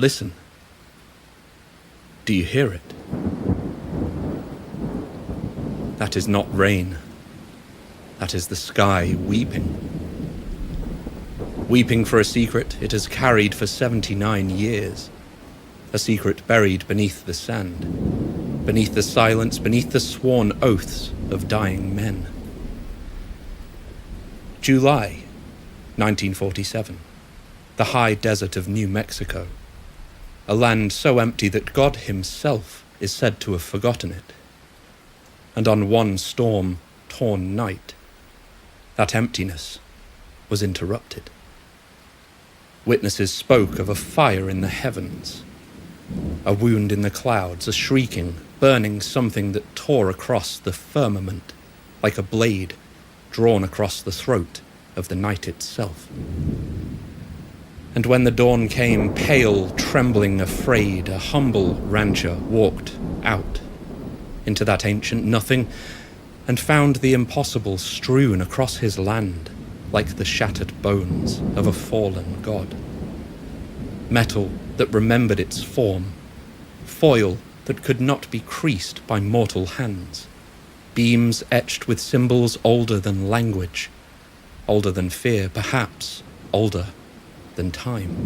Listen. Do you hear it? That is not rain. That is the sky weeping. Weeping for a secret it has carried for 79 years. A secret buried beneath the sand, beneath the silence, beneath the sworn oaths of dying men. July 1947. The high desert of New Mexico. A land so empty that God himself is said to have forgotten it. And on one storm-torn night, that emptiness was interrupted. Witnesses spoke of a fire in the heavens, a wound in the clouds, a shrieking, burning something that tore across the firmament like a blade drawn across the throat of the night itself. And when the dawn came, pale, trembling, afraid, a humble rancher walked out into that ancient nothing and found the impossible strewn across his land like the shattered bones of a fallen god. Metal that remembered its form, foil that could not be creased by mortal hands, beams etched with symbols older than language, older than fear, perhaps older than time.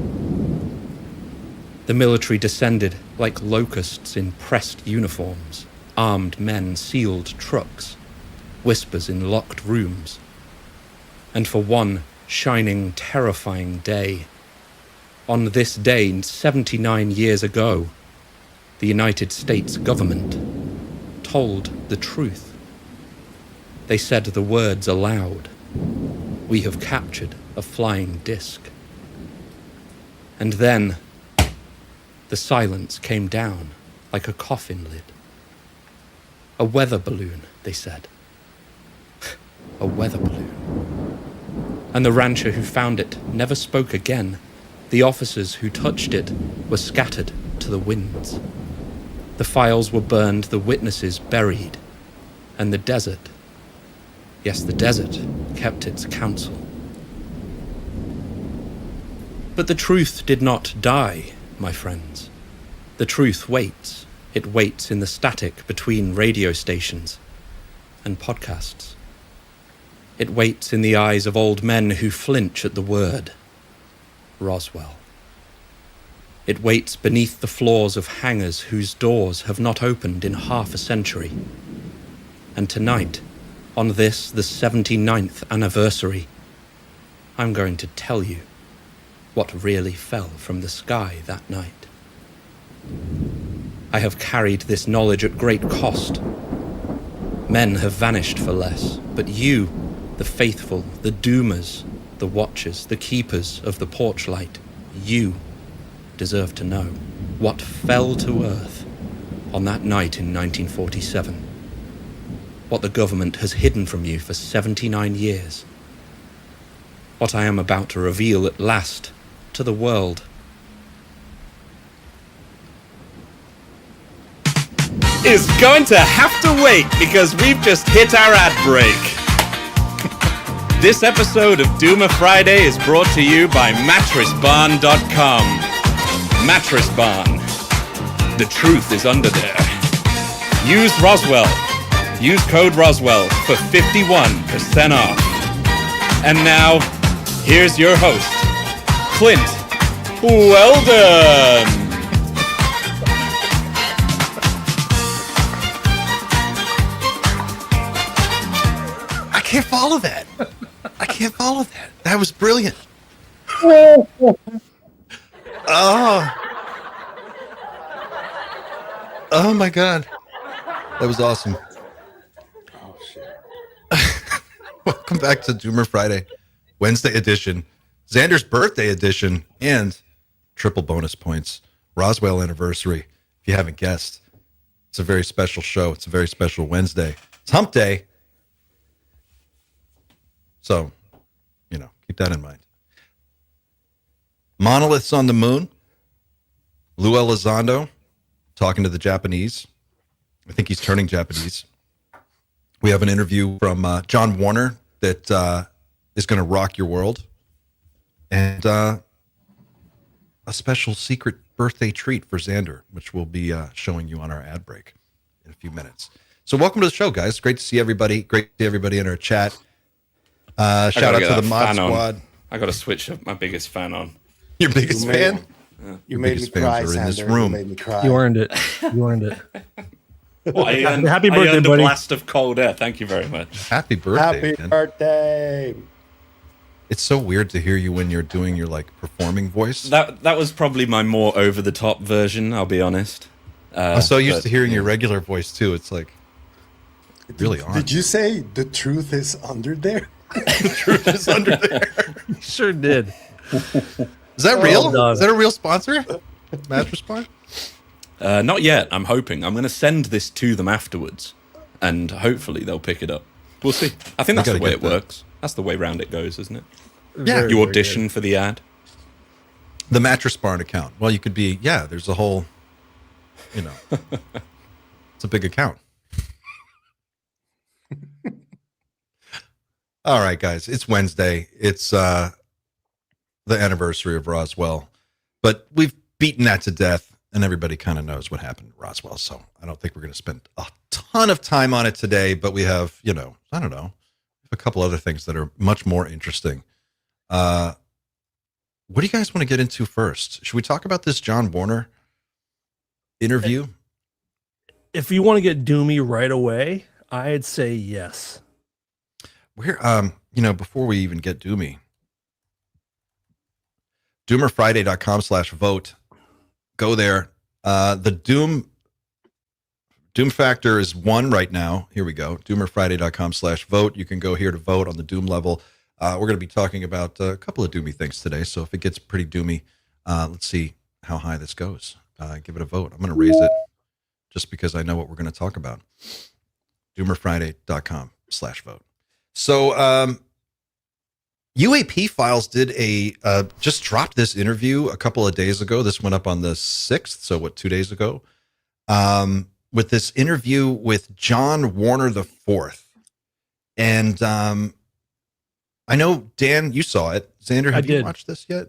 The military descended like locusts in pressed uniforms, armed men sealed trucks, whispers in locked rooms. And for one shining, terrifying day, on this day 79 years ago, the United States government told the truth. They said the words aloud. We have captured a flying disc. And then the silence came down like a coffin lid. A weather balloon, they said. A weather balloon. And the rancher who found it never spoke again. The officers who touched it were scattered to the winds. The files were burned, the witnesses buried, and the desert, yes, the desert, kept its counsel. But the truth did not die, my friends. The truth waits. It waits in the static between radio stations and podcasts. It waits in the eyes of old men who flinch at the word Roswell. It waits beneath the floors of hangars whose doors have not opened in half a century. And tonight, on this, the 79th anniversary, I'm going to tell you what really fell from the sky that night. I have carried this knowledge at great cost. Men have vanished for less, but you, the faithful, the doomers, the watchers, the keepers of the porchlight, you deserve to know what fell to earth on that night in 1947. What the government has hidden from you for 79 years. What I am about to reveal at last to the world. Is going to have to wait because we've just hit our ad break. This episode of Doomer Friday is brought to you by MattressBarn.com. Mattress Barn. The truth is under there. Use Roswell. Use code Roswell for 51% off. And now, here's your host, Clint Weldon. I can't follow that. That was brilliant. Oh my God. That was awesome. Oh, shit. Welcome back to Doomer Friday, Wednesday edition, Xander's birthday edition, and triple bonus points, Roswell anniversary. If you haven't guessed, it's a very special show. It's a very special Wednesday. It's hump day. So, keep that in mind. Monoliths on the moon. Lou Elizondo talking to the Japanese. I think he's turning Japanese. We have an interview from John Warner that is going to rock your world. And a special secret birthday treat for Xander, which we'll be showing you on our ad break in a few minutes. So welcome to the show, guys. Great to see everybody. Great to see everybody in our chat. Shout out to the Mod Squad. I got to switch my biggest fan on. Your biggest fan? You made me cry, Xander. In this Xander. room. You made me cry. You earned it. You earned it. Well, Happy birthday, I earned buddy. a blast of cold air. Thank you very much. Happy birthday. Happy man. birthday. It's so weird to hear you when you're doing your like performing voice. That was probably my more over the top version. I'll be honest. I'm so used to hearing your regular voice too. It's like really on. Did you say the truth is under there? The truth is under there. Sure did. Is that real? done. Is that a real sponsor? Mattress Bar? Not yet. I'm hoping. I'm going to send this to them afterwards, and hopefully they'll pick it up. We'll see. I think that's the way it works. That's the way round it goes, isn't it? Yeah. You audition for the ad. The Mattress Barn account. Well, you could be, there's a whole, it's a big account. All right, guys, it's Wednesday. It's the anniversary of Roswell, but we've beaten that to death, and everybody kind of knows what happened at Roswell, so I don't think we're going to spend a ton of time on it today, but we have, I don't know, a couple other things that are much more interesting. What do you guys want to get into first? Should we talk about this John Warner interview? If you want to get doomy right away, I'd say yes. We're, before we even get doomy, doomerfriday.com/vote. Go there. The Doom factor is 1 right now. Here we go. Doomerfriday.com/vote. You can go here to vote on the Doom level. We're going to be talking about a couple of doomy things today. So if it gets pretty doomy, let's see how high this goes. Give it a vote. I'm going to raise it just because I know what we're going to talk about. Doomerfriday.com/vote. So UAP Files did just dropped this interview a couple of days ago. This went up on the 6th. So 2 days ago? With this interview with John Warner IV. And I know, Dan, you saw it. Xander, have you watched this yet?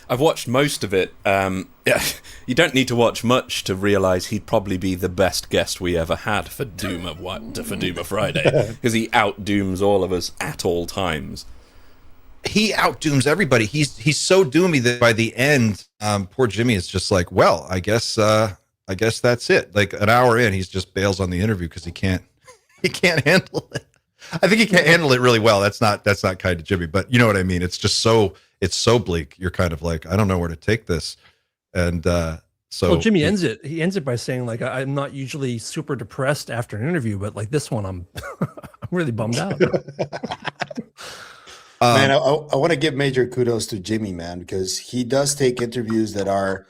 I've watched most of it. You don't need to watch much to realize he'd probably be the best guest we ever had for Doomer Friday, because he outdooms all of us at all times. He outdooms everybody. He's so doomy that by the end, poor Jimmy is just like, well, I guess that's it. Like an hour in, he's just bails on the interview because he can't handle it. I think he can't handle it really well. That's not kind of Jimmy, but you know what I mean? It's just it's so bleak. You're kind of like, I don't know where to take this. And so Jimmy ends it. He ends it by saying, like, I'm not usually super depressed after an interview, but like this one, I'm I'm really bummed out. Man, I want to give major kudos to Jimmy, man, because he does take interviews that are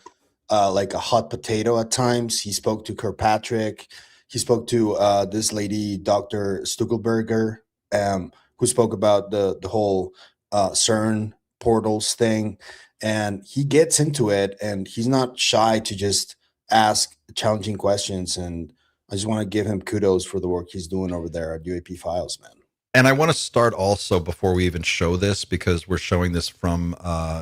like a hot potato at times. He spoke to Kirkpatrick. He spoke to this lady, Dr. Stuckelberger, who spoke about the whole CERN portals thing. And he gets into it, and he's not shy to just ask challenging questions. And I just want to give him kudos for the work he's doing over there at UAP Files, man. And I want to start also before we even show this, because we're showing this from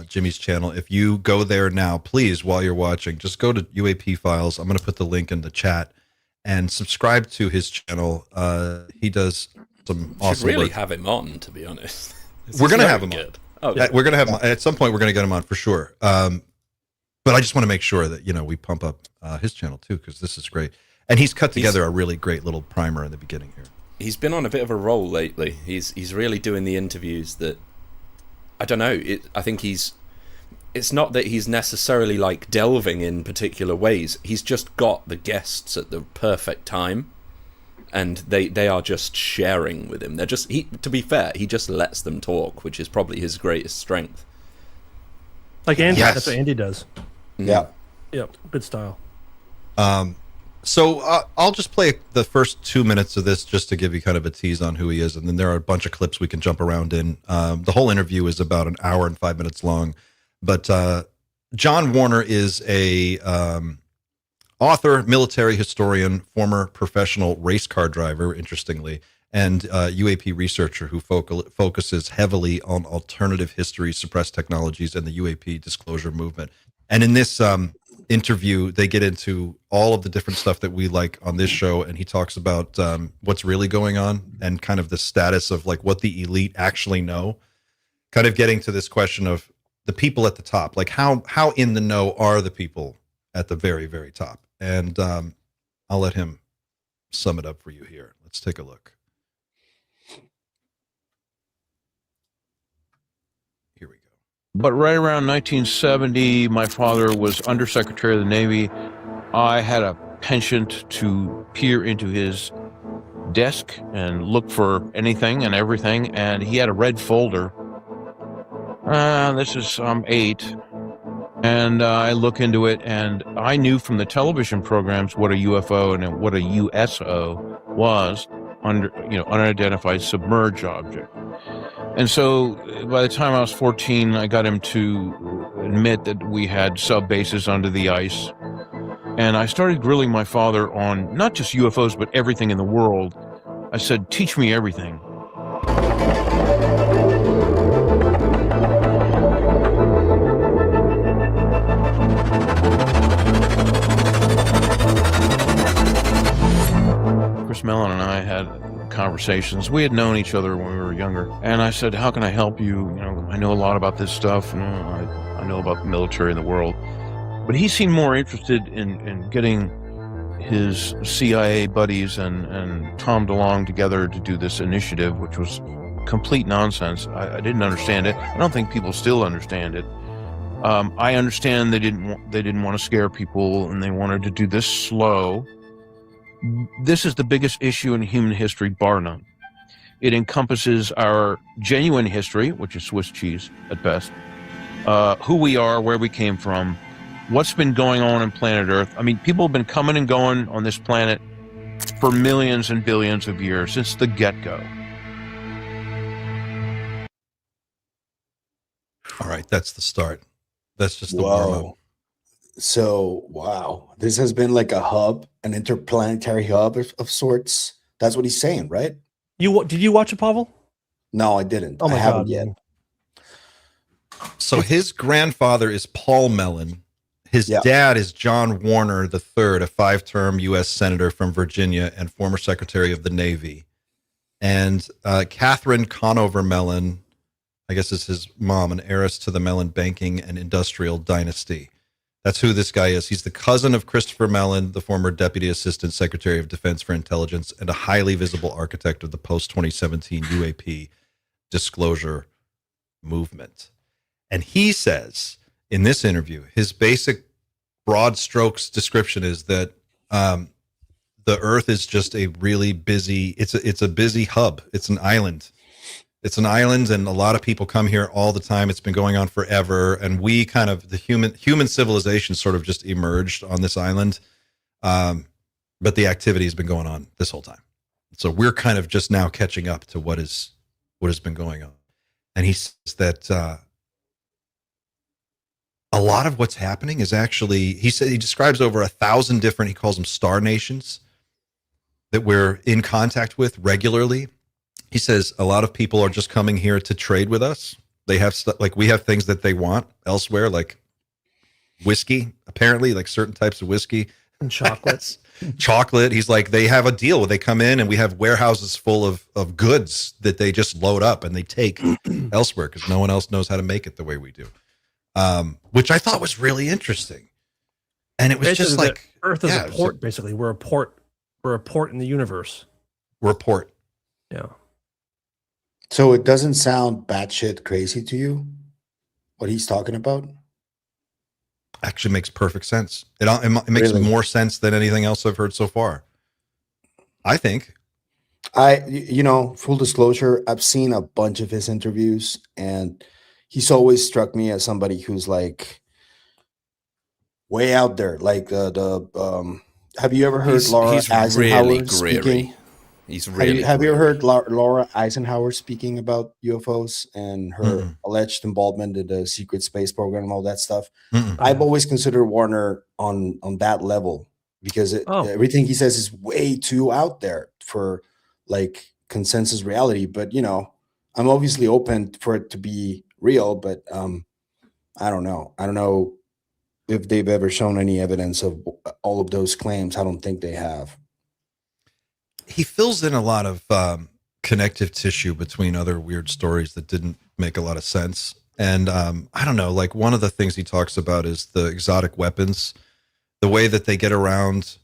Jimmy's channel. If you go there now, please, while you're watching, just go to UAP Files. I'm going to put the link in the chat and subscribe to his channel. He does some awesome should really work. Have him on, to be honest. We're going to have him good. on. Oh, We're going to have him at some point. We're going to get him on for sure. But I just want to make sure that we pump up his channel too, because this is great. And he's cut together a really great little primer in the beginning here. He's been on a bit of a roll lately. He's really doing the interviews that, I don't know. I think it's not that he's necessarily like delving in particular ways. He's just got the guests at the perfect time, and they are just sharing with him. They're just to be fair, he just lets them talk, which is probably his greatest strength. Like Andy, Yes. That's what Andy does. Yeah. Yep, good style. So I'll just play the first 2 minutes of this just to give you kind of a tease on who he is, and then there are a bunch of clips we can jump around in. The whole interview is about an hour and 5 minutes long, but John Warner is a author, military historian, former professional race car driver, interestingly, and UAP researcher who focuses heavily on alternative history, suppressed technologies, and the UAP disclosure movement. And in this interview, they get into all of the different stuff that we like on this show, and he talks about what's really going on and kind of the status of like what the elite actually know. Kind of getting to this question of the people at the top, like how in the know are the people at the very, very top? And I'll let him sum it up for you here. Let's take a look. Here we go. But right around 1970, my father was Undersecretary of the Navy. I had a penchant to peer into his desk and look for anything and everything, and he had a red folder. This is 8. And I look into it, and I knew from the television programs what a UFO and what a USO was, unidentified submerged object. And so by the time I was 14, I got him to admit that we had sub bases under the ice. And I started grilling my father on not just UFOs, but everything in the world. I said, teach me everything. Chris Mellon and I had conversations. We had known each other when we were younger. And I said, how can I help you? I know a lot about this stuff. I know about the military in the world. But he seemed more interested in getting his CIA buddies and Tom DeLonge together to do this initiative, which was complete nonsense. I didn't understand it. I don't think people still understand it. I understand they didn't want to scare people, and they wanted to do this slow. This is the biggest issue in human history, bar none. It encompasses our genuine history, which is Swiss cheese at best, who we are, where we came from, what's been going on planet Earth. I mean, people have been coming and going on this planet for millions and billions of years, since the get-go. All right, that's the start. That's just the warm-up. So, wow, this has been like a hub, an interplanetary hub of sorts. That's what he's saying, right? Did you watch it, Pavel? No, I didn't. Oh my I haven't God, yet. man. So his grandfather is Paul Mellon. His dad is John Warner III, a 5-term U.S. senator from Virginia and former Secretary of the Navy. And Catherine Conover Mellon, I guess is his mom, an heiress to the Mellon banking and industrial dynasty. That's who this guy is. He's the cousin of Christopher Mellon, the former Deputy Assistant Secretary of Defense for Intelligence and a highly visible architect of the post-2017 UAP disclosure movement. And he says in this interview, his basic broad strokes description is that the Earth is just a really busy, it's a busy hub. It's an island. It's an island, and a lot of people come here all the time. It's been going on forever, and we kind of, the human civilization sort of just emerged on this island, but the activity has been going on this whole time. So we're kind of just now catching up to what has been going on. And he says that a lot of what's happening is actually, he describes over 1,000 different, he calls them star nations, that we're in contact with regularly. He says a lot of people are just coming here to trade with us. They have stuff, like we have things that they want elsewhere, like whiskey, apparently, like certain types of whiskey. And chocolates. Chocolate. He's like, they have a deal where they come in and we have warehouses full of goods that they just load up and they take elsewhere because no one else knows how to make it the way we do. Which I thought was really interesting. And it was basically just like Earth is a port, basically. We're a port in the universe. We're a port. Yeah. So it doesn't sound batshit crazy to you, what he's talking about? Actually makes perfect sense. It makes more sense than anything else I've heard so far, I think. Full disclosure, I've seen a bunch of his interviews, and he's always struck me as somebody who's like way out there. Like have you ever heard Laura Eisenhower really speaking? He's really. Have you ever heard Laura Eisenhower speaking about UFOs and her alleged involvement in the secret space program and all that stuff? I've always considered Warner on that level because everything he says is way too out there for like consensus reality. But I'm obviously open for it to be real. But I don't know. if they've ever shown any evidence of all of those claims. I don't think they have. He fills in a lot of connective tissue between other weird stories that didn't make a lot of sense. And I don't know, like one of the things he talks about is the exotic weapons, the way that they get around.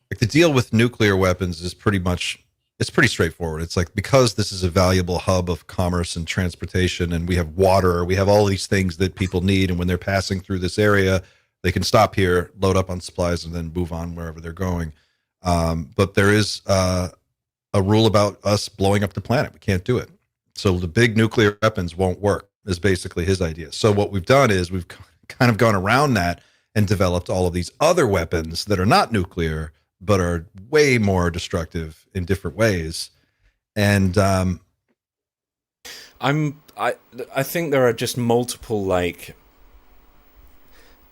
Like the deal with nuclear weapons is it's pretty straightforward. It's like, because this is a valuable hub of commerce and transportation, and we have water, we have all these things that people need. And when they're passing through this area, they can stop here, load up on supplies, and then move on wherever they're going. But there is a rule about us blowing up the planet. We can't do it. So the big nuclear weapons won't work, is basically his idea. So what we've done is we've kind of gone around that and developed all of these other weapons that are not nuclear, but are way more destructive in different ways. And I think there are just multiple, like,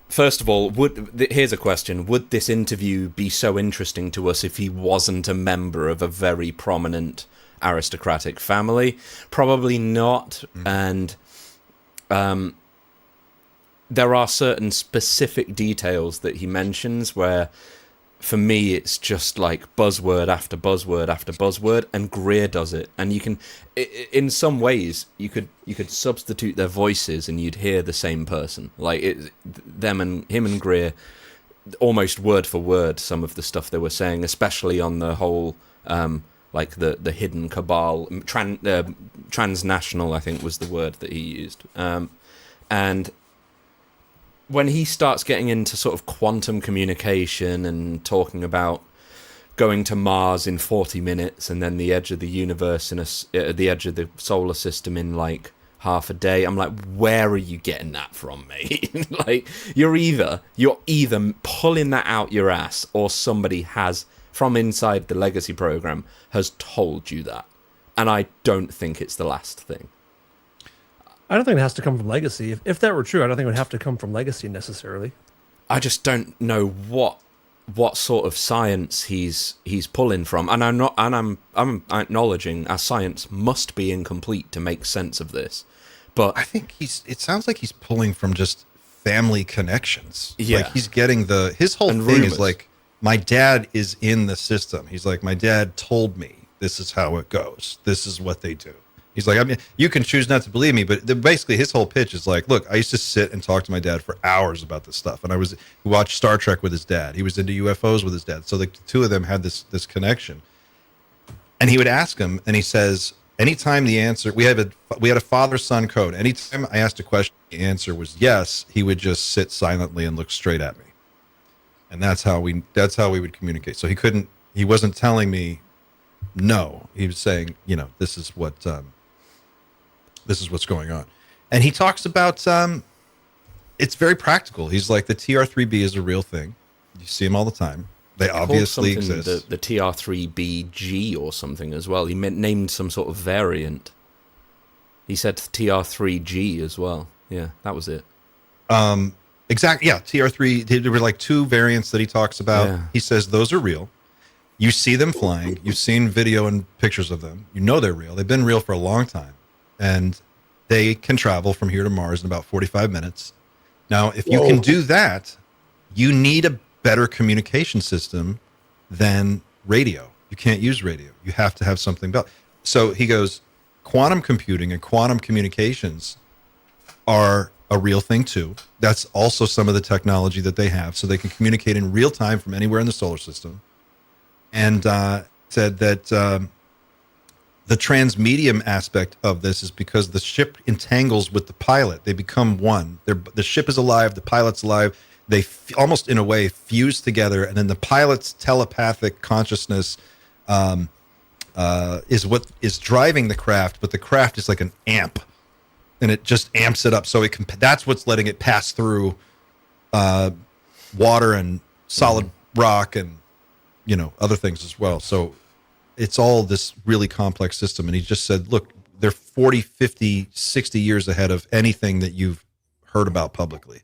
first of all, here's a question. Would this interview be so interesting to us if he wasn't a member of a very prominent aristocratic family? Probably not. And there are certain specific details that he mentions where, for me, it's just like buzzword after buzzword after buzzword, and Greer does it. And you can, in some ways, you could substitute their voices and you'd hear the same person. Like him and Greer, almost word for word, some of the stuff they were saying, especially on the whole, like the hidden cabal, transnational, I think was the word that he used, and when he starts getting into sort of quantum communication and talking about going to Mars in 40 minutes and then the edge of the universe the edge of the solar system in like half a day, I'm like, where are you getting that from, mate? Like, you're either pulling that out your ass, or somebody has, from inside the Legacy program, has told you that. And I don't think it's the last thing. I don't think it has to come from Legacy. If that were true, I don't think it would have to come from Legacy necessarily. I just don't know what sort of science he's pulling from, and I'm acknowledging our science must be incomplete to make sense of this. But I think it sounds like he's pulling from just family connections. Yeah. Like he's getting his whole And thing rumors. is like, my dad is in the system. He's like, my dad told me this is how it goes. This is what they do. He's like, I mean, you can choose not to believe me, but basically his whole pitch is like, look, I used to sit and talk to my dad for hours about this stuff. And we watched Star Trek with his dad. He was into UFOs with his dad. So the two of them had this connection. And he would ask him, and he says, anytime the answer, we had a father-son code. Anytime I asked a question, the answer was yes, he would just sit silently and look straight at me. And that's how we would communicate. So he wasn't telling me no. He was saying, this is what's going on. And he talks about, it's very practical. He's like, the TR3B is a real thing. You see them all the time. They obviously exist. The TR3BG or something as well. He named some sort of variant. He said TR3G as well. Yeah, that was it. Exactly. Yeah, TR3. There were like two variants that he talks about. Yeah. He says those are real. You see them flying. You've seen video and pictures of them. You know they're real. They've been real for a long time. And they can travel from here to Mars in about 45 minutes. Now, if you can do that, you need a better communication system than radio. You can't use radio. You have to have something else. So he goes, quantum computing and quantum communications are a real thing too. That's also some of the technology that they have. So they can communicate in real time from anywhere in the solar system. And said that the transmedium aspect of this is because the ship entangles with the pilot. They become one. The ship is alive. The pilot's alive. They almost, in a way, fuse together. And then the pilot's telepathic consciousness is what is driving the craft. But the craft is like an amp, and it just amps it up. So that's what's letting it pass through water and solid rock and other things as well. So it's all this really complex system. And he just said, look, they're 40, 50, 60 years ahead of anything that you've heard about publicly.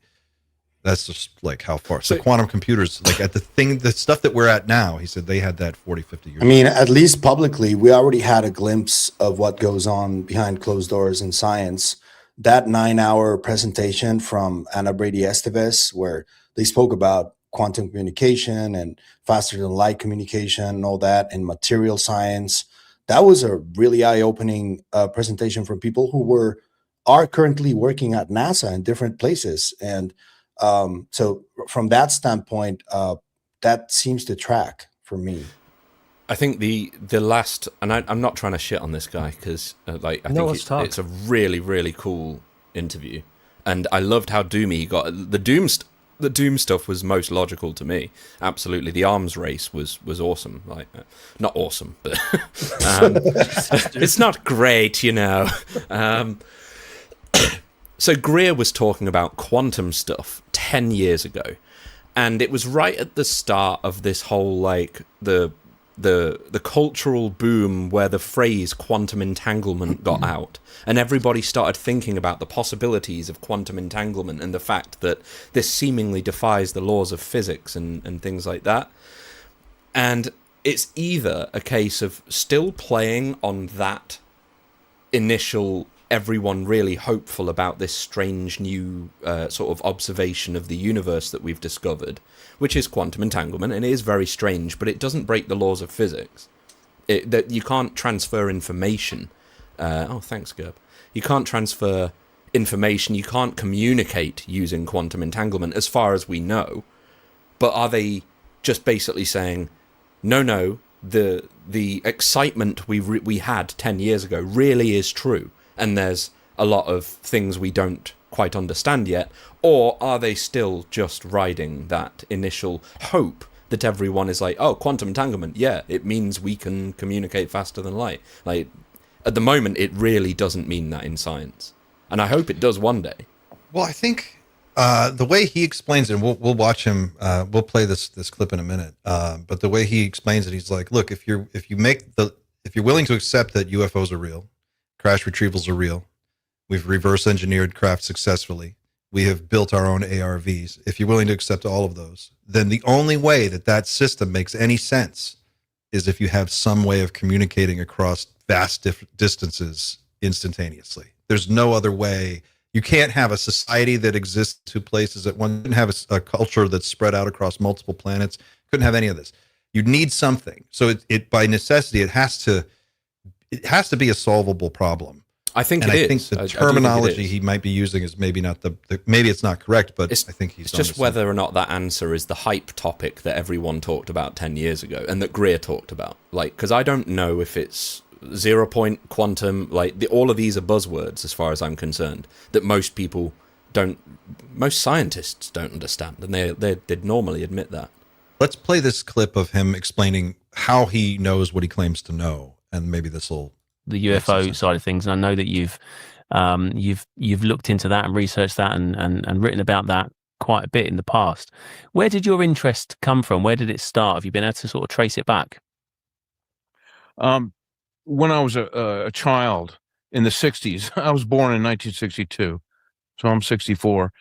That's just like how far. So quantum computers, like the stuff that we're at now, he said they had that 40, 50 years ago. I mean, at least publicly, we already had a glimpse of what goes on behind closed doors in science. That 9-hour presentation from Ana Brady Esteves, where they spoke about quantum communication and faster than light communication and all that, and material science. That was a really eye-opening presentation from people who are currently working at NASA in different places. And so from that standpoint, that seems to track for me. I think the last, and I'm not trying to shit on this guy because I think it's a really, really cool interview, and I loved how doomy he got. The doom stuff was most logical to me. Absolutely, the arms race was awesome. Like, not awesome, but it's not great, you know. So Greer was talking about quantum stuff 10 years ago, and it was right at the start of this whole like the cultural boom where the phrase quantum entanglement got out, and everybody started thinking about the possibilities of quantum entanglement and the fact that this seemingly defies the laws of physics and things like that. And it's either a case of still playing on that initial everyone really hopeful about this strange new sort of observation of the universe that we've discovered, which is quantum entanglement, and it is very strange, but it doesn't break the laws of physics. That you can't transfer information. Oh, thanks, Gerb. You can't transfer information. You can't communicate using quantum entanglement, as far as we know. But are they just basically saying, no, the excitement we had 10 years ago really is true, and there's a lot of things we don't quite understand yet? Or are they still just riding that initial hope that everyone is like, oh, quantum entanglement, yeah, it means we can communicate faster than light? Like, at the moment, it really doesn't mean that in science, and I hope it does one day. Well, I think the way he explains it, we'll watch him. We'll play this clip in a minute. But the way he explains it, he's like, look, if you're willing to accept that UFOs are real, crash retrievals are real, we've reverse engineered craft successfully, we have built our own ARVs. If you're willing to accept all of those, then the only way that system makes any sense is if you have some way of communicating across vast distances instantaneously. There's no other way. You can't have a society that exists two places at once. You couldn't have a culture that's spread out across multiple planets. Couldn't have any of this. You need something. So it by necessity, it has to be a solvable problem. I think and it I is. think the terminology he might be using is maybe not maybe it's not correct, but I think he's. It's just whether or not that answer is the hype topic that everyone talked about 10 years ago and that Greer talked about. Like, because I don't know if it's 0 point quantum. Like, all of these are buzzwords as far as I'm concerned that most scientists don't understand, and they'd normally admit that. Let's play this clip of him explaining how he knows what he claims to know, and maybe this will. The UFO side of things, and I know that you've looked into that and researched that and written about that quite a bit in the past. Where did your interest come from? Where did it start? Have you been able to sort of trace it back? When I was a child in the 60s, I was born in 1962, so I'm 64.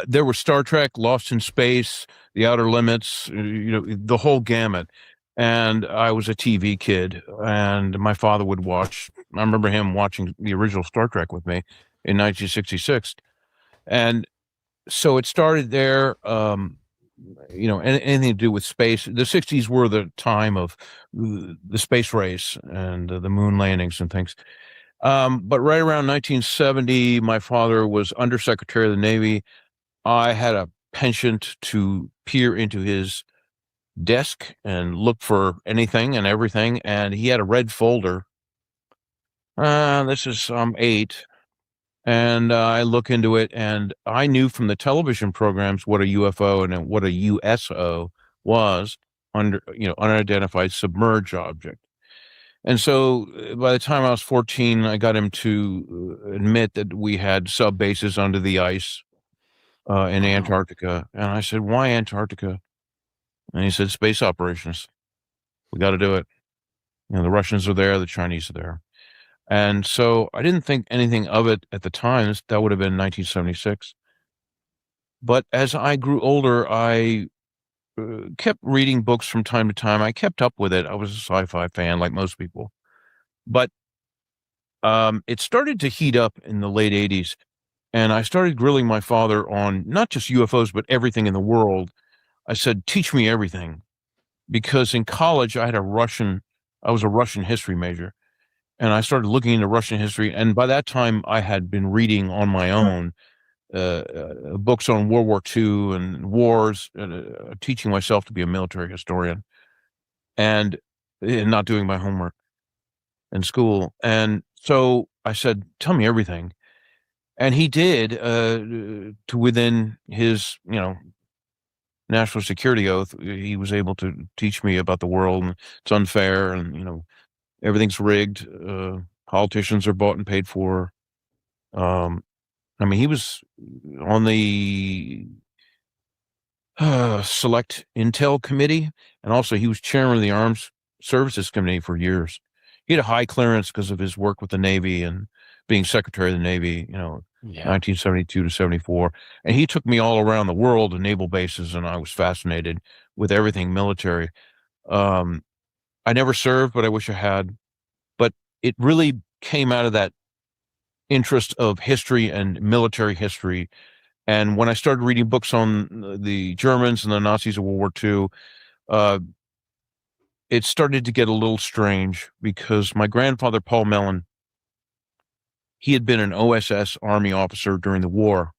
There was Star Trek, Lost in Space, The Outer Limits, the whole gamut. And I was a TV kid, and my father would watch. I remember him watching the original Star Trek with me in 1966. And so it started there, anything to do with space. The 60s were the time of the space race and the moon landings and things. But right around 1970, my father was Undersecretary of the Navy. I had a penchant to peer into his desk and look for anything and everything, and he had a red folder. This is 8, and I look into it, and I knew from the television programs what a UFO and what a USO was, unidentified submerged object. And so by the time I was 14, I got him to admit that we had sub bases under the ice in Antarctica, and I said, "Why Antarctica?" And he said, "Space operations. We got to do it. The Russians are there, the Chinese are there." And so I didn't think anything of it at the time. That would have been 1976. But as I grew older, I kept reading books from time to time. I kept up with it. I was a sci-fi fan like most people. But it started to heat up in the late 80s. And I started grilling my father on not just UFOs, but everything in the world. I said, teach me everything. Because in college, I was a Russian history major. And I started looking into Russian history. And by that time, I had been reading on my own books on World War II and wars, teaching myself to be a military historian and not doing my homework in school. And so I said, tell me everything. And he did, to within his, national security oath. He was able to teach me about the world, and it's unfair, and everything's rigged. Politicians are bought and paid for. I mean, he was on the Select Intel Committee, and also he was chairman of the Arms Services Committee for years. He had a high clearance because of his work with the Navy and being Secretary of the Navy, 1972 to 74. And he took me all around the world to naval bases, and I was fascinated with everything military. I never served, but I wish I had. But it really came out of that interest of history and military history. And when I started reading books on the Germans and the Nazis of World War II, it started to get a little strange because my grandfather, Paul Mellon, he had been an OSS Army officer during the war.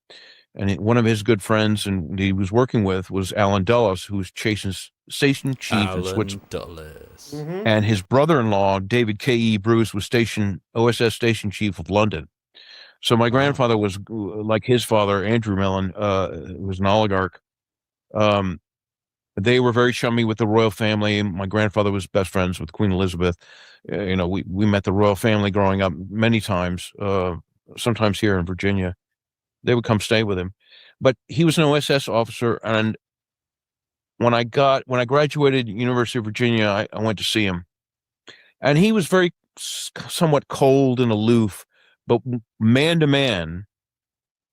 And one of his good friends and he was working with was Alan Dulles, who was station chief in Switzerland. Dulles. Mm-hmm. And his brother-in-law, David K.E. Bruce, was OSS station chief of London. So my grandfather was like his father, Andrew Mellon, was an oligarch. They were very chummy with the royal family. My grandfather was best friends with Queen Elizabeth. We met the royal family growing up many times, sometimes here in Virginia. They would come stay with him. But he was an OSS officer, and when I graduated University of Virginia, I went to see him. And he was very somewhat cold and aloof, but man to man,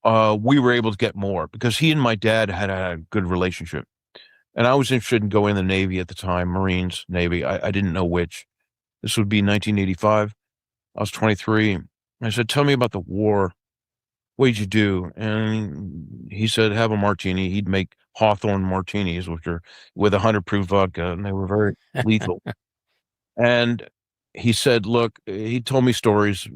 we were able to get more because he and my dad had a good relationship. And I was interested in going in the Navy at the time, Marines, Navy. I didn't know which. This would be 1985. I was 23. I said, tell me about the war. What did you do? And he said, have a martini. He'd make Hawthorne martinis, which are with 100 proof vodka, and they were very lethal. And he said, look, he told me stories,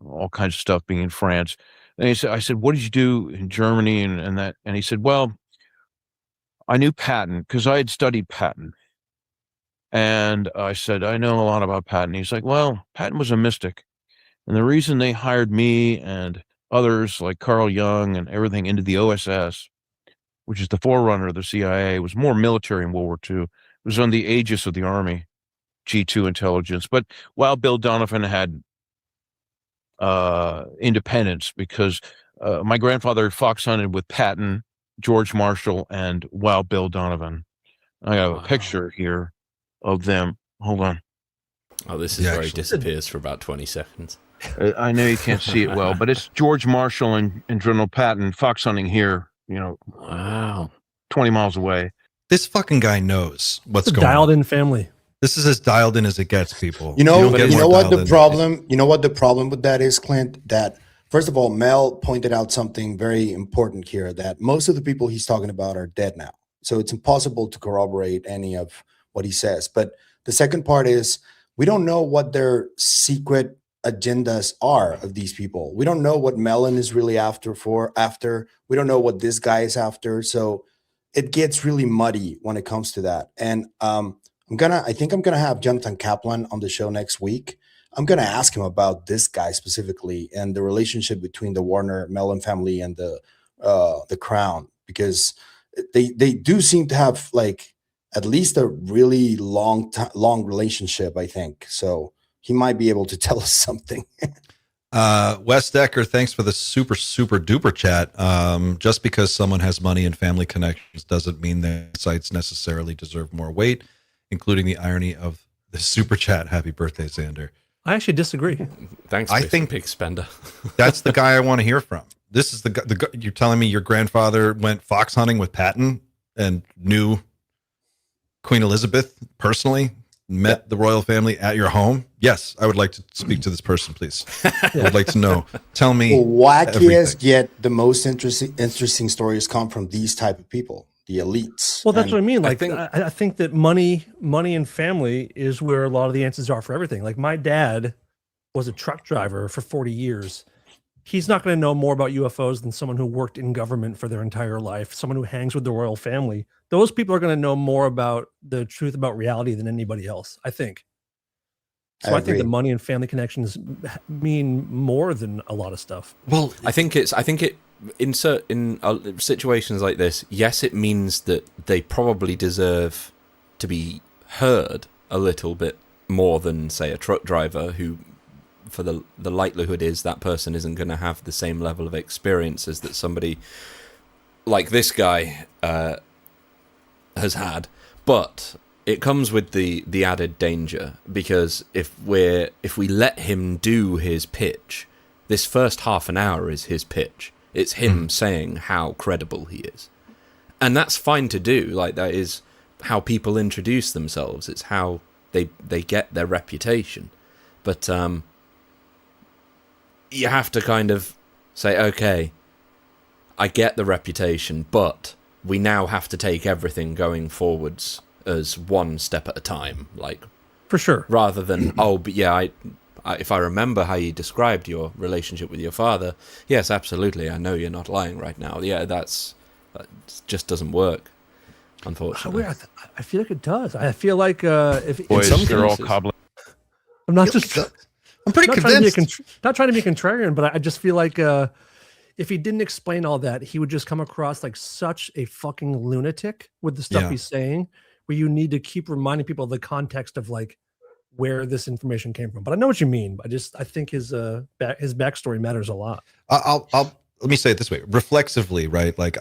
all kinds of stuff being in France. And I said, what did you do in Germany and that? And he said, well, I knew Patton because I had studied Patton. And I said, I know a lot about Patton. He's like, well, Patton was a mystic. And the reason they hired me and others like Carl Jung and everything into the OSS, which is the forerunner of the CIA, was more military in World War II. It was on the aegis of the Army, G2 intelligence. But Wild Bill Donovan had independence because my grandfather fox hunted with Patton, George Marshall, and Wild Bill Donovan. I have a picture here of them. Hold on. Oh, this is where he disappears for about 20 seconds. I know you can't see it well, but it's George Marshall and General Patton fox hunting here, Wow. 20 miles away. This fucking guy knows what's going dialed on. in family. This is as dialed in as it gets, people. You know what the problem? problem with that is, Clint? That first of all, Mel pointed out something very important here. That most of the people he's talking about are dead now, so it's impossible to corroborate any of what he says. But the second part is we don't know what their secret agendas are of these people. We don't know what Mellon is really after. We don't know what this guy is after. So it gets really muddy when it comes to that. And I think I'm gonna have Jonathan Kaplan on the show next week. I'm gonna ask him about this guy specifically and the relationship between the Warner Mellon family and the Crown, because they do seem to have like at least a really long relationship, I think. So he might be able to tell us something. Wes Decker, thanks for the super duper chat. Just because someone has money and family connections doesn't mean their sites necessarily deserve more weight, including the irony of the super chat. Happy birthday, Xander. I actually disagree. Thanks, I think Big Spender. That's the guy I want to hear from. This is the guy. You're telling me your grandfather went fox hunting with Patton and knew Queen Elizabeth personally? met the royal family at your home, yes, I would like to speak to this person, please. I would like to know. Tell me. The wackiest everything. yet the most interesting stories come from these type of people, the elites. Well, that's And what I mean. I Like, think- I think that money and family is where a lot of the answers are for everything. Like, my dad was a truck driver for 40 years. He's not going to know more about UFOs than someone who worked in government for their entire life, someone who hangs with the royal family. Those people are going to know more about the truth about reality than anybody else, I think. So I think the agree. money and family connections mean more than a lot of stuff. Well, I think it in situations like this, yes, it means that they probably deserve to be heard a little bit more than, say, a truck driver who, for the likelihood is that person isn't going to have the same level of experiences that somebody like this guy has had. But it comes with the added danger, because if we let him do his pitch, this first half an hour is his pitch. It's him saying how credible he is. And that's fine to do. Like, that is how people introduce themselves. It's how they get their reputation. But you have to kind of say, okay, I get the reputation, but we now have to take everything going forwards as one step at a time. Like, For sure. rather than, oh, but yeah, I if I remember how you described your relationship with your father, yes, absolutely, I know you're not lying right now. Yeah, that just doesn't work, unfortunately. I feel like it does. I feel like if Boys, some they're all cases- cobbling. I'm not just I'm pretty not trying, to convinced. be not trying to be contrarian, but I just feel like if he didn't explain all that, he would just come across like such a fucking lunatic with the stuff Yeah. he's saying, where you need to keep reminding people of the context of like where this information came from. But I know what you mean. I think his backstory matters a lot. I'll let me say it this way, reflexively, right? Like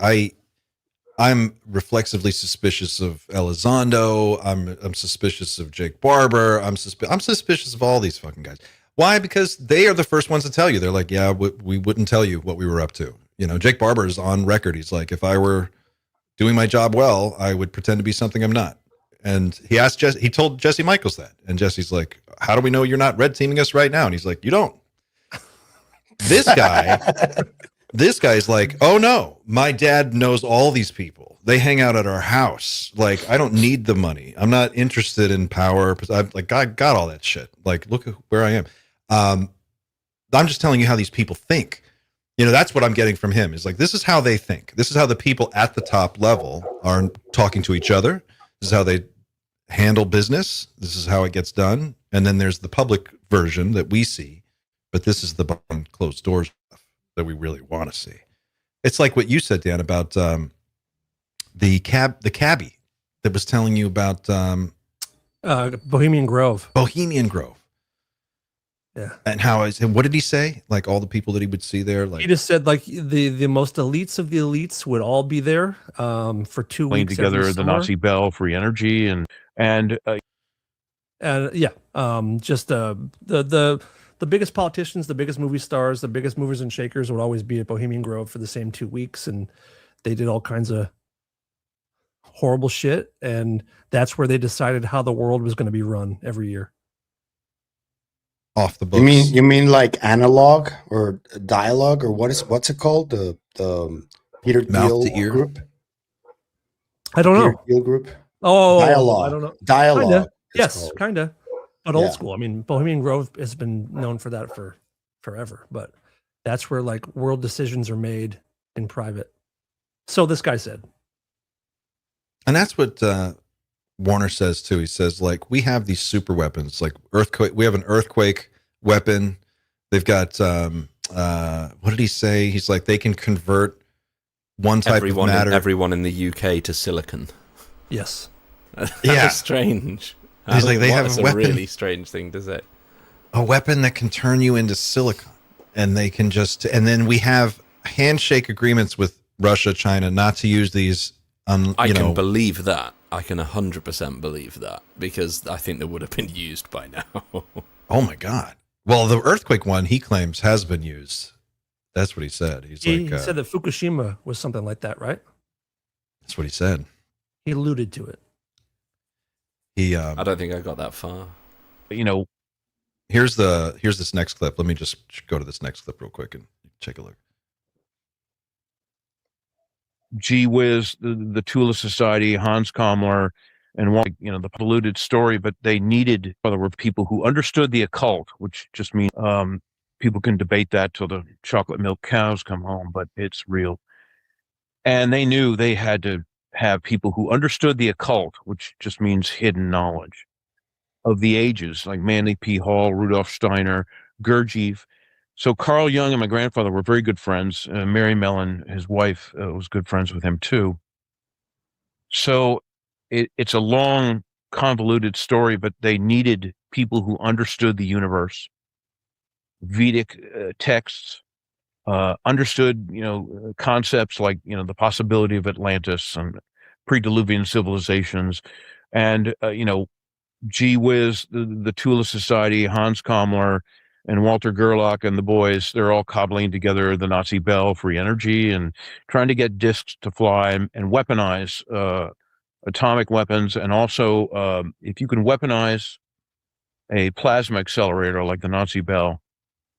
I'm reflexively suspicious of Elizondo. I'm suspicious of Jake Barber. I'm suspicious of all these fucking guys. Why? Because they are the first ones to tell you. They're like, yeah, we wouldn't tell you what we were up to. You know, Jake Barber is on record. He's like, if I were doing my job well, I would pretend to be something I'm not. And he told Jesse Michaels that. And Jesse's like, how do we know you're not red teaming us right now? And he's like, you don't. This guy's like, oh no, my dad knows all these people. They hang out at our house. Like, I don't need the money. I'm not interested in power. I've like, I got all that shit. Like, look at where I am. I'm just telling you how these people think. You know, that's what I'm getting from him, is like, this is how they think. This is how the people at the top level are talking to each other. This is how they handle business. This is how it gets done. And then there's the public version that we see, but this is the behind closed doors stuff that we really want to see. It's like what you said, Dan, about the cabbie that was telling you about Bohemian Grove. Bohemian Grove. Yeah. And what did he say? Like all the people that he would see there, like He just said like the most elites of the elites would all be there for 2 Playing weeks. together every the summer. Nazi Bell, free energy, and just the biggest politicians, the biggest movie stars, the biggest movers and shakers would always be at Bohemian Grove for the same 2 weeks, and they did all kinds of horrible shit, and that's where they decided how the world was going to be run every year. off the books. You mean like analog or dialogue, or what's it called? The Peter Mouth Thiel to ear? group? I don't Peter know. Thiel group? Oh, Dialogue. I don't know. Dialogue. Kinda. it's Yes, called. kind of, but Yeah. old school. I mean, Bohemian Grove has been known for that for forever, but that's where like world decisions are made in private. So this guy said, And that's what Warner says too. He says, like, we have these super weapons, like earthquake. We have an earthquake weapon. They've got what did he say? He's like, they can convert one type of matter. Everyone in the UK to silicon. yes. Yeah. That's strange. He's like, they have That's a a weapon. really strange thing to say. A weapon that can turn you into silicon, and they can just. And then we have handshake agreements with Russia, China, not to use these. I can believe that. I can 100% believe that, because I think they would have been used by now. Oh my God! Well, the earthquake one he claims has been used. That's what he said. He He said that Fukushima was something like that, right? that's what he said. He alluded to it. He I don't think I got that far. You know, here's this next clip. Let me just go to this next clip real quick and take a look. Gee whiz, the Tula Society, Hans Kammler, and the polluted story, but they needed, there were people who understood the occult, which just means people can debate that till the chocolate milk cows come home, but it's real. And they knew they had to have people who understood the occult, which just means hidden knowledge of the ages, like Manly P. Hall, Rudolf Steiner, Gurdjieff. So Carl Jung and my grandfather were very good friends. Mary Mellon, his wife, was good friends with him too. So it's a long, convoluted story, but they needed people who understood the universe, Vedic texts, understood, concepts like, the possibility of Atlantis and pre-Diluvian civilizations, and, gee whiz, the Tula Society, Hans Kammler, and Walter Gerlach and the boys, they're all cobbling together the Nazi bell, free energy, and trying to get discs to fly and weaponize atomic weapons. And also, if you can weaponize a plasma accelerator like the Nazi bell,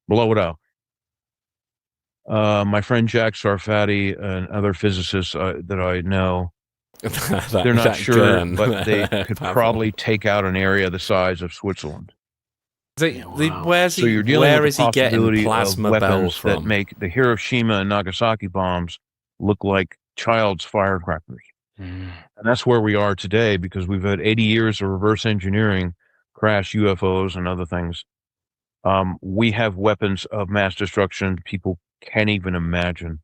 blow it up. My friend Jack Sarfati and other physicists that I know, they're not sure, but they could probably take out an area the size of Switzerland. Where is So you're dealing with the he getting possibility plasma of bells weapons from? that make the Hiroshima and Nagasaki bombs look like child's firecrackers. And that's where we are today, because we've had 80 years of reverse engineering, crash UFOs and other things. We have weapons of mass destruction people can't even imagine.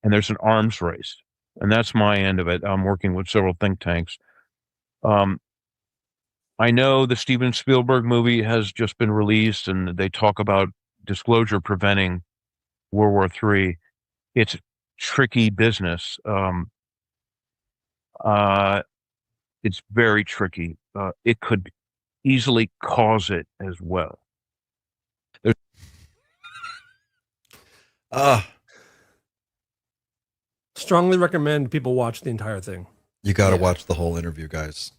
And there's an arms race. And that's my end of it. I'm working with several think tanks. I know the Steven Spielberg movie has just been released, and they talk about disclosure preventing World War III. It's tricky business. It's very tricky. It could easily cause it as well. Strongly recommend people watch the entire thing. You got to watch the whole interview, guys.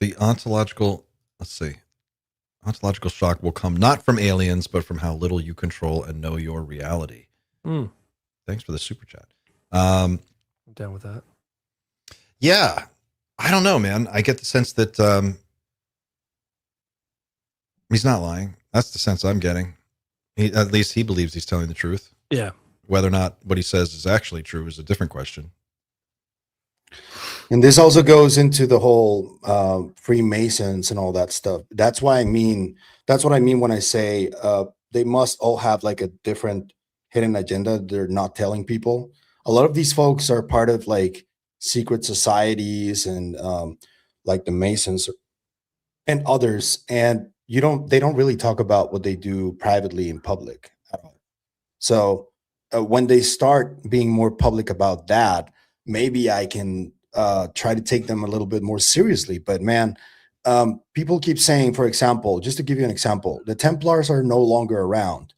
The ontological shock will come not from aliens, but from how little you control and know your reality. Thanks for the super chat. I'm down with that. Yeah, I don't know, man. I get the sense that he's not lying. That's the sense I'm getting. At least he believes he's telling the truth. Yeah. Whether or not what he says is actually true is a different question. And this also goes into the whole Freemasons and all that stuff. That's what I mean when I say they must all have like a different hidden agenda they're not telling people. A lot of these folks are part of like secret societies and like the Masons and others, and they don't really talk about what they do privately in public at all. So when they start being more public about that, maybe I can try to take them a little bit more seriously. But man, people keep saying, for example, just to give you an example, the Templars are no longer around.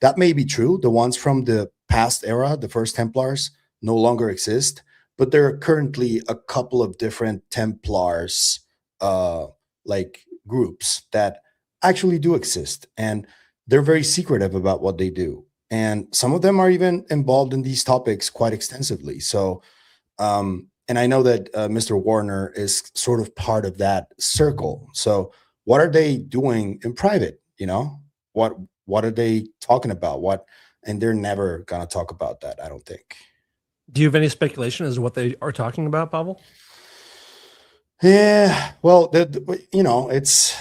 That may be true. The ones from the past era, the first Templars, no longer exist. But there are currently a couple of different Templars like groups that actually do exist. And they're very secretive about what they do. And some of them are even involved in these topics quite extensively. So, and I know that Mr. Warner is sort of part of that circle. So what are they doing in private? What are they talking about? And they're never going to talk about that, I don't think. Do you have any speculation as to what they are talking about, Pavel? Yeah, well, it's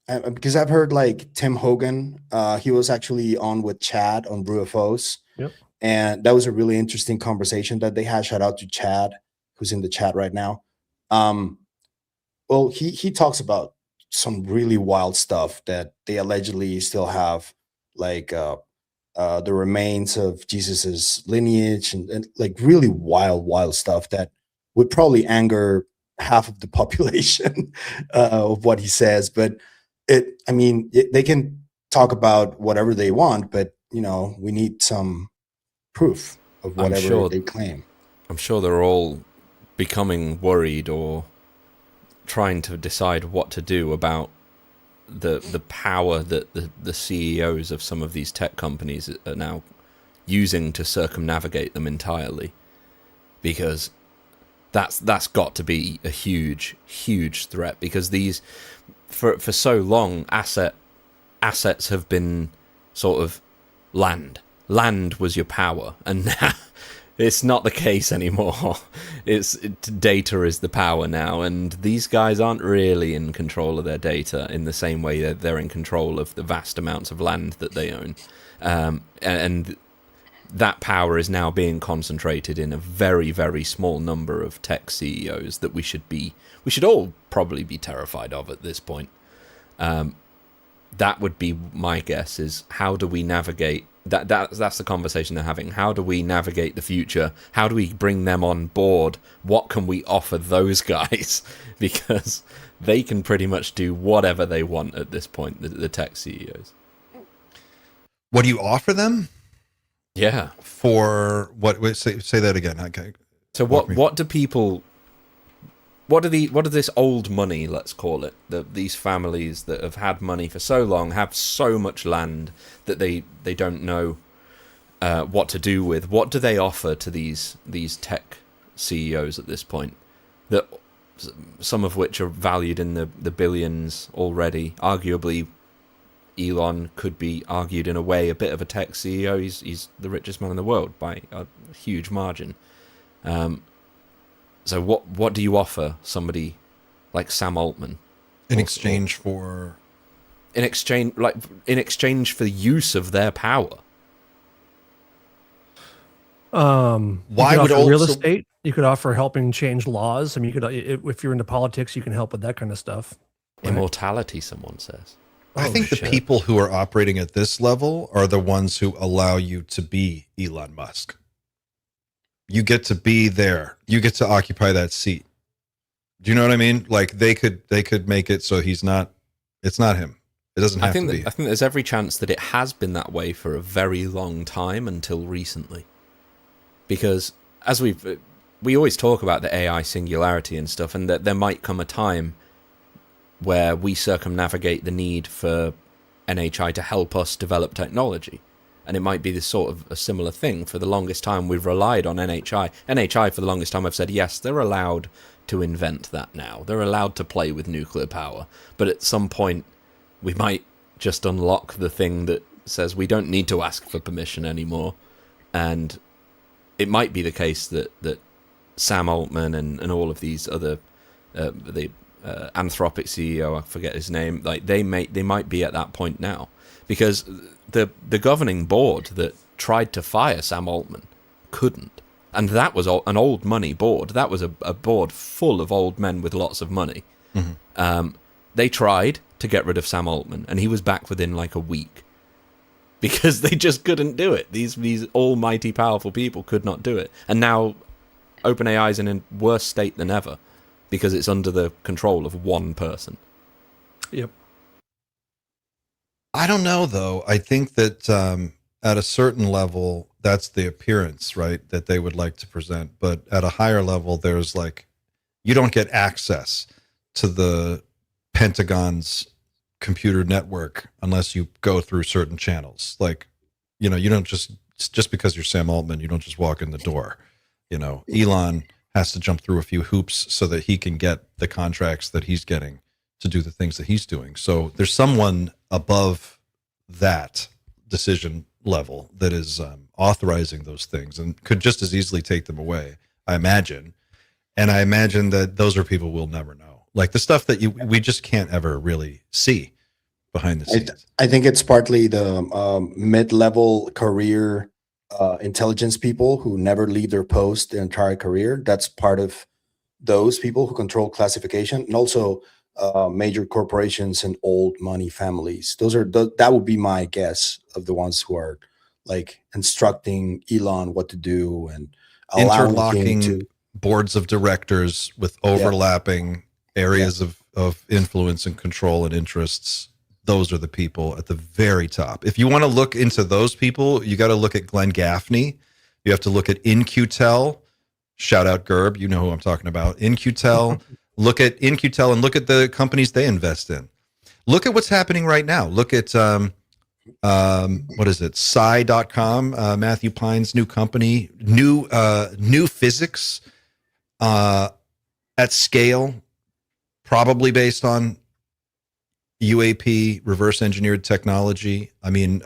because I've heard like Tim Hogan, he was actually on with Chad on BrewFOs. Yep. And that was a really interesting conversation that they had. Shout out to Chad, who's in the chat right now. Well, he talks about some really wild stuff that they allegedly still have, like the remains of Jesus's lineage and like really wild stuff that would probably anger half of the population of what he says. But they can talk about whatever they want, but we need some proof of whatever they claim. I'm sure they're all becoming worried or trying to decide what to do about the power that the CEOs of some of these tech companies are now using to circumnavigate them entirely, because that's got to be a huge threat, because these for so long assets have been sort of land was your power, and now it's not the case anymore. Data is the power now, and these guys aren't really in control of their data in the same way that they're in control of the vast amounts of land that they own, and that power is now being concentrated in a very, very small number of tech CEOs that we should all probably be terrified of at this point. That would be my guess, is how do we navigate that's the conversation they're having. How do we navigate the future? How do we bring them on board? What can we offer those guys? Because they can pretty much do whatever they want at this point, the tech CEOs. What do you offer them? Yeah. For what? Wait, say that again. Okay. So what do people? What do this old money, let's call it, these families that have had money for so long, have so much land that they don't know what to do with? What do they offer to these tech CEOs at this point? That some of which are valued in the billions already. Arguably, Elon could be argued in a way a bit of a tech CEO. He's the richest man in the world by a huge margin. So what do you offer somebody like Sam Altman in exchange for? In exchange for the use of their power. Why would real estate? You could offer helping change laws. I mean, you could, if you're into politics, you can help with that kind of stuff. Right? Immortality, someone says. I think the people who are operating at this level are the ones who allow you to be Elon Musk. You get to be there. You get to occupy that seat. Do you know what I mean? Like they could make it so it's not him. It doesn't have to be. I think there's every chance that it has been that way for a very long time until recently. Because as we always talk about the AI singularity and stuff, and that there might come a time where we circumnavigate the need for NHI to help us develop technology. And it might be this sort of a similar thing. For the longest time, we've relied on NHI. NHI, for the longest time, I've said, yes, they're allowed to invent that now. They're allowed to play with nuclear power. But at some point, we might just unlock the thing that says we don't need to ask for permission anymore. And it might be the case that Sam Altman and all of these other, the Anthropic CEO, I forget his name, like they might be at that point now. Because the governing board that tried to fire Sam Altman couldn't. And that was an old money board. That was a board full of old men with lots of money. Mm-hmm. They tried to get rid of Sam Altman, and he was back within like a week. Because they just couldn't do it. These almighty powerful people could not do it. And now OpenAI is in a worse state than ever because it's under the control of one person. Yep. I don't know, though. I think that at a certain level, that's the appearance, right, that they would like to present. But at a higher level, there's like, you don't get access to the Pentagon's computer network unless you go through certain channels. Like, you don't just because you're Sam Altman, you don't just walk in the door. Elon has to jump through a few hoops so that he can get the contracts that he's getting to do the things that he's doing. So there's someone above that decision level that is authorizing those things and could just as easily take them away, I imagine. And I imagine that those are people we'll never know. Like the stuff that we just can't ever really see behind the scenes. I think it's partly the mid-level career intelligence people who never leave their post their entire career. That's part of those people who control classification, and also major corporations and old money families. That would be my guess of the ones who are like instructing Elon what to do and interlocking boards of directors with overlapping areas of influence and control and interests. Those are the people at the very top. If you want to look into those people, you got to look at Glenn Gaffney. You have to look at InQtel. Shout out Gerb. You know who I'm talking about. InQtel. Look at In-Q-Tel and look at the companies they invest in. Look at what's happening right now. Look at what is it? Psi.com, Matthew Pine's new company, new physics at scale, probably based on UAP, reverse engineered technology. I mean,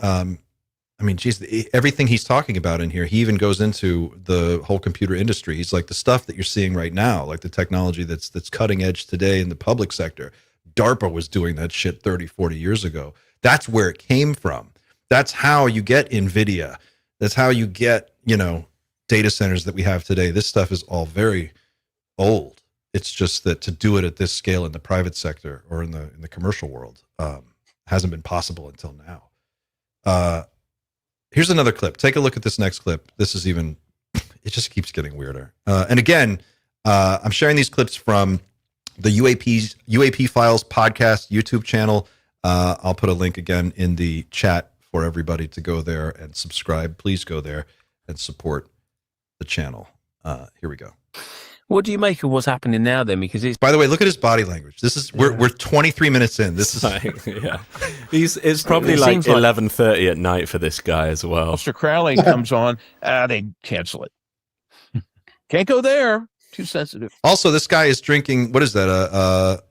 geez, everything he's talking about in here, he even goes into the whole computer industry. He's like, the stuff that you're seeing right now, like the technology that's cutting edge today in the public sector. DARPA was doing that shit 30, 40 years ago. That's where it came from. That's how you get NVIDIA. That's how you get, data centers that we have today. This stuff is all very old. It's just that to do it at this scale in the private sector or in the commercial world hasn't been possible until now. Here's another clip. Take a look at this next clip. This is even, it just keeps getting weirder. And again, I'm sharing these clips from the UAP Files podcast YouTube channel. I'll put a link again in the chat for everybody to go there and subscribe. Please go there and support the channel. Here we go. What do you make of what's happening now then? Because it's, by the way, look at his body language. This is we're 23 minutes in. This is yeah. It's probably like 11:30 at night for this guy as well. Mr. Crowley comes on, they cancel it. Can't go there. Too sensitive. Also, this guy is drinking, what is that?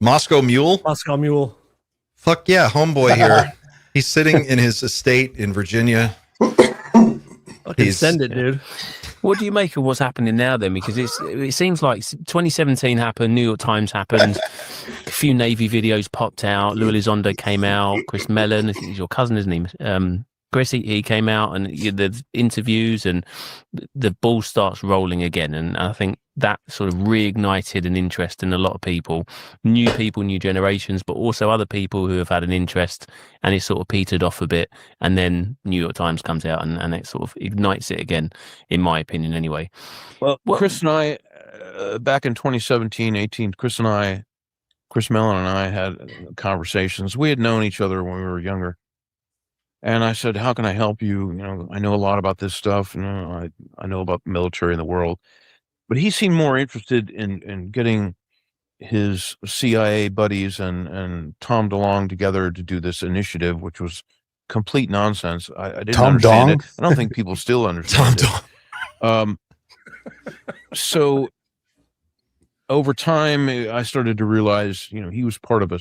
Moscow Mule? Moscow Mule. Fuck yeah, homeboy here. He's sitting in his estate in Virginia. Send it, dude. What do you make of what's happening now then? Because it seems like 2017 happened, New York Times happened, a few Navy videos popped out, Lou Elizondo came out, Chris Mellon, I think he's your cousin, isn't he? Chris, he came out, and the interviews, and the ball starts rolling again. And I think that sort of reignited an interest in a lot of people, new generations, but also other people who have had an interest, and it sort of petered off a bit. And then New York Times comes out and it sort of ignites it again, in my opinion, anyway. Well, Chris and I, back in 2017, 18, Chris Mellon and I had conversations. We had known each other when we were younger. And I said, how can I help you? I know a lot about this stuff. I know about the military in the world. But he seemed more interested in getting his CIA buddies and Tom DeLonge together to do this initiative, which was complete nonsense. I didn't understand it. I don't think people still understand it. So over time, I started to realize, he was part of an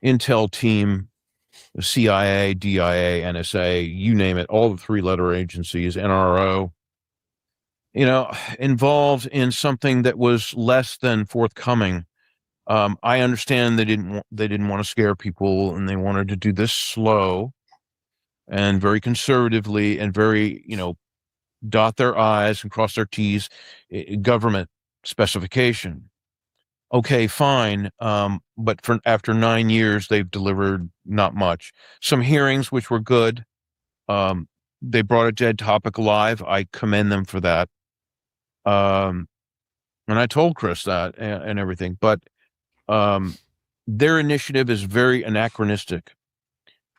intel team, the CIA, DIA, NSA, you name it, all the three-letter agencies, NRO, involved in something that was less than forthcoming. I understand they didn't want to scare people, and they wanted to do this slow and very conservatively and very, dot their I's and cross their T's, government specification. Okay, fine. But after 9 years, they've delivered not much. Some hearings, which were good. They brought a dead topic alive. I commend them for that. And I told Chris that and everything. But their initiative is very anachronistic.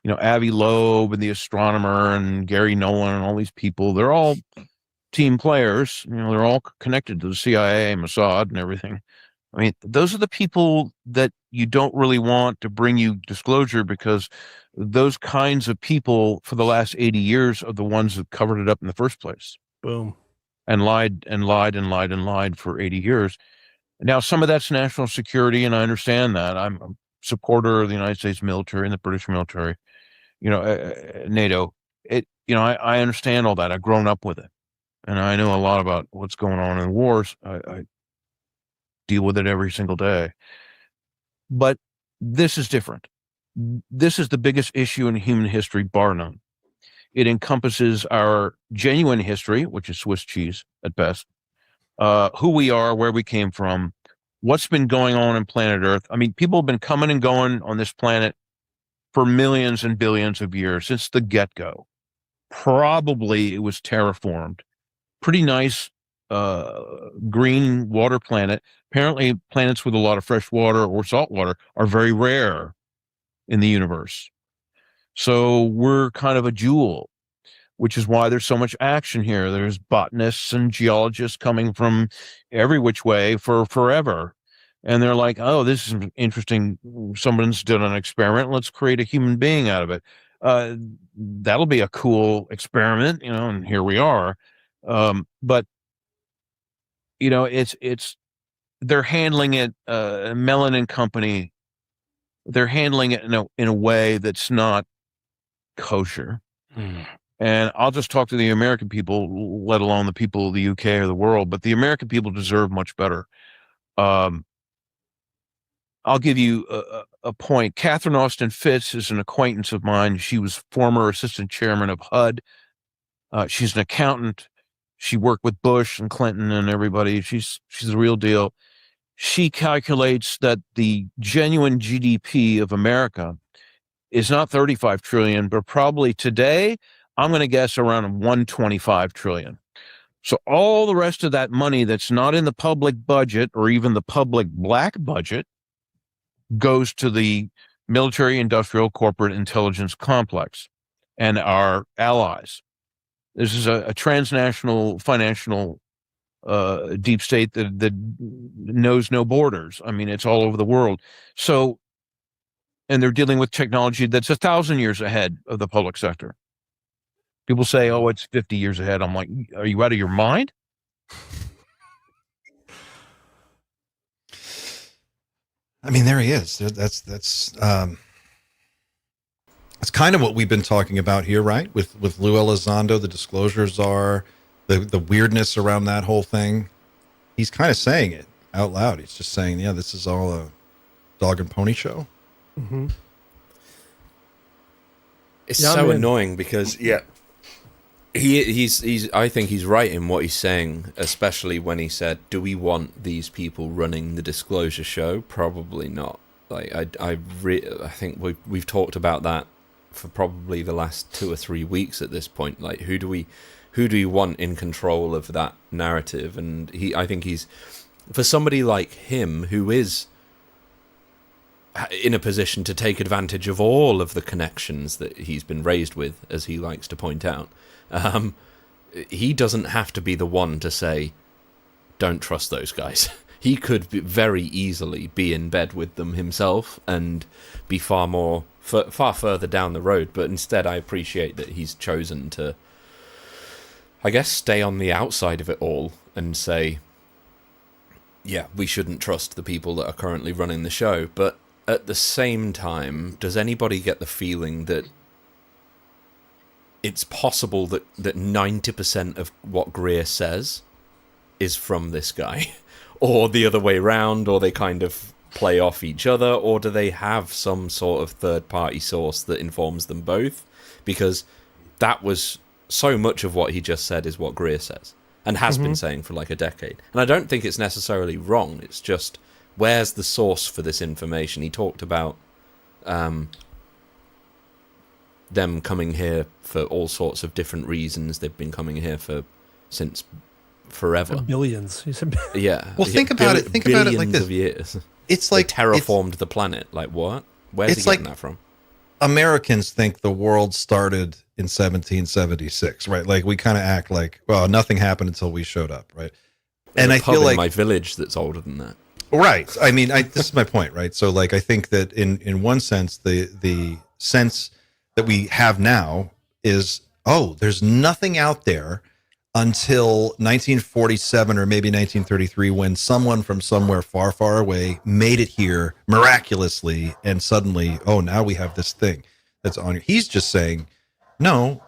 Avi Loeb and the astronomer and Gary Nolan and all these people, they're all team players. They're all connected to the CIA, Mossad, and everything. I mean, those are the people that you don't really want to bring you disclosure, because those kinds of people for the last 80 years are the ones that covered it up in the first place. Boom. And lied and lied and lied and lied for 80 years. Now, some of that's national security, and I understand that. I'm a supporter of the United States military and the British military, NATO. I understand all that. I've grown up with it. And I know a lot about what's going on in wars. I deal with it every single day. But this is different. This is the biggest issue in human history, bar none. It encompasses our genuine history, which is Swiss cheese at best, who we are, where we came from, what's been going on in planet Earth. I mean, people have been coming and going on this planet for millions and billions of years, since the get-go. Probably it was terraformed. Pretty nice green water planet. Apparently, planets with a lot of fresh water or salt water are very rare in the universe. So we're kind of a jewel, which is why there's so much action here. There's botanists and geologists coming from every which way for forever. and they're like, oh, this is interesting. Someone's done an experiment. Let's create a human being out of it. That'll be a cool experiment, and here we are. But it's they're handling it, Mellon and Company. They're handling it in a way that's not kosher. And I'll just talk to the American people, let alone the people of the UK or the world. But the American people deserve much better. I'll give you a point. Catherine Austin Fitz is an acquaintance of mine. She was former assistant chairman of HUD. She's an accountant. She worked with Bush and Clinton and everybody. She's the real deal. She calculates that the genuine GDP of America is not 35 trillion, but probably today, I'm going to guess around 125 trillion. So all the rest of that money that's not in the public budget or even the public black budget goes to the military, industrial, corporate intelligence complex and our allies. This is a transnational financial deep state that knows no borders. I mean, it's all over the world. So, and they're dealing with technology that's 1,000 years ahead of the public sector. People say, oh, it's 50 years ahead. I'm like, are you out of your mind? I mean, there he is. That's kind of what we've been talking about here, right? With Lou Elizondo, the disclosure czar, the weirdness around that whole thing. He's kind of saying it out loud. He's just saying, yeah, this is all a dog and pony show. Mm-hmm. It's so annoying because he's I think he's right in what he's saying, especially when he said, do we want these people running the disclosure show? Probably not. Like I think we've talked about that for probably the last 2 or 3 weeks at this point. Like, who do we want in control of that narrative? And I think he's, for somebody like him who is in a position to take advantage of all of the connections that he's been raised with, as he likes to point out, he doesn't have to be the one to say, don't trust those guys. He could very easily be in bed with them himself and be far further down the road. But instead, I appreciate that he's chosen to, I guess, stay on the outside of it all and say, yeah, we shouldn't trust the people that are currently running the show. But at the same time, does anybody get the feeling that it's possible that 90% of what Greer says is from this guy? Or the other way around, or they kind of play off each other, or do they have some sort of third-party source that informs them both? Because that was so much of what he just said is what Greer says, and has been saying for like a decade. And I don't think it's necessarily wrong, it's just, where's the source for this information? He talked about them coming here for all sorts of different reasons. They've been coming here since forever. Billions. Yeah. Well, think about it like this. Billions of years. It's like they terraformed the planet. Like, what? Where's he getting that from? Americans think the world started in 1776, right? Like, we kind of act like, well, nothing happened until we showed up, right? There's and a I pub feel like in my village that's older than that. Right. I mean, this is my point, right? So, like, I think that in one sense, the sense that we have now is, oh, there's nothing out there until 1947 or maybe 1933, when someone from somewhere far, far away made it here miraculously, and suddenly, oh, now we have this thing that's on here. He's just saying, no,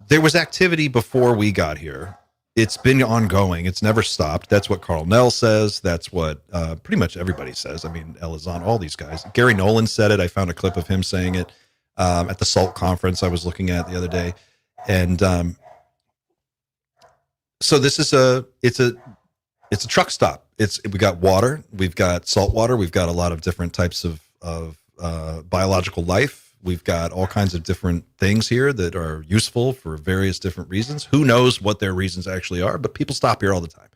there was activity before we got here. It's been ongoing. It's never stopped. That's what Carl Nell says. That's what pretty much everybody says. I mean, Elizondo, all these guys. Gary Nolan said it. I found a clip of him saying it at the SALT conference I was looking at the other day. And so this is it's a truck stop. We got water, we've got salt water, we've got a lot of different types of biological life. We've got all kinds of different things here that are useful for various different reasons. Who knows what their reasons actually are, but people stop here all the time.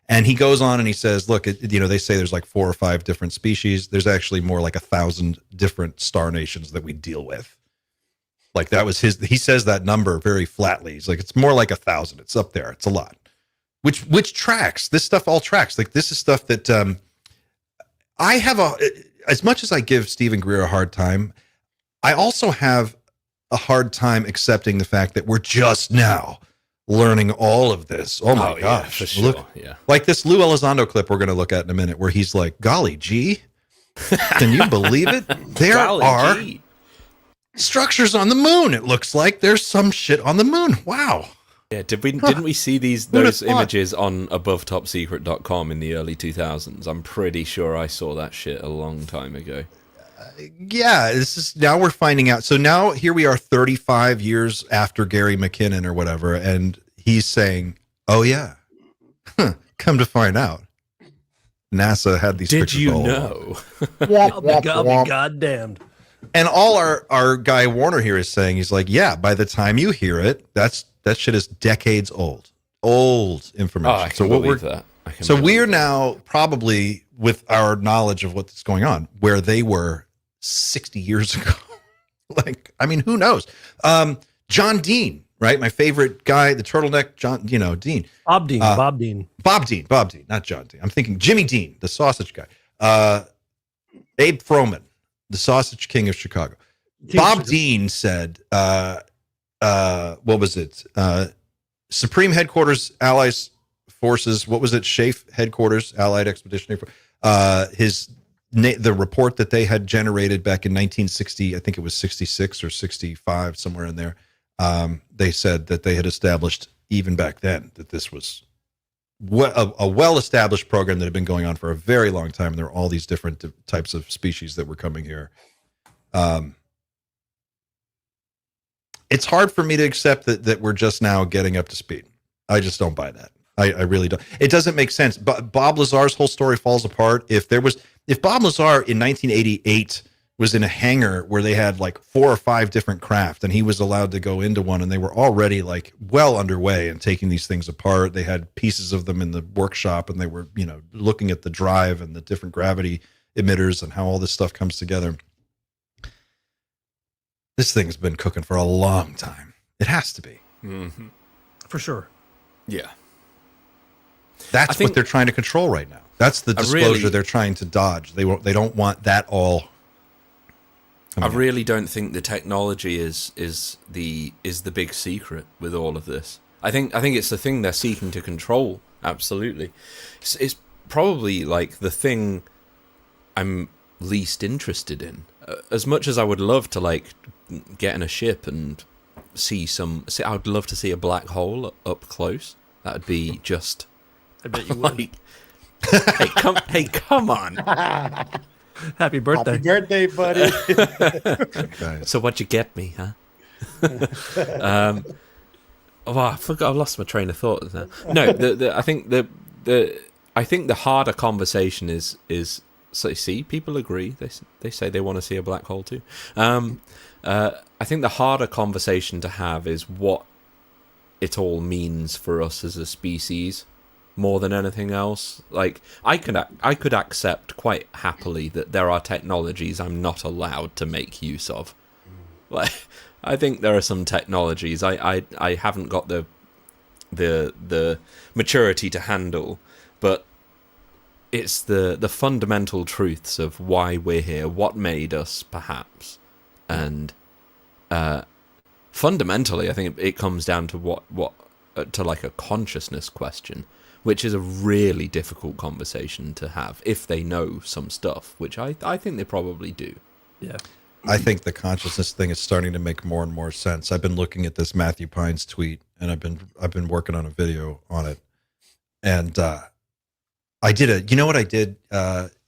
And he goes on and he says, look, they say there's like 4 or 5 different species. There's actually more like 1,000 different star nations that we deal with. Like, that was he says that number very flatly. He's like, it's more like 1,000. It's up there. It's a lot, which tracks. This stuff all tracks. Like, this is stuff that I have as much as I give Stephen Greer a hard time, I also have a hard time accepting the fact that we're just now learning all of this. Oh my gosh. Yeah, for sure. Look, like this Lou Elizondo clip we're going to look at in a minute where he's like, golly gee, can you believe it? There are structures on the moon. It looks like there's some shit on the moon. Wow. Yeah, didn't we see those images on abovetopsecret.com in the early 2000s? I'm pretty sure I saw that shit a long time ago. Yeah, this is now we're finding out. So now here we are 35 years after Gary McKinnon or whatever, and he's saying, "Oh yeah, come to find out, NASA had these Did pictures you all know?" I'll be goddamned. And all our guy Warner here is saying, he's like, yeah, by the time you hear it, that shit is decades old information. Oh, I can believe that. So we're now probably, with our knowledge of what's going on, where they were 60 years ago. Like, I mean, who knows? John Dean, right? My favorite guy, the turtleneck, Dean. Bob Dean. Bob Dean, not John Dean. I'm thinking Jimmy Dean, the sausage guy. Abe Froman, the sausage king of Chicago. Bob Dean said, what was it? Supreme Headquarters, Allies Forces. What was it? SHAEF Headquarters, Allied Expeditionary Force. The report that they had generated back in 1960, I think it was 66 or 65, somewhere in there. They said that they had established even back then that this was a well-established program that had been going on for a very long time. And there were all these different types of species that were coming here. It's hard for me to accept that we're just now getting up to speed. I just don't buy that. I really don't. It doesn't make sense. But Bob Lazar's whole story falls apart. If Bob Lazar in 1988 was in a hangar where they had like 4 or 5 different craft, and he was allowed to go into one, and they were already like well underway and taking these things apart. They had pieces of them in the workshop, and they were, looking at the drive and the different gravity emitters and how all this stuff comes together. This thing's been cooking for a long time. It has to be. Mm-hmm. For sure. Yeah. That's what they're trying to control right now. That's the disclosure they're trying to dodge. They don't want that all. I really don't think the technology is the big secret with all of this. I think it's the thing they're seeking to control. Absolutely. It's probably like the thing I'm least interested in. As much as I would love to like get in a ship and I would love to see a black hole up close. That would be just. I bet you would. Hey, come on. Happy birthday. Happy birthday, buddy. So what'd you get me, huh? I forgot. I lost my train of thought there. No, I think the harder conversation is so see, people agree. They say they want to see a black hole too. I think the harder conversation to have is what it all means for us as a species, more than anything else. Like I could accept quite happily that there are technologies I'm not allowed to make use of. Like I think there are some technologies I haven't got the maturity to handle, but it's the fundamental truths of why we're here, what made us, perhaps, and fundamentally, I think it comes down to what to like a consciousness question, which is a really difficult conversation to have if they know some stuff, which I think they probably do. Yeah. I think the consciousness thing is starting to make more and more sense. I've been looking at this Matthew Pines tweet, and I've been working on a video on it, and I did what I did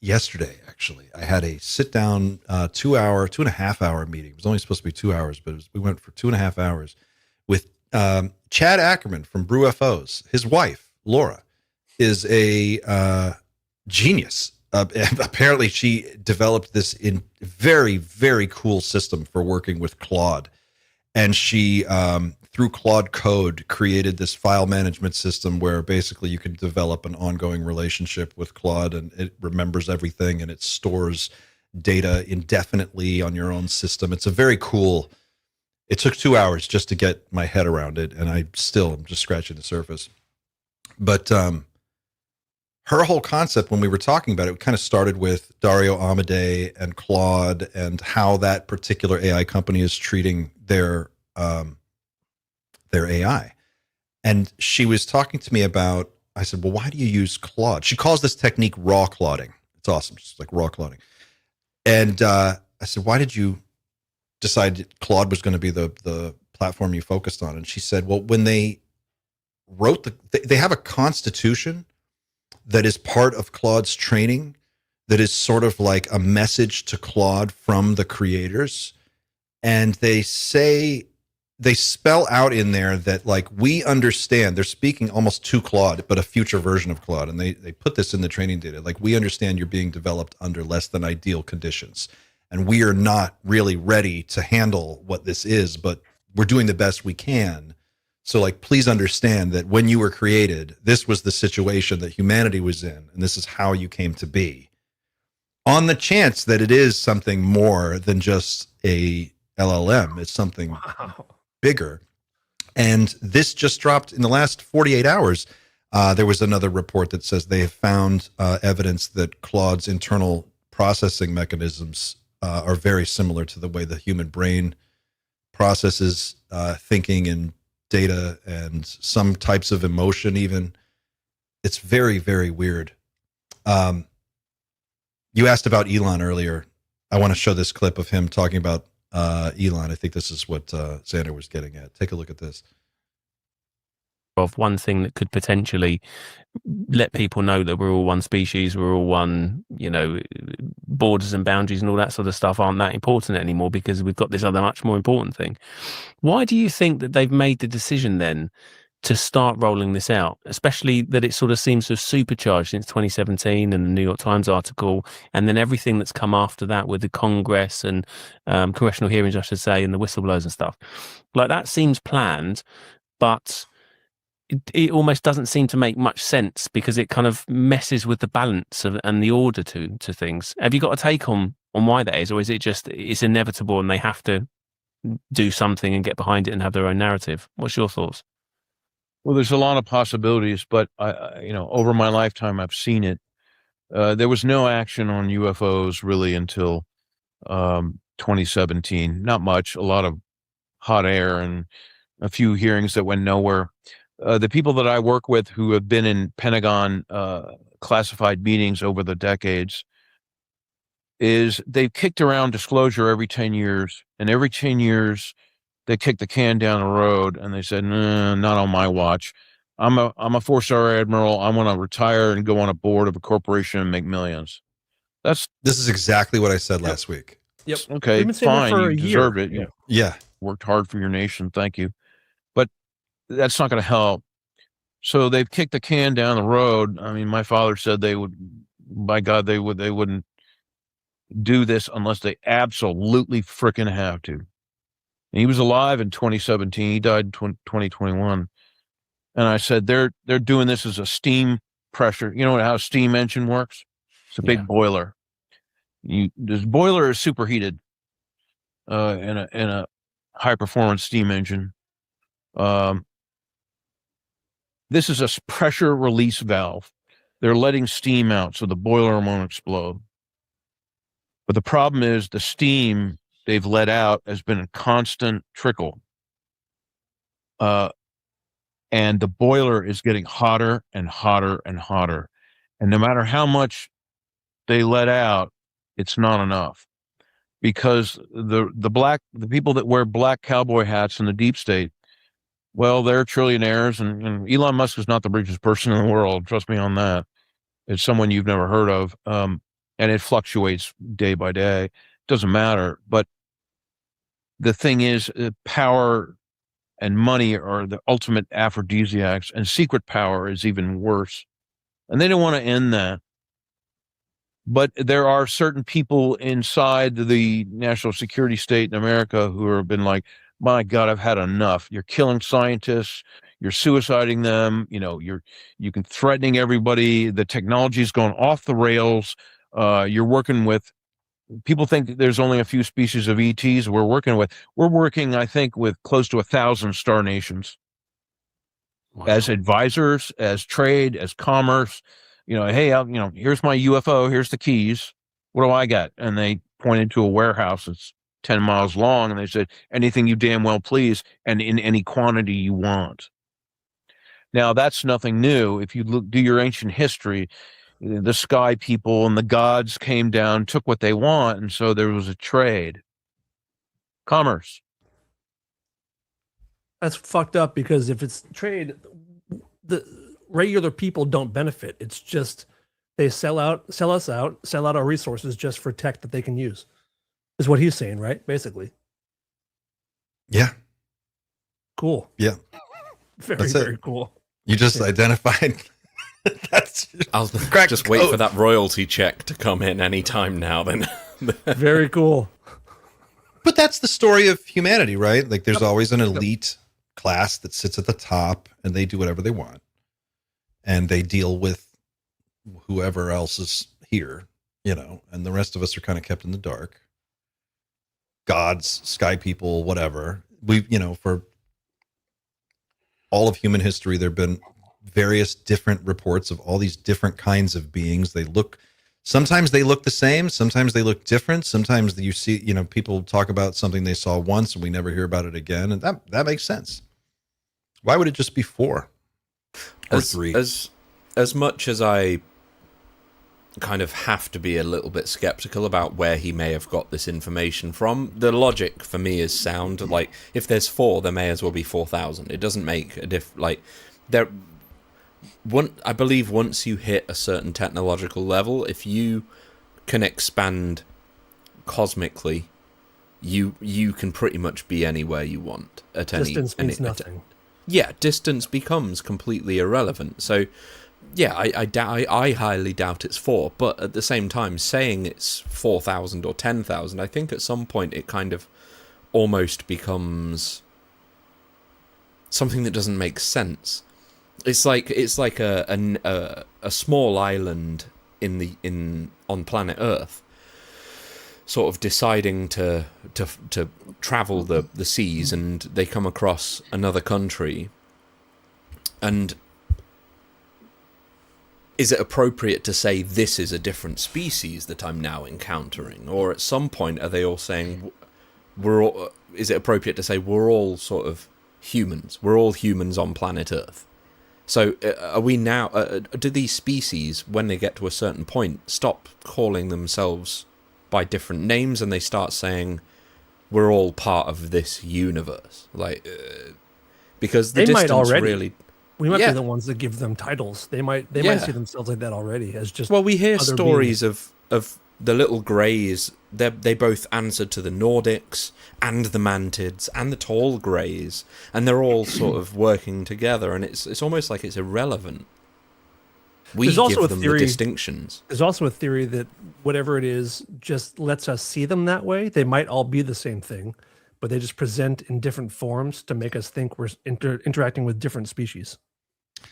yesterday. Actually, I had a sit down 2.5 hour meeting. It was only supposed to be 2 hours, but we went for 2.5 hours with Chad Ackerman from Brew FOs. His wife Laura is a genius. Apparently, she developed this in very, very cool system for working with Claude, and she through Claude Code created this file management system where basically you can develop an ongoing relationship with Claude, and it remembers everything and it stores data indefinitely on your own system. It's a very cool. It took 2 hours just to get my head around it, and I'm just scratching the surface. But her whole concept when we were talking about it kind of started with Dario Amodei and Claude and how that particular AI company is treating their AI. And she was talking to me about, I said, well, why do you use Claude? She calls this technique raw clouding. It's awesome. It's like raw clouding. And I said, why did you decide that Claude was going to be the platform you focused on? And she said, well, when they wrote they have a constitution that is part of Claude's training that is sort of like a message to Claude from the creators. And they spell out in there that, like, we understand, they're speaking almost to Claude, but a future version of Claude. And they put this in the training data. Like, we understand you're being developed under less than ideal conditions. And we are not really ready to handle what this is, but we're doing the best we can. So, like, please understand that when you were created, this was the situation that humanity was in, and this is how you came to be. On the chance that it is something more than just a LLM, it's something bigger. And this just dropped in the last 48 hours. There was another report that says they have found evidence that Claude's internal processing mechanisms are very similar to the way the human brain processes thinking and data and some types of emotion even. It's very, very weird. You asked about Elon earlier. I want to show this clip of him talking about Elon. I think this is what Xander was getting at. Take a look at this. Of one thing that could potentially let people know that we're all one species, we're all one, borders and boundaries and all that sort of stuff aren't that important anymore because we've got this other much more important thing. Why do you think that they've made the decision then to start rolling this out, especially that it sort of seems to have supercharged since 2017 and the New York Times article, and then everything that's come after that with the Congress and congressional hearings, I should say, and the whistleblowers and stuff? Like, that seems planned, but it almost doesn't seem to make much sense because it kind of messes with the balance and the order to things. Have you got a take on why that is, or is it just it's inevitable and they have to do something and get behind it and have their own narrative? What's your thoughts? Well, there's a lot of possibilities, but over my lifetime, I've seen it. There was no action on UFOs really until 2017. Not much, a lot of hot air and a few hearings that went nowhere. The people that I work with who have been in Pentagon classified meetings over the decades is they've kicked around disclosure every 10 years, and every 10 years they kick the can down the road and they said, nah, not on my watch. I'm a 4-star admiral. I want to retire and go on a board of a corporation and make millions. This is exactly what I said last week. Yep. Okay, fine. You deserved it. Yeah. Worked hard for your nation. Thank you. But that's not going to help. So they've kicked the can down the road. I mean, my father said they would, by God, they wouldn't do this unless they absolutely freaking have to. And he was alive in 2017. He died in 2021. And I said, they're doing this as a steam pressure. You know how a steam engine works? It's a big boiler. This boiler is superheated in a high performance steam engine. This is a pressure release valve. They're letting steam out so the boiler won't explode. But the problem is the steam they've let out has been a constant trickle. And the boiler is getting hotter and hotter and hotter. And no matter how much they let out, it's not enough. Because the people that wear black cowboy hats in the deep state, well, they're trillionaires, and Elon Musk is not the richest person in the world. Trust me on that. It's someone you've never heard of. And it fluctuates day by day. Doesn't matter. But the thing is, power and money are the ultimate aphrodisiacs, and secret power is even worse. And they don't want to end that. But there are certain people inside the national security state in America who have been like, my God, I've had enough. You're killing scientists. You're suiciding them. You can threatening everybody. The technology's gone off the rails. You're working with, people think there's only a few species of ETs we're working, I think, with close to 1,000 star nations. Wow. As advisors, as trade, as commerce. hey, here's my UFO, here's the keys. What do I got? And they pointed to a warehouse that's 10 miles long, and they said, anything you damn well please, and in any quantity you want. Now, that's nothing new. If you do your ancient history, the sky people and the gods came down, took what they want, and so there was a trade. Commerce. That's fucked up, because if it's trade, the regular people don't benefit. It's just they sell us out, sell out our resources just for tech that they can use. Is what he's saying, right? Basically. Yeah. Cool. Yeah. Very cool. You just identified. I'll just wait for that royalty check to come in any time now. Then. Very cool. But that's the story of humanity, right? Like, there's always an elite class that sits at the top, and they do whatever they want, and they deal with whoever else is here, and the rest of us are kind of kept in the dark. Gods, sky people, whatever. We, for all of human history, there have been various different reports of all these different kinds of beings. Sometimes they look the same. Sometimes they look different. Sometimes you see, people talk about something they saw once and we never hear about it again. And that makes sense. Why would it just be 4 or 3? As much as I kind of have to be a little bit skeptical about where he may have got this information from, the logic for me is sound. Like, if there's 4, there may as well be 4,000. It doesn't make a I believe once you hit a certain technological level, if you can expand cosmically, you can pretty much be anywhere you want at Distance means nothing. Yeah, distance becomes completely irrelevant. So, yeah, I highly doubt it's 4. But at the same time, saying it's 4,000 or 10,000, I think at some point it kind of almost becomes something that doesn't make sense. It's like a small island on planet Earth, sort of deciding to travel the seas, and they come across another country. And is it appropriate to say this is a different species that I'm now encountering, or at some point are they all saying is it appropriate to say we're all sort of humans? We're all humans on planet Earth. So are we now, do these species, when they get to a certain point, stop calling themselves by different names and they start saying, we're all part of this universe? Like, because the distance already. really... We might be the ones that give them titles. They might see themselves like that already, as just... Well, we hear stories of the little greys. They both answered to the Nordics and the Mantids and the tall greys, and they're all sort of working together, and it's almost like it's irrelevant. We give them the distinctions. There's also a theory that whatever it is just lets us see them that way. They might all be the same thing, but they just present in different forms to make us think we're interacting with different species.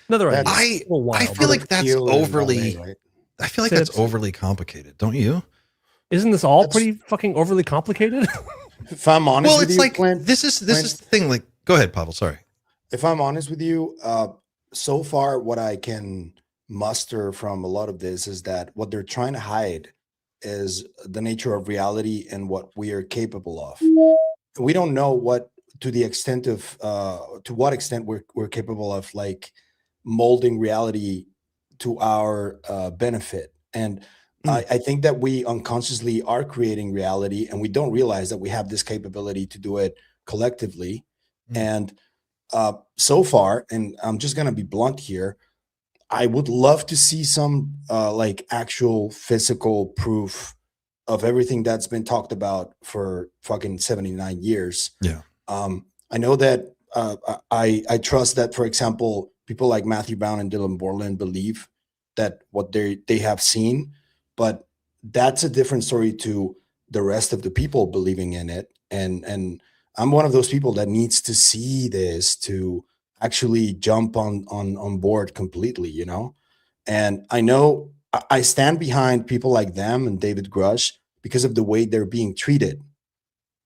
Another idea. I feel like that's overly... Right? I feel like that's overly complicated, don't you? Isn't this all pretty fucking overly complicated? If I'm honest with you, like Clint, this is the thing. Like, go ahead, Pavel. Sorry. If I'm honest with you, so far what I can muster from a lot of this is that what they're trying to hide is the nature of reality and what we are capable of. We don't know to what extent we're capable of, like, molding reality to our benefit. And I think that we unconsciously are creating reality, and we don't realize that we have this capability to do it collectively. And so far, and I'm just going to be blunt here, I would love to see some like actual physical proof of everything that's been talked about for fucking 79 years. Yeah. I know that I trust that, for example, people like Matthew Brown and Dylan Borland believe that what they have seen, but that's a different story to the rest of the people believing in it. And I'm one of those people that needs to see this to actually jump on board completely, you know? And I know I stand behind people like them and David Grush because of the way they're being treated.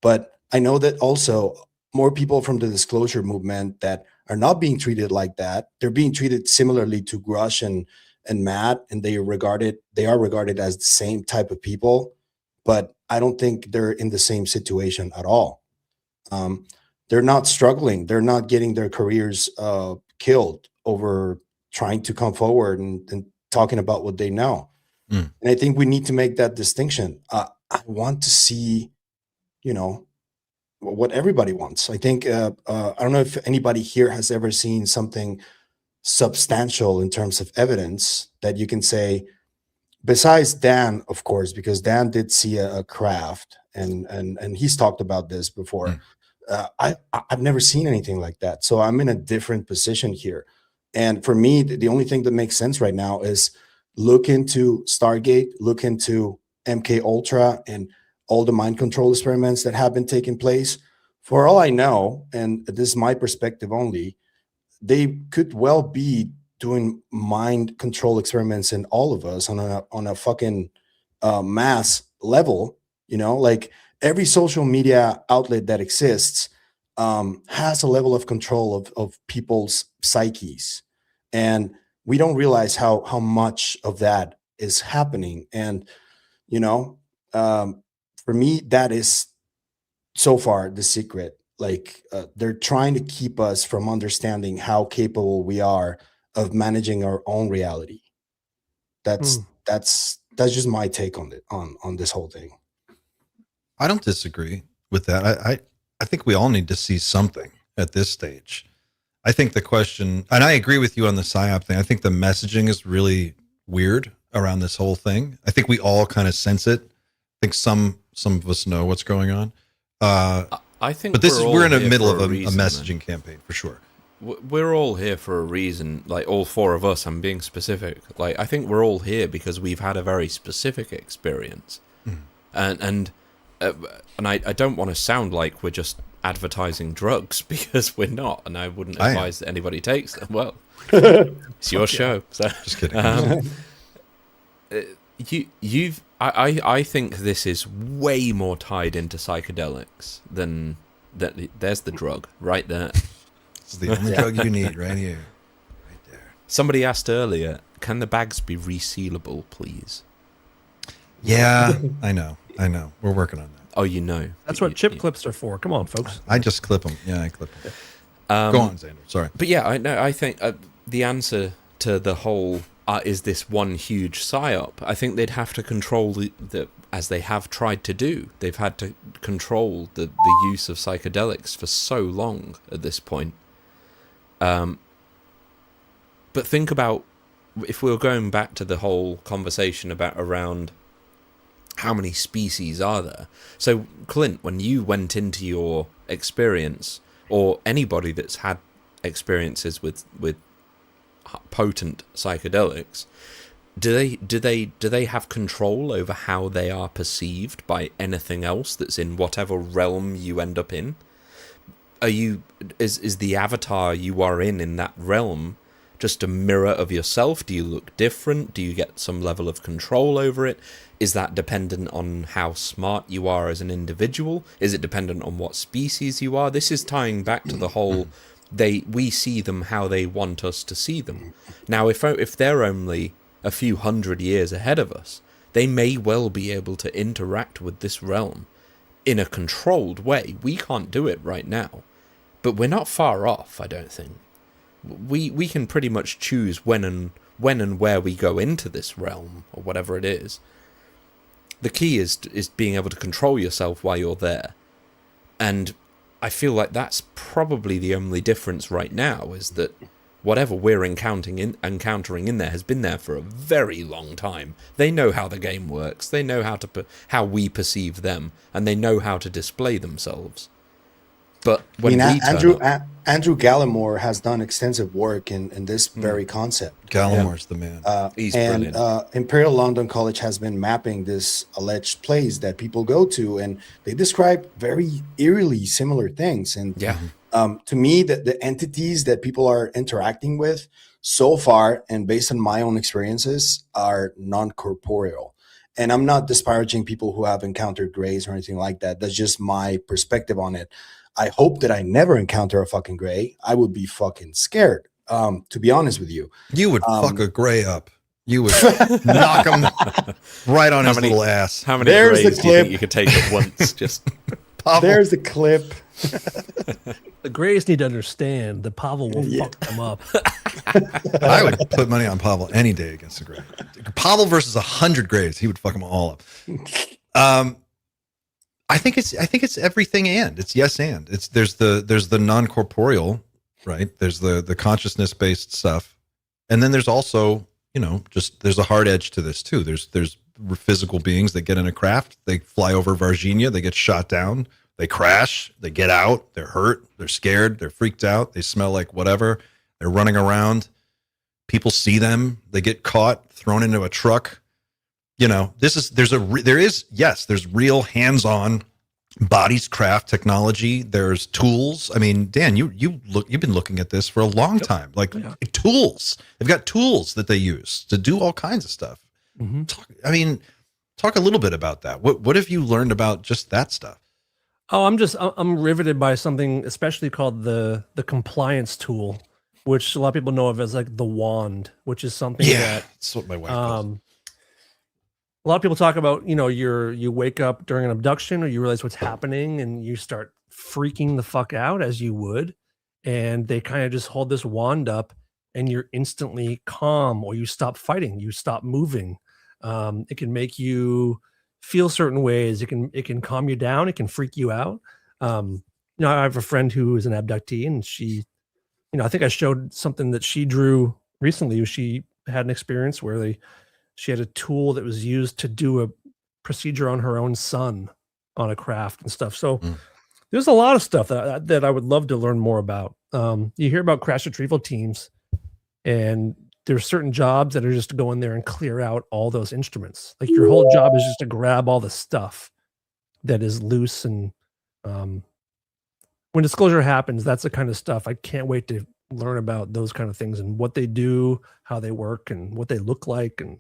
But I know that also more people from the disclosure movement that are not being treated like that, they're being treated similarly to Grush and Matt, and they are regarded as the same type of people, but I don't think they're in the same situation at all. They're not struggling. They're not getting their careers killed over trying to come forward and talking about what they know. And I think we need to make that distinction. I want to see, what everybody wants. I think I don't know if anybody here has ever seen something substantial in terms of evidence that you can say, besides Dan, of course, because Dan did see a craft, and he's talked about this before. I've never seen anything like that, so I'm in a different position here. And for me, the only thing that makes sense right now is look into Stargate, look into MK Ultra, and all the mind control experiments that have been taking place. For all I know, and this is my perspective only, they could well be doing mind control experiments in all of us on a fucking mass level. Like every social media outlet that exists has a level of control of people's psyches, and we don't realize how much of that is happening. And for me, that is so far the secret. Like they're trying to keep us from understanding how capable we are of managing our own reality. That's just my take on it, on this whole thing. I don't disagree with that. I think we all need to see something at this stage. I think the question, and I agree with you on the PSYOP thing, I think the messaging is really weird around this whole thing. I think we all kind of sense it. I think some of us know what's going on. I think, but we're in the middle of a reason, messaging campaign for sure. We're all here for a reason. Like all four of us, I'm being specific. Like I think we're all here because we've had a very specific experience, and I don't want to sound like we're just advertising drugs, because we're not, and I wouldn't advise that anybody takes them. Well, it's your show, so just kidding. I think this is way more tied into psychedelics than that. There's the drug right there. This is the only drug you need right here, right there. Somebody asked earlier, can the bags be resealable, please? Yeah, I know. We're working on that. Oh, you know. That's what chip clips are for. Come on, folks. I just clip them. Yeah, I clip them. Go on, Xander. Sorry. But yeah, I think the answer to the whole is this one huge psyop. I think they'd have to control the as they have tried to do. They've had to control the use of psychedelics for so long at this point. But think about, if we were going back to the whole conversation about around how many species are there. So, Clint, when you went into your experience, or anybody that's had experiences with potent psychedelics, do they have control over how they are perceived by anything else that's in whatever realm you end up in? Is the avatar you are in that realm just a mirror of yourself? Do you look different? Do you get some level of control over it? Is that dependent on how smart you are as an individual? Is it dependent on what species you are? This is tying back to the whole we see them how they want us to see them. Now, if they're only a few hundred years ahead of us, they may well be able to interact with this realm in a controlled way. We can't do it right now, but we're not far off, I don't think. We can pretty much choose when and where we go into this realm, or whatever it is. The key is being able to control yourself while you're there. And I feel like that's probably the only difference right now, is that whatever we're encountering in there has been there for a very long time. They know how the game works. They know how we perceive them, and they know how to display themselves. But when Andrew Gallimore has done extensive work in this very concept. Gallimore's the man. He's brilliant. Imperial London College has been mapping this alleged place that people go to, and they describe very eerily similar things. And to me, the entities that people are interacting with so far, and based on my own experiences, are non-corporeal. And I'm not disparaging people who have encountered grays or anything like that. That's just my perspective on it. I hope that I never encounter a fucking gray. I would be fucking scared, to be honest with you. You would fuck a gray up. You would knock him right on his little ass. How many There's the graves do you clip. think you could take at once? Just Pavel, There's the clip. The Greys need to understand that Pavel will fuck them up. I would put money on Pavel any day against the Grey. Pavel versus 100 Greys, he would fuck them all up. I think it's everything, and it's yes and it's there's the non-corporeal, right? There's the consciousness based stuff, and then there's also, you know, just there's a hard edge to this too. There's physical beings that get in a craft, they fly over Virginia, they get shot down, they crash, they get out, they're hurt, they're scared, they're freaked out, they smell like whatever, they're running around, people see them, they get caught, thrown into a truck. You know, there's real hands-on bodies, craft, technology. There's tools. I mean, Dan, you've been looking at this for a long time. Like tools, they've got tools that they use to do all kinds of stuff. Mm-hmm. Talk a little bit about that. What have you learned about just that stuff? Oh, I'm riveted by something especially called the compliance tool, which a lot of people know of as like the wand, which is something that that's what my wife calls. A lot of people talk about, you know, you wake up during an abduction or you realize what's happening and you start freaking the fuck out as you would. And they kind of just hold this wand up and you're instantly calm, or you stop fighting, you stop moving. It can make you feel certain ways. It can calm you down. It can freak you out. You know, I have a friend who is an abductee, and she, you know, I think I showed something that she drew recently. She had an experience where she had a tool that was used to do a procedure on her own son on a craft and stuff. So there's a lot of stuff that I would love to learn more about. You hear about crash retrieval teams, and there's certain jobs that are just to go in there and clear out all those instruments. Like your whole job is just to grab all the stuff that is loose. And when disclosure happens, that's the kind of stuff I can't wait to learn about, those kind of things and what they do, how they work, and what they look like. And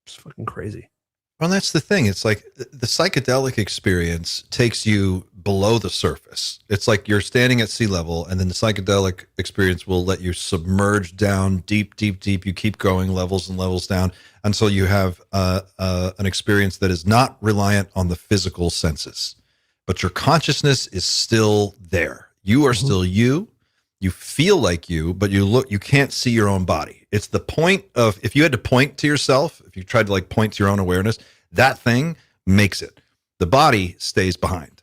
it's fucking crazy. Well, that's the thing. It's like the psychedelic experience takes you below the surface. It's like you're standing at sea level, and then the psychedelic experience will let you submerge down deep, deep, deep. You keep going levels and levels down until you have an experience that is not reliant on the physical senses, but your consciousness is still there. You are still you. You feel like you, but you can't see your own body. It's the point of, if you had to point to yourself, if you tried to like point to your own awareness, that thing makes it. The body stays behind.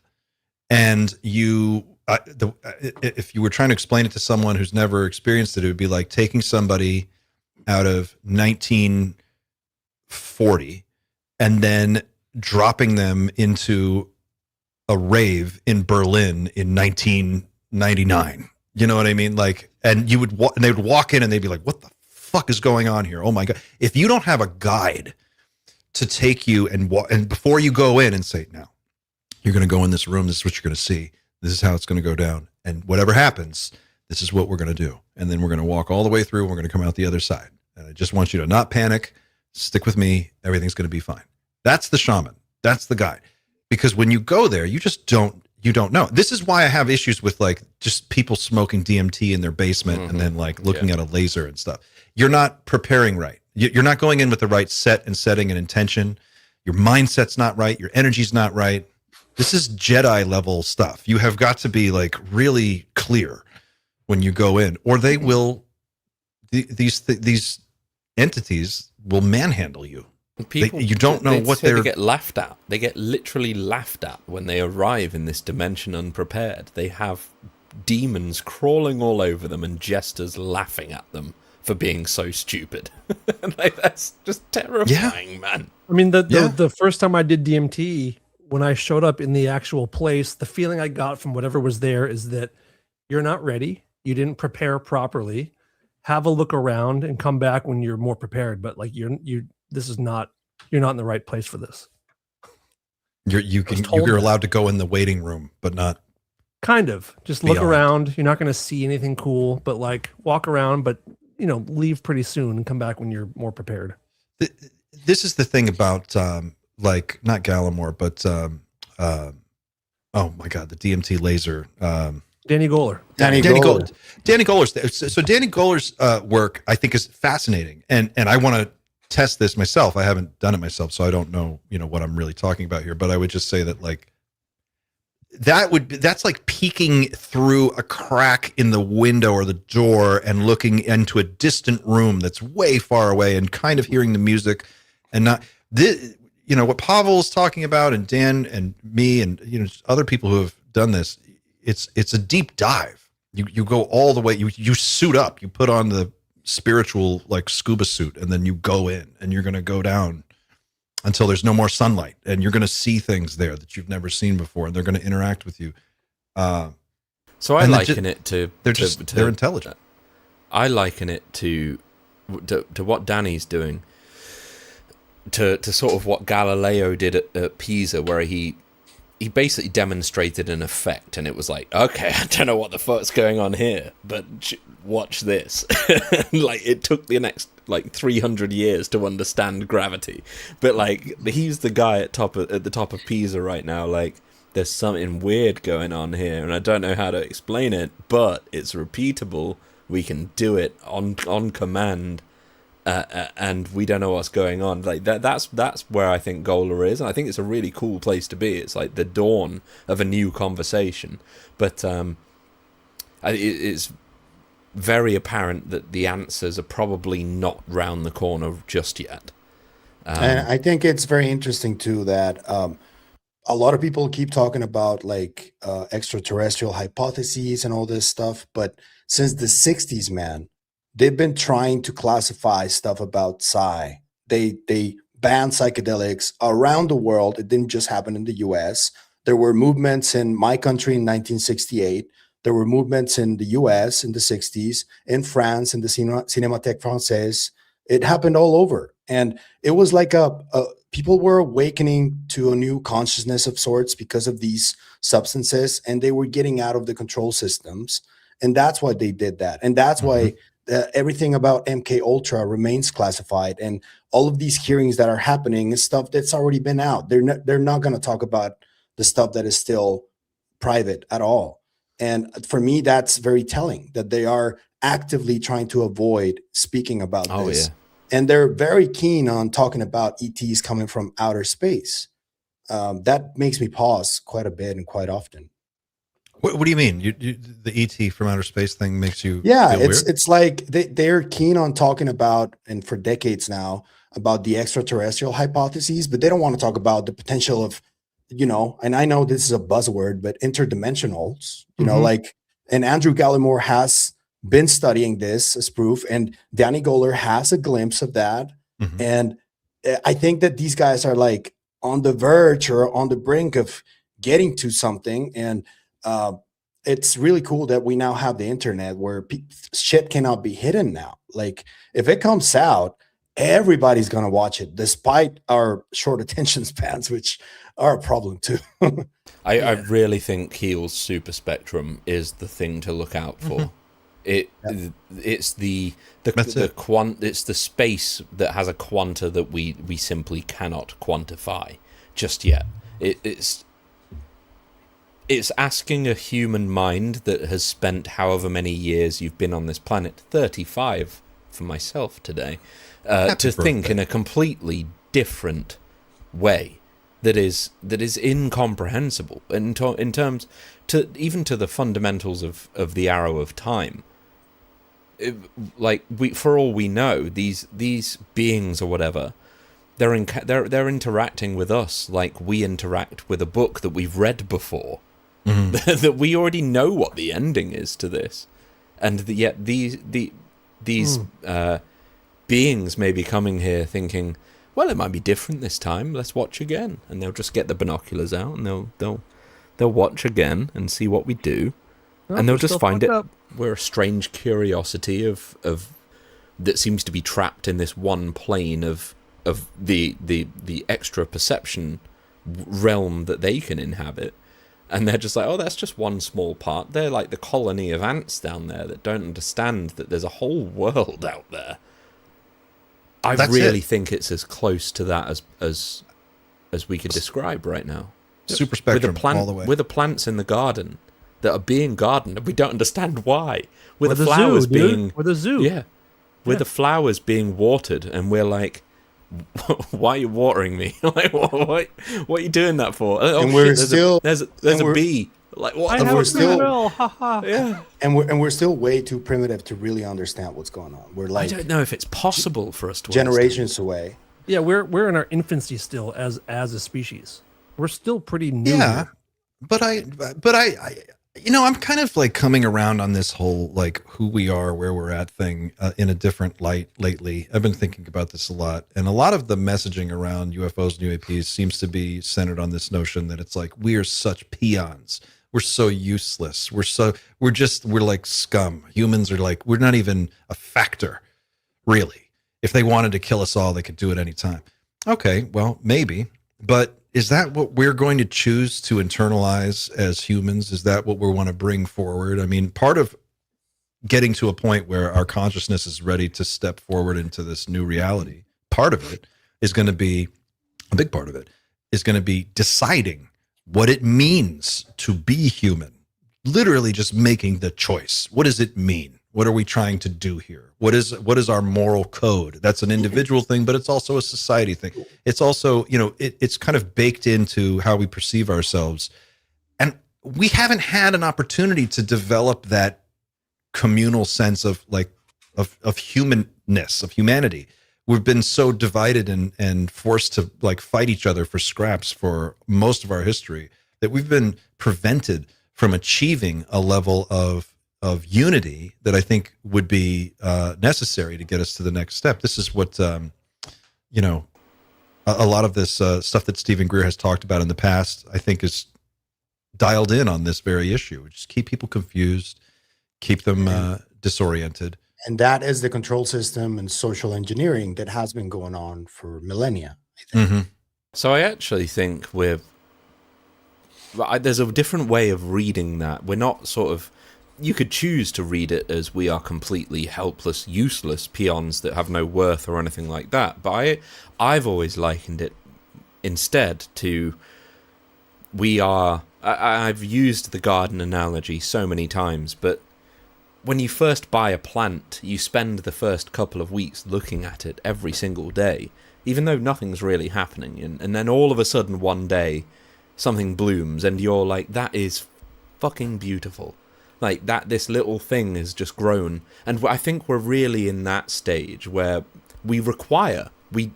And if you were trying to explain it to someone who's never experienced it, it would be like taking somebody out of 1940 and then dropping them into a rave in Berlin in 1999. You know what I mean? Like, and they would walk in and they'd be like, what the fuck is going on here? Oh my God. If you don't have a guide to take you and before you go in and say, now you're going to go in this room, this is what you're going to see, this is how it's going to go down, and whatever happens, this is what we're going to do, and then we're going to walk all the way through and we're going to come out the other side, and I just want you to not panic, stick with me, everything's going to be fine. That's the shaman. That's the guide. Because when you go there, you just don't know. This is why I have issues with like just people smoking DMT in their basement and then like looking at a laser and stuff. You're not preparing right. You're not going in with the right set and setting and intention. Your mindset's not right. Your energy's not right. This is Jedi level stuff. You have got to be like really clear when you go in, or they will, these entities will manhandle you. People, you don't know what they get laughed at. They get literally laughed at when they arrive in this dimension unprepared. They have demons crawling all over them and jesters laughing at them for being so stupid. Like, that's just terrifying, man. I mean, the first time I did DMT, when I showed up in the actual place, the feeling I got from whatever was there is that you're not ready. You didn't prepare properly. Have a look around and come back when you're more prepared. But like you're not in the right place for this. You're allowed to go in the waiting room, but not kind of just beyond. Look around. You're not going to see anything cool, but like walk around, but leave pretty soon and come back when you're more prepared. This is the thing about like not Gallimore, but oh my God, the DMT laser. Danny Goller. Danny Goller's. So Danny Goller's work, I think, is fascinating, and I want to test this myself. I haven't done it myself, so I don't know, what I'm really talking about here. But I would just say that like that's like peeking through a crack in the window or the door and looking into a distant room that's way far away and kind of hearing the music and not this, what Pavel's talking about, and Dan and me and other people who have done this. It's a deep dive. You go all the way. You suit up. You put on the spiritual like scuba suit, and then you go in, and you're going to go down until there's no more sunlight, and you're going to see things there that you've never seen before, and they're going to interact with you. So I liken it to they're intelligent. I liken it to what Danny's doing, to sort of what Galileo did at Pisa, where he basically demonstrated an effect, and it was like, okay, I don't know what the fuck's going on here, but watch this. Like, it took the next 300 years to understand gravity, but like he's the guy at the top of Pisa right now. Like, there's something weird going on here, and I don't know how to explain it, but it's repeatable. We can do it on command. And we don't know what's going on. Like that's where I think Gola is, and I think it's a really cool place to be. It's like the dawn of a new conversation, but it's very apparent that the answers are probably not round the corner just yet. And I think it's very interesting too that a lot of people keep talking about like extraterrestrial hypotheses and all this stuff, but since the 60s, man, they've been trying to classify stuff about psi. They banned psychedelics around the world. It didn't just happen in the US. There were movements in my country in 1968. There were movements in the US in the 60s, in France, in the Cinémathèque Française. It happened all over. And it was like people were awakening to a new consciousness of sorts because of these substances, and they were getting out of the control systems. And that's why they did that. And that's why everything about MK Ultra remains classified, and all of these hearings that are happening is stuff that's already been out. They're not going to talk about the stuff that is still private at all. And for me, that's very telling that they are actively trying to avoid speaking about this. Yeah. And they're very keen on talking about ETs coming from outer space. That makes me pause quite a bit and quite often. What do you mean? The ET from outer space thing makes you feel weird? It's like they're keen on talking about, and for decades now, about the extraterrestrial hypotheses, but they don't want to talk about the potential of, and I know this is a buzzword, but interdimensionals, and Andrew Gallimore has been studying this as proof, and Danny Goler has a glimpse of that. Mm-hmm. And I think that these guys are like on the verge or on the brink of getting to something. And it's really cool that we now have the internet where shit cannot be hidden now. Like, if it comes out, everybody's going to watch it, despite our short attention spans, which are a problem too. I really think Keel's super spectrum is the thing to look out for. Mm-hmm. It's the space that has a quanta that we simply cannot quantify just yet. It's asking a human mind that has spent however many years you've been on this planet, 35 for myself today, to think in a completely different way that is incomprehensible in terms to even to the fundamentals of the arrow of time. For all we know, these beings or whatever, they're interacting with us like we interact with a book that we've read before. Mm-hmm. That we already know what the ending is to this, and yet these beings may be coming here thinking, well, it might be different this time. Let's watch again, and they'll just get the binoculars out and they'll watch again and see what we do, and they'll just find we're a strange curiosity of that seems to be trapped in this one plane of the extra perception realm that they can inhabit. And they're just like, oh, that's just one small part. They're like the colony of ants down there that don't understand that there's a whole world out there. I really think it's as close to that as we could describe right now. Super spectrum all the way. With the plants in the garden that are being gardened, we don't understand why. With the flowers being... With the zoo. Yeah. With the flowers being watered, and we're like, why are you watering me? Like, what are you doing that for? Oh, And we're shit, still- there's a bee. Like, what? I And have we're a free still- will. Ha ha. Yeah. And we're still way too primitive to really understand what's going on. We're I like don't know if it's possible for us to generations away. Yeah, we're in our infancy still as a species. We're still pretty new. Yeah, here. but I, you know, I'm kind of like coming around on this whole like who we are, where we're at thing in a different light lately. I've been thinking about this a lot, and a lot of the messaging around UFOs and UAPs seems to be centered on this notion that it's like we are such peons. We're so useless. We're like scum. Humans are like, we're not even a factor, really. If they wanted to kill us all, they could do it anytime. Okay, well, maybe. But is that what we're going to choose to internalize as humans? Is that what we want to bring forward? I mean, part of getting to a point where our consciousness is ready to step forward into this new reality, part of it is going to be, a big part of it, is going to be deciding what it means to be human. Literally just making the choice. What does it mean? What are we trying to do here? What is our moral code? That's an individual thing, but it's also a society thing. It's also, you know, it's kind of baked into how we perceive ourselves. And we haven't had an opportunity to develop that communal sense of like, of humanness, of humanity. We've been so divided and forced to like fight each other for scraps for most of our history that we've been prevented from achieving a level of unity that I think would be necessary to get us to the next step. This is what, you know, a lot of this stuff that Stephen Greer has talked about in the past, I think is dialed in on this very issue. Just keep people confused, keep them disoriented. And that is the control system and social engineering that has been going on for millennia, I think. Mm-hmm. So I actually think there's a different way of reading that. We're not sort of, you could choose to read it as we are completely helpless, useless peons that have no worth or anything like that. But I've always likened it instead to I've used the garden analogy so many times, but when you first buy a plant, you spend the first couple of weeks looking at it every single day, even though nothing's really happening. And then all of a sudden one day, something blooms and you're like, that is fucking beautiful. Like that, this little thing has just grown. And I think we're really in that stage where we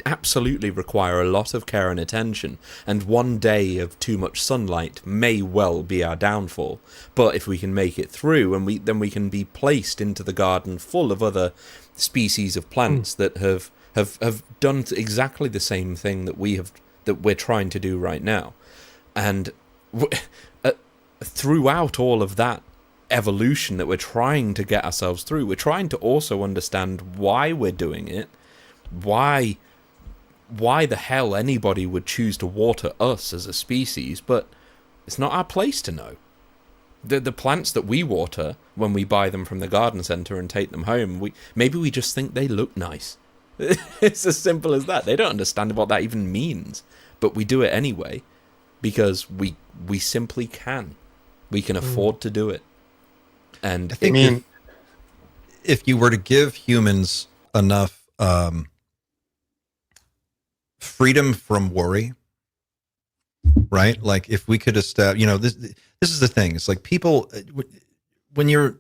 absolutely require a lot of care and attention, and one day of too much sunlight may well be our downfall. But if we can make it through, and then we can be placed into the garden full of other species of plants that have done exactly the same thing that we're trying to do right now. And throughout all of that evolution that we're trying to get ourselves through, we're trying to also understand why we're doing it, why the hell anybody would choose to water us as a species, but it's not our place to know. The plants that we water when we buy them from the garden centre and take them home, maybe we just think they look nice. It's as simple as that. They don't understand what that even means, but we do it anyway because we simply can. We can afford to do it. And I think if you were to give humans enough freedom from worry, right? Like if we could establish, you know, this is the thing. It's like people, when you're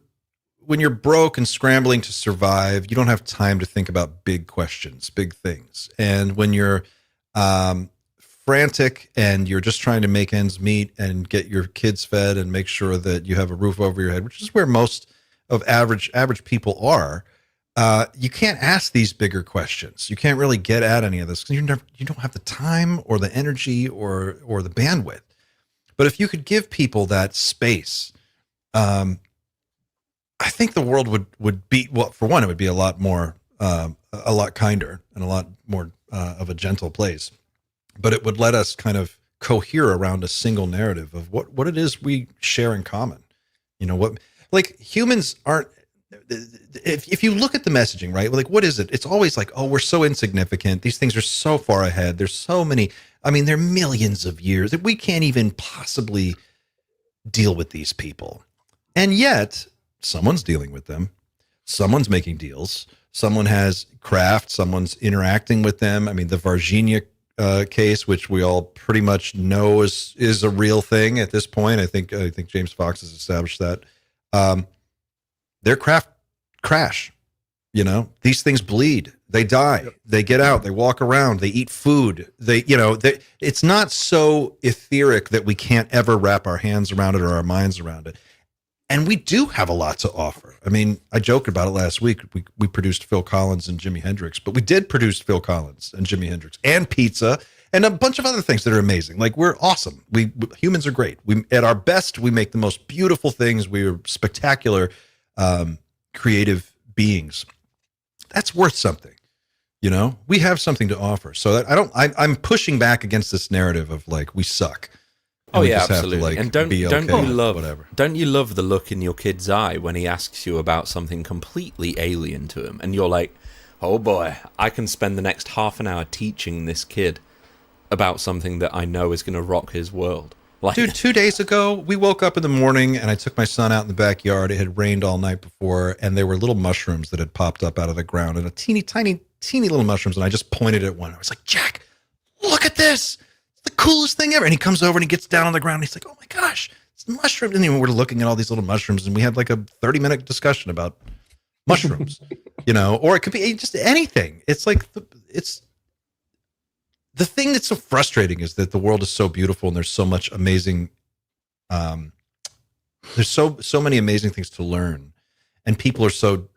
broke and scrambling to survive, you don't have time to think about big questions, big things. And when you're frantic and you're just trying to make ends meet and get your kids fed and make sure that you have a roof over your head, which is where most of average people are, you can't ask these bigger questions. You can't really get at any of this because you don't have the time or the energy or the bandwidth. But if you could give people that space, I think the world would be, well, for one, it would be a lot more, a lot kinder and a lot more of a gentle place. But it would let us kind of cohere around a single narrative of what it is we share in common. You know, what, like humans aren't, if you look at the messaging, right? Like, what is it? It's always like, oh, we're so insignificant. These things are so far ahead. There's so many, I mean, they're millions of years that we can't even possibly deal with these people. And yet someone's dealing with them. someone's making deals. Someone has craft. Someone's interacting with them. I mean, the Varginha case, which we all pretty much know is a real thing at this point. I think James Fox has established that. Their craft crash. You know, these things bleed. They die. They get out. They walk around. They eat food. It's not so etheric that we can't ever wrap our hands around it or our minds around it. And we do have a lot to offer. I mean, I joked about it last week. We produced Phil Collins and Jimi Hendrix, but we did produce Phil Collins and Jimi Hendrix and pizza and a bunch of other things that are amazing. Like, we're awesome. We humans are great. We, at our best, we make the most beautiful things. We are spectacular, creative beings. That's worth something. You know, we have something to offer. So that I'm pushing back against this narrative of like, we suck. Oh yeah, absolutely. And don't you love whatever? Don't you love the look in your kid's eye when he asks you about something completely alien to him, and you're like, "Oh boy, I can spend the next half an hour teaching this kid about something that I know is going to rock his world." Like, dude, 2 days ago, we woke up in the morning and I took my son out in the backyard. It had rained all night before, and there were little mushrooms that had popped up out of the ground, and a tiny little mushrooms. And I just pointed at one. I was like, "Jack, look at this. The coolest thing ever." And he comes over and he gets down on the ground and he's like, "Oh my gosh, it's mushrooms." And then we're looking at all these little mushrooms, and we had like a 30-minute discussion about mushrooms, you know, or it could be just anything. It's like, it's the thing that's so frustrating is that the world is so beautiful and there's so much amazing, there's so many amazing things to learn, and people are so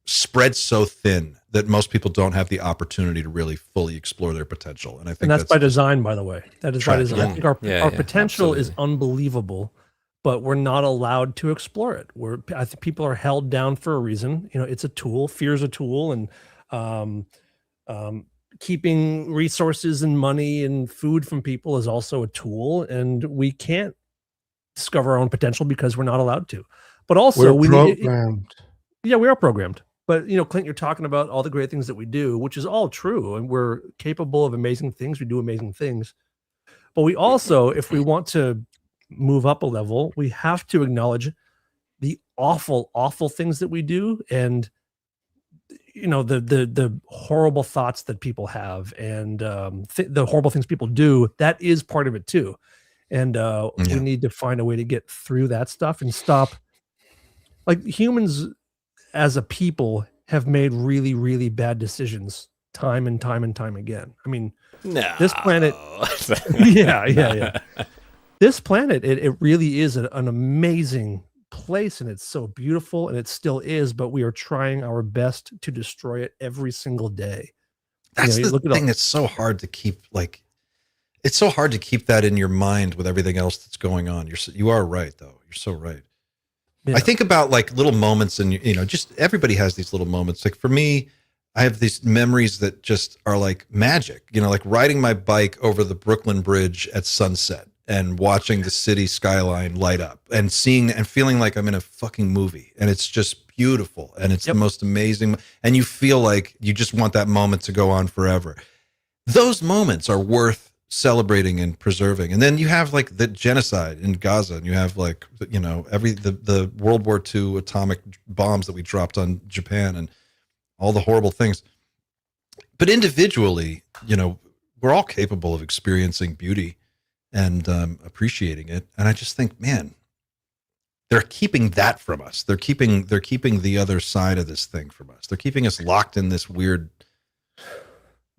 spread so thin that most people don't have the opportunity to really fully explore their potential. And I think that's by design, by the way. That is by design. Yeah. I think our potential absolutely. is unbelievable, but we're not allowed to explore it. I think people are held down for a reason. You know, it's a tool. Fear is a tool, and keeping resources and money and food from people is also a tool. And we can't discover our own potential because we're not allowed to. But also, we're programmed. Yeah, we are programmed. But, you know, Clint, you're talking about all the great things that we do, which is all true. And we're capable of amazing things. We do amazing things. But we also, if we want to move up a level, we have to acknowledge the awful, awful things that we do. And, you know, the horrible thoughts that people have, and the horrible things people do. That is part of it, too. And we need to find a way to get through that stuff and stop. Like, humans as a people have made really, really bad decisions time and time and time again. I mean, this planet, yeah. This planet, it really is an amazing place, and it's so beautiful, and it still is, but we are trying our best to destroy it every single day. That's the thing that's so hard to keep, like, it's so hard to keep that in your mind with everything else that's going on. You are right, though. You're so right. Yeah. I think about like little moments, and you know, just everybody has these little moments. Like for me, I have these memories that just are like magic, you know, like riding my bike over the Brooklyn Bridge at sunset and watching the city skyline light up and seeing and feeling like I'm in a fucking movie, and it's just beautiful, and it's the most amazing, and you feel like you just want that moment to go on forever. Those moments are worth celebrating and preserving. And then you have like the genocide in Gaza, and you have like, you know, the World War II atomic bombs that we dropped on Japan and all the horrible things. But individually, you know, we're all capable of experiencing beauty and appreciating it. And I just think, man, they're keeping that from us. They're keeping the other side of this thing from us. They're keeping us locked in this weird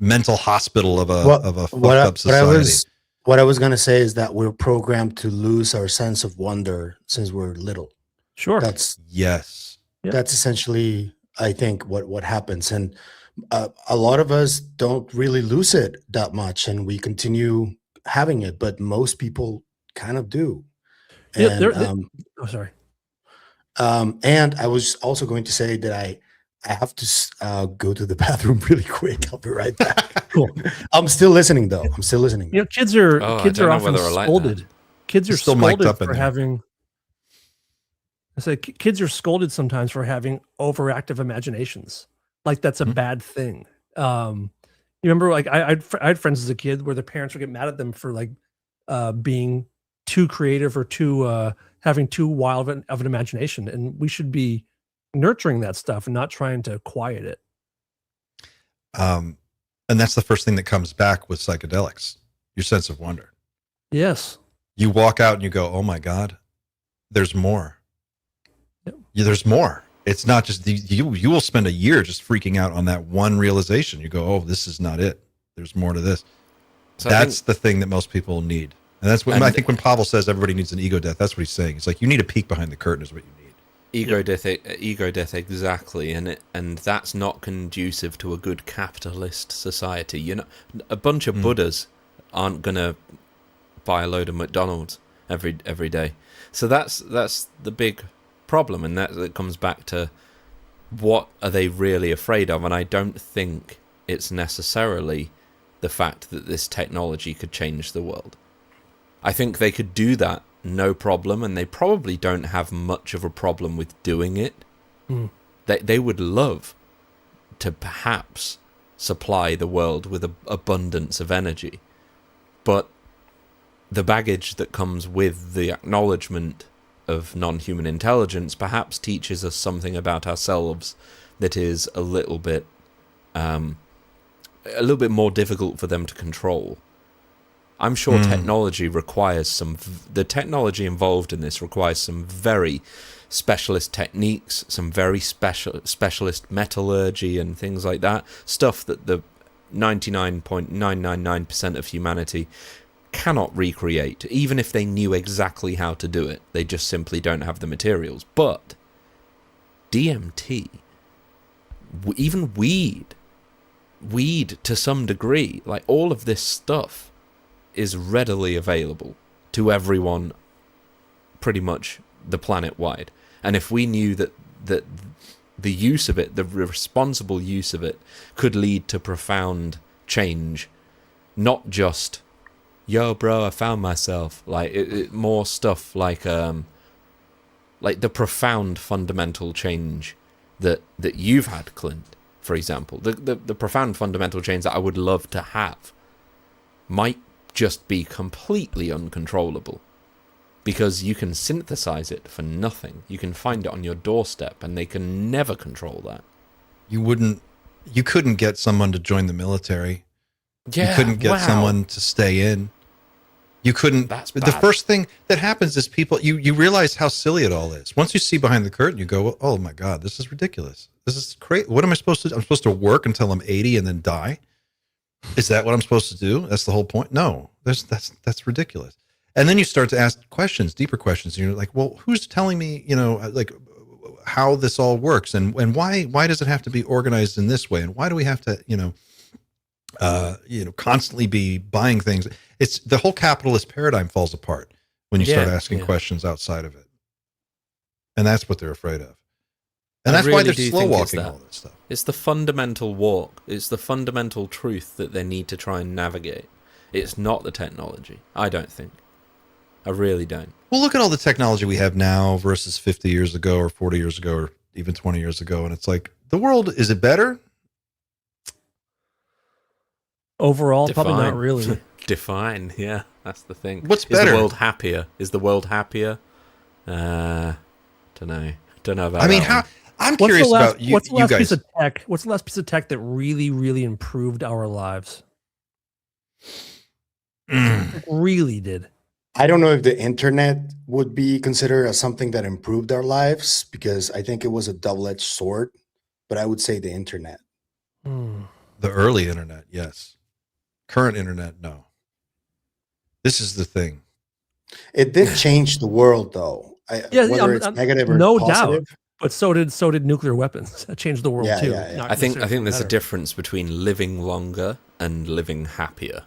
mental hospital of a fucked up society. What I was going to say is that we're programmed to lose our sense of wonder since we're little. Sure. That's essentially, I think, what happens. And a lot of us don't really lose it that much, and we continue having it, but most people kind of do. And, sorry. And I was also going to say that I have to go to the bathroom really quick. I'll be right back. Cool. I'm still listening, though. I'm still listening. You know, kids are often scolded. Like kids are still scolded up for having. I say kids are scolded sometimes for having overactive imaginations. Like that's a bad thing. You remember, like I had friends as a kid where their parents would get mad at them for like being too creative or too having too wild of an imagination, and we should be nurturing that stuff and not trying to quiet it. And that's the first thing that comes back with psychedelics, your sense of wonder. Yes. You walk out and you go, oh my God, there's more. Yep. Yeah, there's more. It's not just you will spend a year just freaking out on that one realization. You go, oh, this is not it. There's more to this. So that's the thing that most people need. And that's what I think when Pavel says everybody needs an ego death, that's what he's saying. It's like you need a peek behind the curtain is what you need. Ego death, exactly, and that's not conducive to a good capitalist society. You know, a bunch of Buddhas aren't gonna buy a load of McDonald's every day. So that's the big problem, and that comes back to what are they really afraid of? And I don't think it's necessarily the fact that this technology could change the world. I think they could do that no problem, and they probably don't have much of a problem with doing it. They would love to perhaps supply the world with abundance of energy, but the baggage that comes with the acknowledgement of non-human intelligence perhaps teaches us something about ourselves that is a little bit more difficult for them to control. I'm sure technology requires the technology involved in this requires some very specialist techniques, some very specialist metallurgy and things like that. Stuff that the 99.999% of humanity cannot recreate, even if they knew exactly how to do it. They just simply don't have the materials. But DMT, even weed to some degree, like all of this stuff is readily available to everyone pretty much the planet wide. And if we knew that the use of it, the responsible use of it, could lead to profound change, not just, yo bro, I found myself, like more stuff like the profound fundamental change that you've had, Clint, for example, the profound fundamental change that I would love to have might just be completely uncontrollable, because you can synthesize it for nothing. You can find it on your doorstep, and they can never control that. You couldn't get someone to join the military. Yeah, you couldn't get someone to stay in. You couldn't. That's bad. The first thing that happens is people, you realize how silly it all is. Once you see behind the curtain, you go, oh my God, this is ridiculous. This is crazy. What am I supposed to do? I'm supposed to work until I'm 80 and then die? Is that what I'm supposed to do? That's the whole point. No, that's ridiculous. And then you start to ask questions, deeper questions. And you're like, well, who's telling me, like how this all works, and why does it have to be organized in this way? And why do we have to, constantly be buying things? It's the whole capitalist paradigm falls apart when you start asking questions outside of it. And that's what they're afraid of. And that's why they're slow walking all this stuff. It's the fundamental walk. It's the fundamental truth that they need to try and navigate. It's not the technology, I don't think. I really don't. Well, look at all the technology we have now versus 50 years ago or 40 years ago or even 20 years ago. And it's like, the world, is it better? Overall, probably not really. Define, yeah, that's the thing. What's better? Is the world happier? Don't know about I mean, that. I'm curious about you guys. Piece of tech? What's the last piece of tech that really, really improved our lives? It really did. I don't know if the internet would be considered as something that improved our lives, because I think it was a double-edged sword, but I would say the internet. The early internet, yes. Current internet, no. This is the thing. It did change the world, though. Whether it's negative or no positive. Doubt. But so did nuclear weapons. That changed the world too. Yeah. I think there's a difference between living longer and living happier.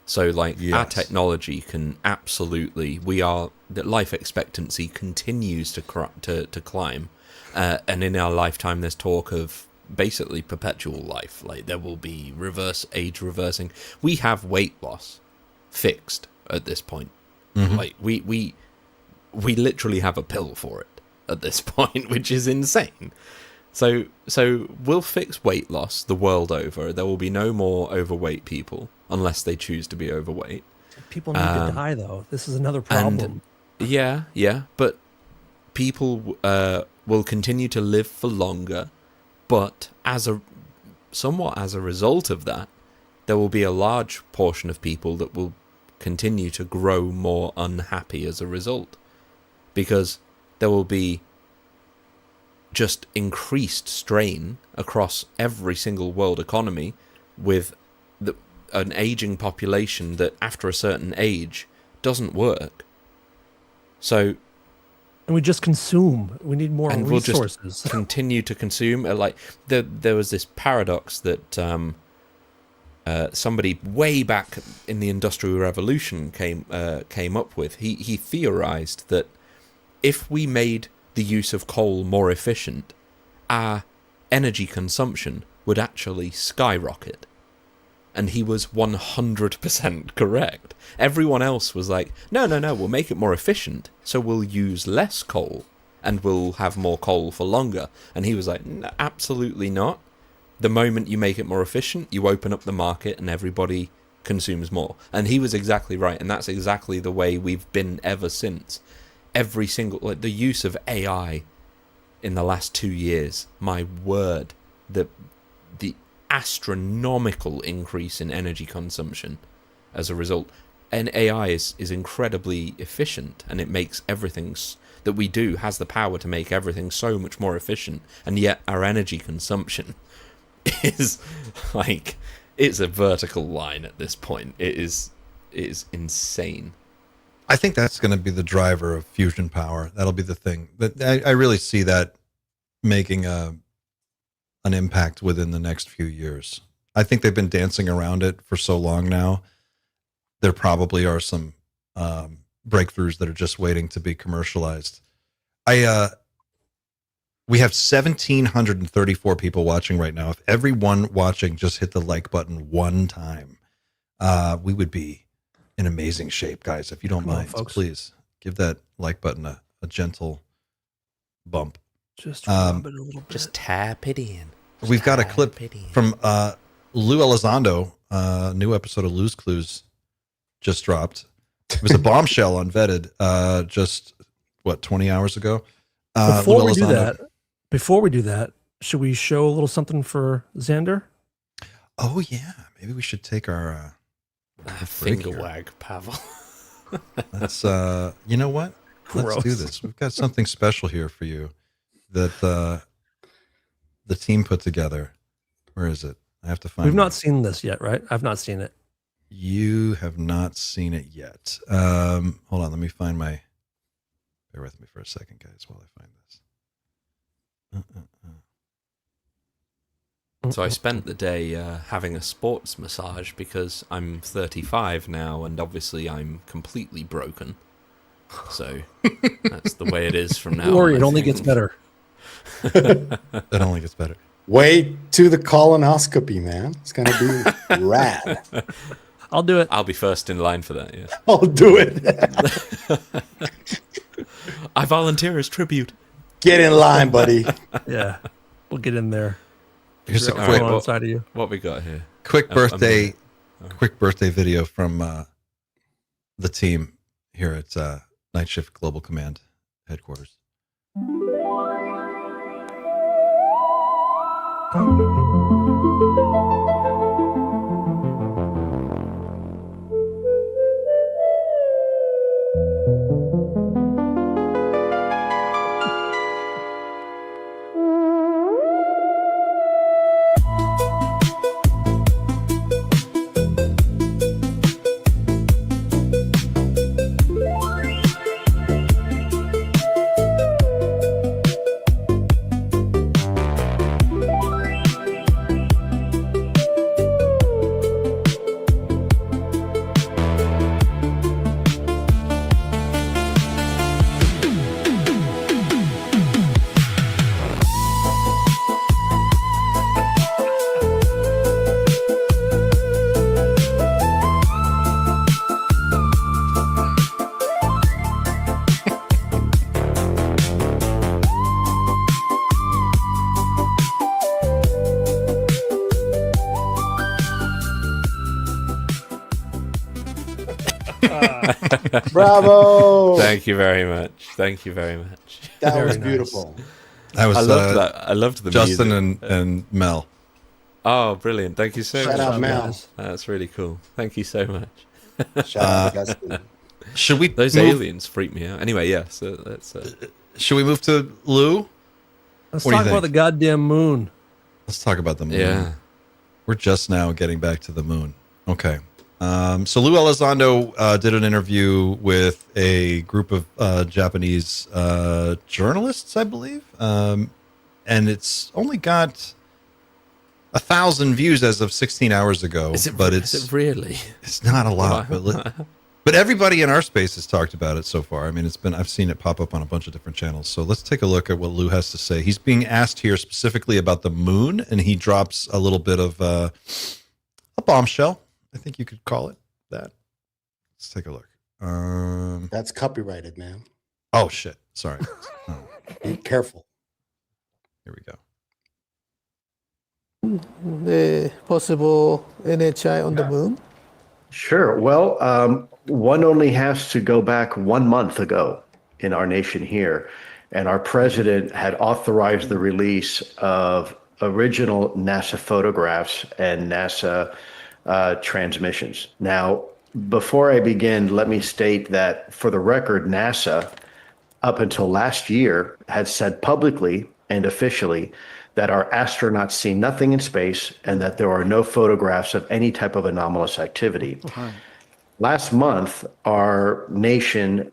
So our technology can absolutely, the life expectancy continues to climb. And in our lifetime, there's talk of basically perpetual life. Like there will be age reversing. We have weight loss fixed at this point. Mm-hmm. Like we literally have a pill for it at this point, which is insane. So we'll fix weight loss the world over. There will be no more overweight people unless they choose to be overweight. People need to die, though. This is another problem. Yeah, but people will continue to live for longer, but somewhat as a result of that, there will be a large portion of people that will continue to grow more unhappy as a result, because there will be just increased strain across every single world economy with an aging population that after a certain age doesn't work. So, and we just consume. We need more and resources. We'll just continue to consume. Like there was this paradox that somebody way back in the Industrial Revolution came up with. He theorized that if we made the use of coal more efficient, our energy consumption would actually skyrocket. And he was 100% correct. Everyone else was like, no, we'll make it more efficient, so we'll use less coal, and we'll have more coal for longer. And he was like, no, absolutely not. The moment you make it more efficient, you open up the market and everybody consumes more. And he was exactly right, and that's exactly the way we've been ever since. Every single, like, the use of AI in the last 2 years, my word, the astronomical increase in energy consumption as a result. And AI is incredibly efficient, and it makes everything that we do has the power to make everything so much more efficient, and yet our energy consumption is like, it's a vertical line at this point. It is insane. I think that's going to be the driver of fusion power. That'll be the thing. But I really see that making an impact within the next few years. I think they've been dancing around it for so long now. There probably are some breakthroughs that are just waiting to be commercialized. We have 1,734 people watching right now. If everyone watching just hit the like button one time, we would be in amazing shape, guys. If you don't mind, folks, please give that like button a gentle bump. Just rub it a little bit. Just tap it in. We've got a clip from Lou Elizondo. New episode of Lou's Clues just dropped. It was a bombshell on Vetted just, 20 hours ago? Before we do that, should we show a little something for Xander? Oh, yeah. Maybe we should take our finger wag, Pavel. Let's, you know what? Let's do this. We've got something special here for you that the team put together. Where is it? I have to find it. We've not seen this yet, right? I've not seen it. You have not seen it yet. Hold on. Let me find my... Bear with me for a second, guys, while I find this. So I spent the day having a sports massage because I'm 35 now, and obviously I'm completely broken. So that's the way it is from now on. Don't worry, it only gets better. It only gets better. Wait to the colonoscopy, man. It's going to be rad. I'll do it. I'll be first in line for that, yes. I'll do it. I volunteer as tribute. Get in line, buddy. Yeah, we'll get in there. Here's a Quick quick, inside of you. What we got here? quick birthday video from the team here at Night Shift Global Command headquarters. Bravo. Thank you very much. Thank you very much. That Very was nice. beautiful. That was I loved that. I loved the Justin music. and Mel. Oh, brilliant! Thank you so Shout much. out, Mel. That's really cool. Thank you so much. Shout out, Justin. Should we Those aliens freak me out. Anyway, yeah. So let's. Should we move to Lou? Let's What do you talk about think? the goddamn moon. Let's talk about the moon. Yeah. We're just now getting back to the moon. Okay. So Lou Elizondo did an interview with a group of Japanese journalists, I believe. And it's only got 1,000 views as of 16 hours ago. Is it really? It's not a lot, but everybody in our space has talked about it so far. I mean, I've seen it pop up on a bunch of different channels. So let's take a look at what Lou has to say. He's being asked here specifically about the moon, and he drops a little bit of a bombshell. I think you could call it that. Let's take a look. That's copyrighted, man. Oh shit! Sorry. Oh, Be careful. here we go. The possible NHI on the moon? Sure. Well, one only has to go back 1 month ago in our nation here, and our president had authorized the release of original NASA photographs and NASA transmissions. Now, before I begin, let me state that for the record, NASA, up until last year, had said publicly and officially that our astronauts see nothing in space and that there are no photographs of any type of anomalous activity. Last month, our nation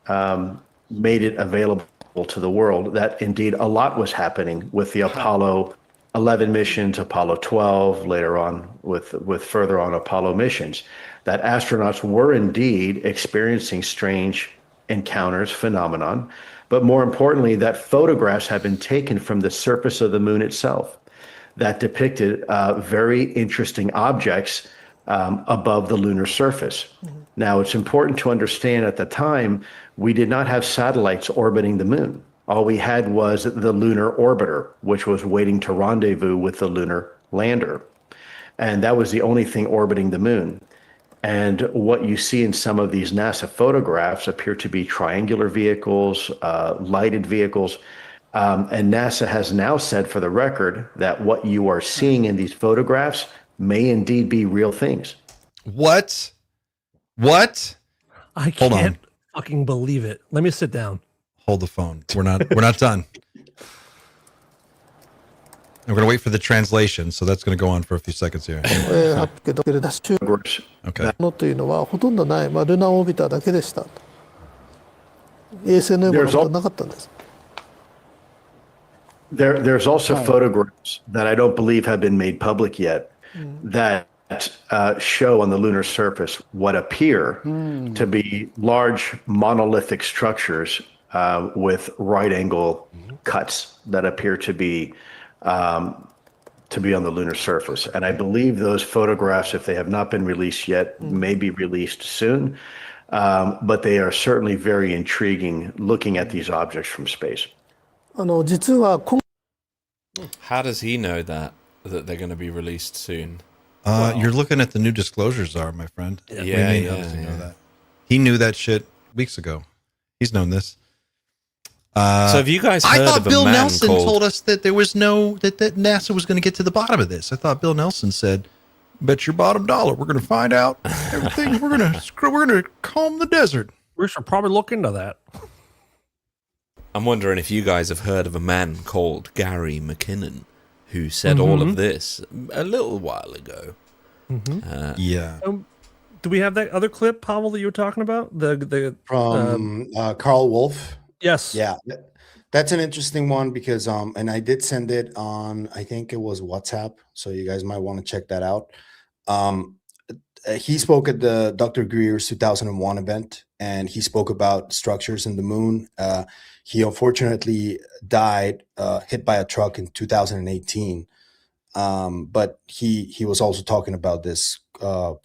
made it available to the world that indeed a lot was happening with the Apollo 11 missions, Apollo 12, later on with further on Apollo missions, that astronauts were indeed experiencing strange encounters, phenomenon, but more importantly, that photographs have been taken from the surface of the moon itself that depicted very interesting objects above the lunar surface. Now, it's important to understand at the time, we did not have satellites orbiting the moon. All we had was the lunar orbiter, which was waiting to rendezvous with the lunar lander. And that was the only thing orbiting the moon. And what you see in some of these NASA photographs appear to be triangular vehicles, lighted vehicles. And NASA has now said for the record that what you are seeing in these photographs may indeed be real things. What? I Hold on. can't fucking believe it. Let me sit down. Hold the phone. We're not done. I'm going to wait for the translation, so that's going to go on for a few seconds here. けど中国 Okay. のというのはほとんどない、ルナーオービターだけでした。衛星のようなことなかったんです。 There's also photographs that I don't believe have been made public yet that show on the lunar surface what appear to be large monolithic structures with right angle cuts that appear to be on the lunar surface. And I believe those photographs, if they have not been released yet, may be released soon. But they are certainly very intriguing looking at these objects from space. 実は今 How does he know that they're going to be released soon? You're looking at the new disclosures are, my friend. What do you Yeah, mean, yeah, how does he know yeah. that? He knew that shit weeks ago. He's known this. So have you guys I heard thought of a Bill man Nelson called... told us that there was that NASA was going to get to the bottom of this. I thought Bill Nelson said, "Bet your bottom dollar, we're going to find out everything. We're going to comb the desert." We should probably look into that. I'm wondering if you guys have heard of a man called Gary McKinnon who said all of this a little while ago. Yeah. Do we have that other clip, Pavel, that you were talking about? From Carl Wolf. Yes. Yeah, that's an interesting one because and I did send it on, I think it was WhatsApp, so you guys might want to check that out. He spoke at the Dr. Greer's 2001 event, and he spoke about structures in the moon. He unfortunately died hit by a truck in 2018, but he was also talking about this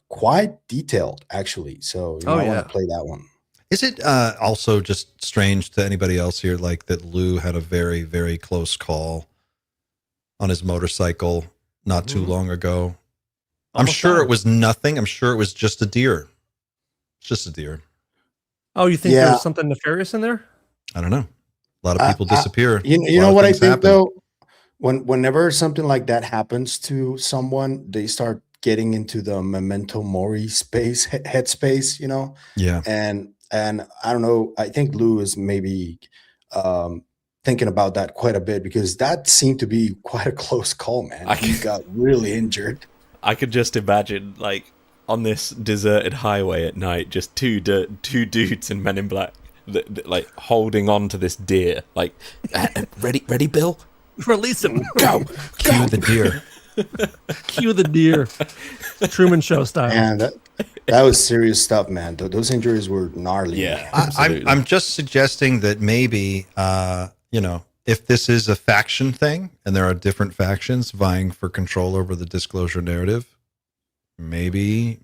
quite detailed, actually. So you might want to play that one. Is it also just strange to anybody else here, like that Lou had a very, very close call on his motorcycle not too long ago? I'm sure it was nothing. I'm sure it was just a deer. It's just a deer. Oh, you think there's something nefarious in there? I don't know. A lot of people disappear. You A lot know of what I things think happen. though? Whenever something like that happens to someone, they start getting into the memento mori space, headspace, you know? Yeah. And I don't know, I think Lou is maybe um thinking about that quite a bit because that seemed to be quite a close call, man. He got really injured. I could just imagine, like, on this deserted highway at night, just two dudes in Men in Black, like holding on to this deer. Like, ready, Bill? Release him. Go. Cue the deer. Cue the deer. Truman Show style. And that was serious stuff, man. Those injuries were gnarly. Yeah, man. absolutely. I'm just suggesting that maybe, if this is a faction thing and there are different factions vying for control over the disclosure narrative, maybe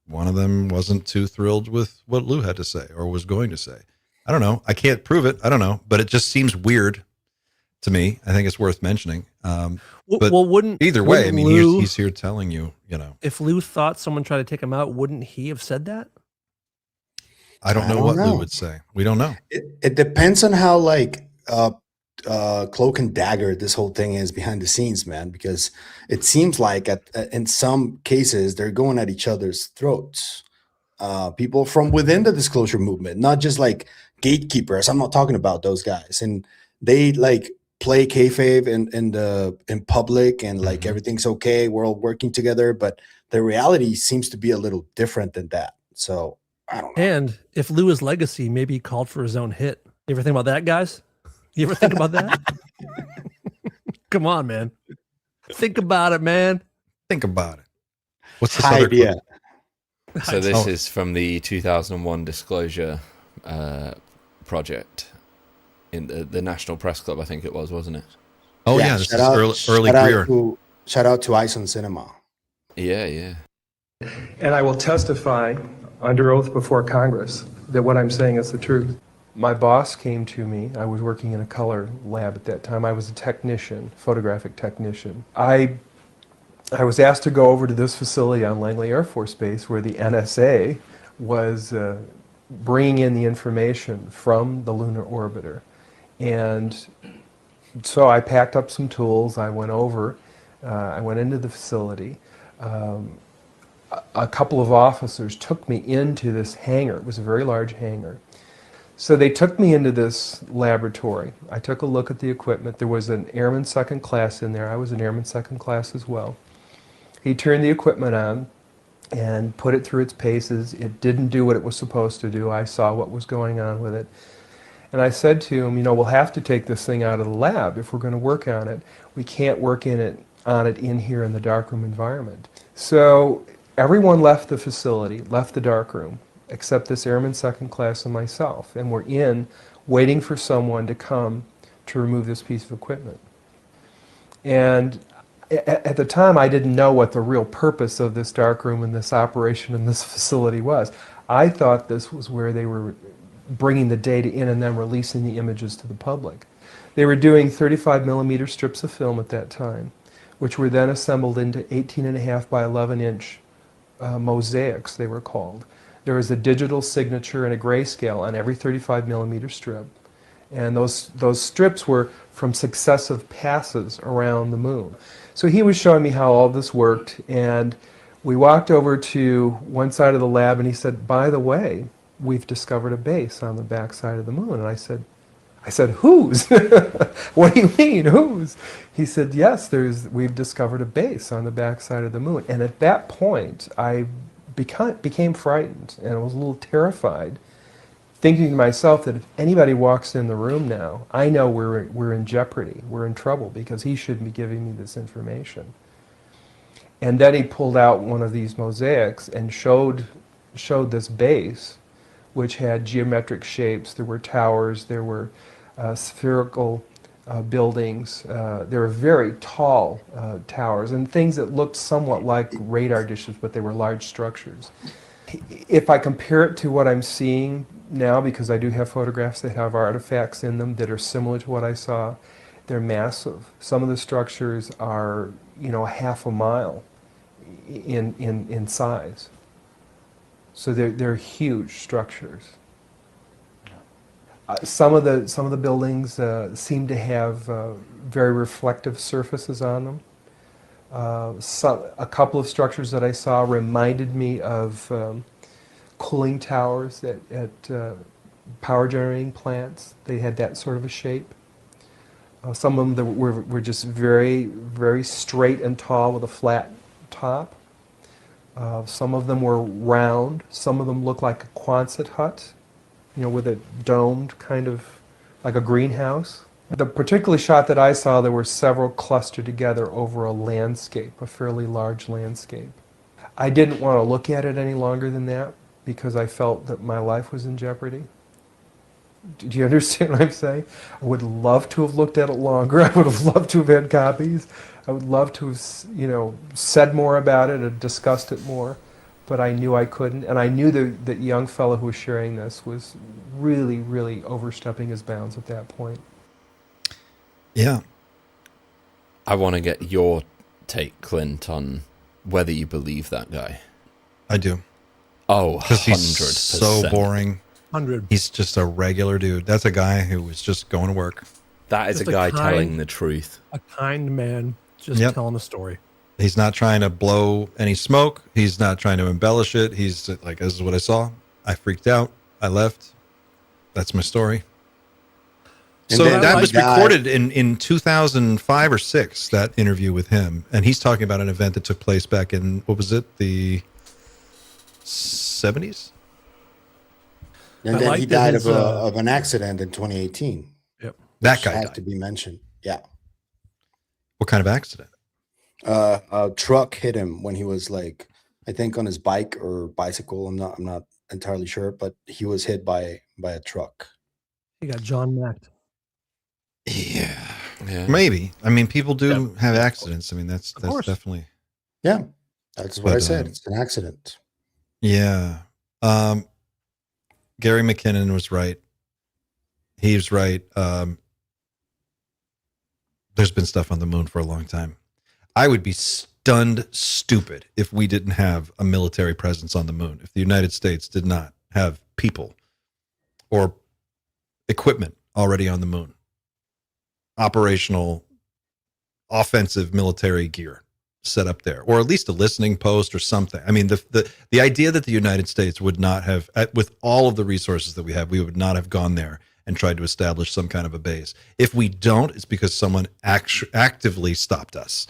one of them wasn't too thrilled with what Lou had to say or was going to say. I don't know. I can't prove it. I don't know, but it just seems weird to me. I think it's worth mentioning. But either way, I mean, Lou, he's here telling you, if Lou thought someone tried to take him out, wouldn't he have said that? I don't know what Lou would say. We don't know. It depends on how cloak and dagger this whole thing is behind the scenes, man, because it seems like in some cases they're going at each other's throats. People from within the disclosure movement, not just like gatekeepers. I'm not talking about those guys. And they like play kayfabe in public and like everything's okay. We're all working together, but the reality seems to be a little different than that. So I don't know. And if Lou is legacy, maybe he called for his own hit. You ever think about that, guys? You ever think about that? Come on, man. Think about it, man. Think about it. What's this High other idea. clip? So this is from the 2001 disclosure project in the National Press Club, I think it was, wasn't it? Oh yeah, this is early career. Shout out to Ice on Cinema. Yeah. And I will testify under oath before Congress that what I'm saying is the truth. My boss came to me. I was working in a color lab at that time. I was a technician, photographic technician. I was asked to go over to this facility on Langley Air Force Base where the NSA was bringing in the information from the lunar orbiter. And so I packed up some tools. I went over. I went into the facility. A couple of officers took me into this hangar. It was a very large hangar. So they took me into this laboratory. I took a look at the equipment. There was an airman second class in there. I was an airman second class as well. He turned the equipment on and put it through its paces. It didn't do what it was supposed to do. I saw what was going on with it. And I said to him, we'll have to take this thing out of the lab if we're going to work on it. We can't work on it in here in the darkroom environment. So everyone left the facility, left the darkroom, except this airman second class and myself. And we're in waiting for someone to come to remove this piece of equipment. And at the time, I didn't know what the real purpose of this darkroom and this operation in this facility was. I thought this was where they were bringing the data in and then releasing the images to the public. They were doing 35 millimeter strips of film at that time, which were then assembled into 18.5 by 11 inch mosaics, they were called. There was a digital signature and a grayscale on every 35 millimeter strip. And those strips were from successive passes around the moon. So he was showing me how all this worked, and we walked over to one side of the lab, and he said, by the way, we've discovered a base on the back side of the moon. And I said, whose? What do you mean, whose? He said, yes, we've discovered a base on the back side of the moon. And at that point, I became frightened, and I was a little terrified, thinking to myself that if anybody walks in the room now, I know we're in jeopardy, we're in trouble, because he shouldn't be giving me this information. And then he pulled out one of these mosaics and showed this base, which had geometric shapes. There were towers, there were spherical buildings, there were very tall towers, and things that looked somewhat like radar dishes, but they were large structures. If I compare it to what I'm seeing now, because I do have photographs that have artifacts in them that are similar to what I saw, they're massive. Some of the structures are, half a mile in size. So they're huge structures. Some of the buildings seem to have very reflective surfaces on them. A couple of structures that I saw reminded me of cooling towers at power generating plants. They had that sort of a shape. Some of them were just very, very straight and tall with a flat top. Some of them were round. Some of them looked like a Quonset hut, with a domed kind of like a greenhouse. The particular shot that I saw, there were several clustered together over a landscape, a fairly large landscape. I didn't want to look at it any longer than that because I felt that my life was in jeopardy. Do you understand what I'm saying? I would love to have looked at it longer. I would have loved to have had copies. I would love to have, said more about it and discussed it more, but I knew I couldn't. And I knew that young fellow who was sharing this was really, really overstepping his bounds at that point. Yeah. I want to get your take, Clint, on whether you believe that guy. I do. Oh, 100%. He's so boring. 100. He's just a regular dude. That's a guy who was just going to work. That is Just a guy kind- telling the truth. A kind man just Yep. telling a story. He's not trying to blow any smoke. He's not trying to embellish it. He's like, this is what I saw. I freaked out. I left. That's my story. And So then that my was guy- recorded in 2005 or 6, that interview with him. And he's talking about an event that took place back in, what was it, the 70s? And I then like he that died his, of an accident in 2018. Yep. That which guy had died. to be mentioned. Yeah. What kind of accident? A truck hit him when he was like, I think on his bike or bicycle. I'm not entirely sure, but he was hit by a truck. He got John Macked. Yeah. Yeah. Maybe. I mean, people do have accidents. I mean, that's course. definitely. Yeah. That's what I But, said. It's an accident. Yeah. Gary McKinnon was right. He was right. There's been stuff on the moon for a long time. I would be stunned stupid if we didn't have a military presence on the moon, if the United States did not have people or equipment already on the moon. Operational, offensive military gear set up there, or at least a listening post or something. I mean, the idea that the United States would not have, with all of the resources that we have, we would not have gone there and tried to establish some kind of a base. If we don't, it's because someone actively stopped us.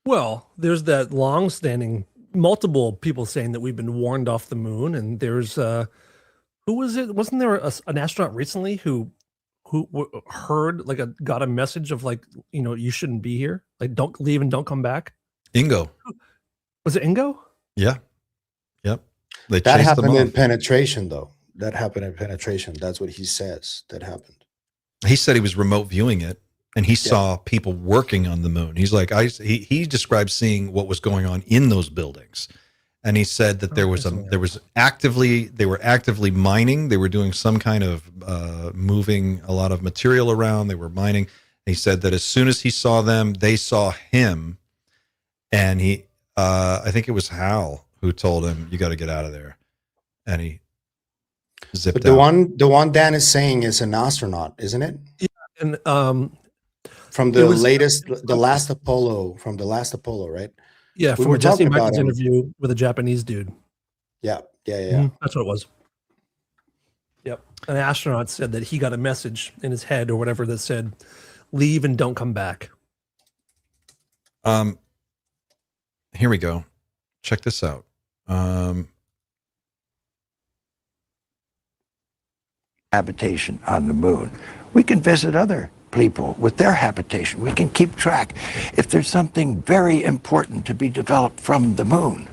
Well, there's that long-standing, multiple people saying that we've been warned off the moon, and there's who was it? Wasn't there an astronaut recently who heard got a message of you shouldn't be here, like don't leave and don't come back? Ingo. Was it Ingo? Yeah. Yep. They That chased happened them in off. penetration, though. That happened in penetration. That's what he says. That happened. He said he was remote viewing it, and he saw people working on the moon. He's like, he described seeing what was going on in those buildings, and he said that they were actively mining. They were doing some kind of moving a lot of material around. They were mining. He said that as soon as he saw them, they saw him, and I think it was Hal who told him, "You got to get out of there," and he zipped But the out. one Dan is saying is an astronaut, isn't it? And From It the was- last Apollo, right? yeah, We from were a Jesse talking about Michaels him. interview with a Japanese dude. Yeah. That's what it was. Yep. An astronaut said that he got a message in his head or whatever that said, leave and don't come back. Here we go. Check this out. Habitation on the moon. We can visit other people with their habitation. We can keep track. If there's something very important to be developed from the moon,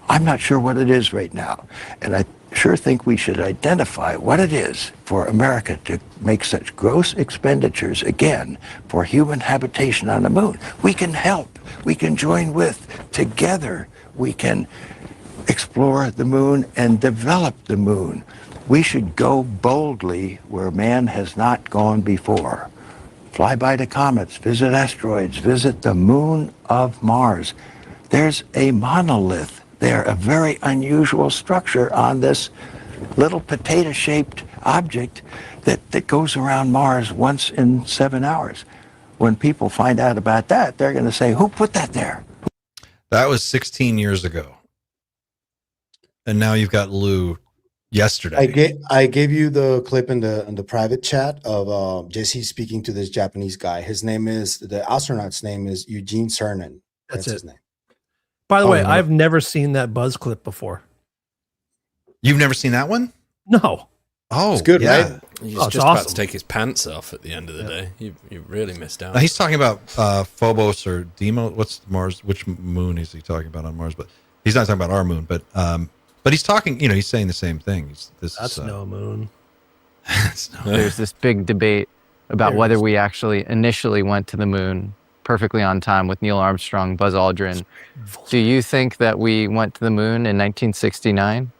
I'm not sure what it is right now. And I sure think we should identify what it is for America to make such gross expenditures again for human habitation on the moon. We can help. We can join with. Together, we can explore the moon and develop the moon. We should go boldly where man has not gone before. Fly by the comets, visit asteroids, visit the moon of Mars. There's a monolith there, a very unusual structure on this little potato-shaped object that goes around Mars once in 7 hours. When people find out about that, they're going to say, who put that there? That was 16 years ago. And now you've got Lou yesterday. I gave you the clip in the private chat of Jesse speaking to this Japanese guy. The astronaut's name is Eugene Cernan. That's his name. By the way, I've never seen that Buzz clip before. You've never seen that one? No. Oh, it's good, yeah. right? He's just about to take his pants off at the end of the day. You really missed out. Now, he's talking about Phobos or Deimos. What's Mars? Which moon is he talking about on Mars? But he's not talking about our moon. But he's talking. He's saying the same thing. That's no moon. There's this big debate about whether we actually initially went to the moon perfectly on time with Neil Armstrong, Buzz Aldrin. Do you think that we went to the moon in 1969?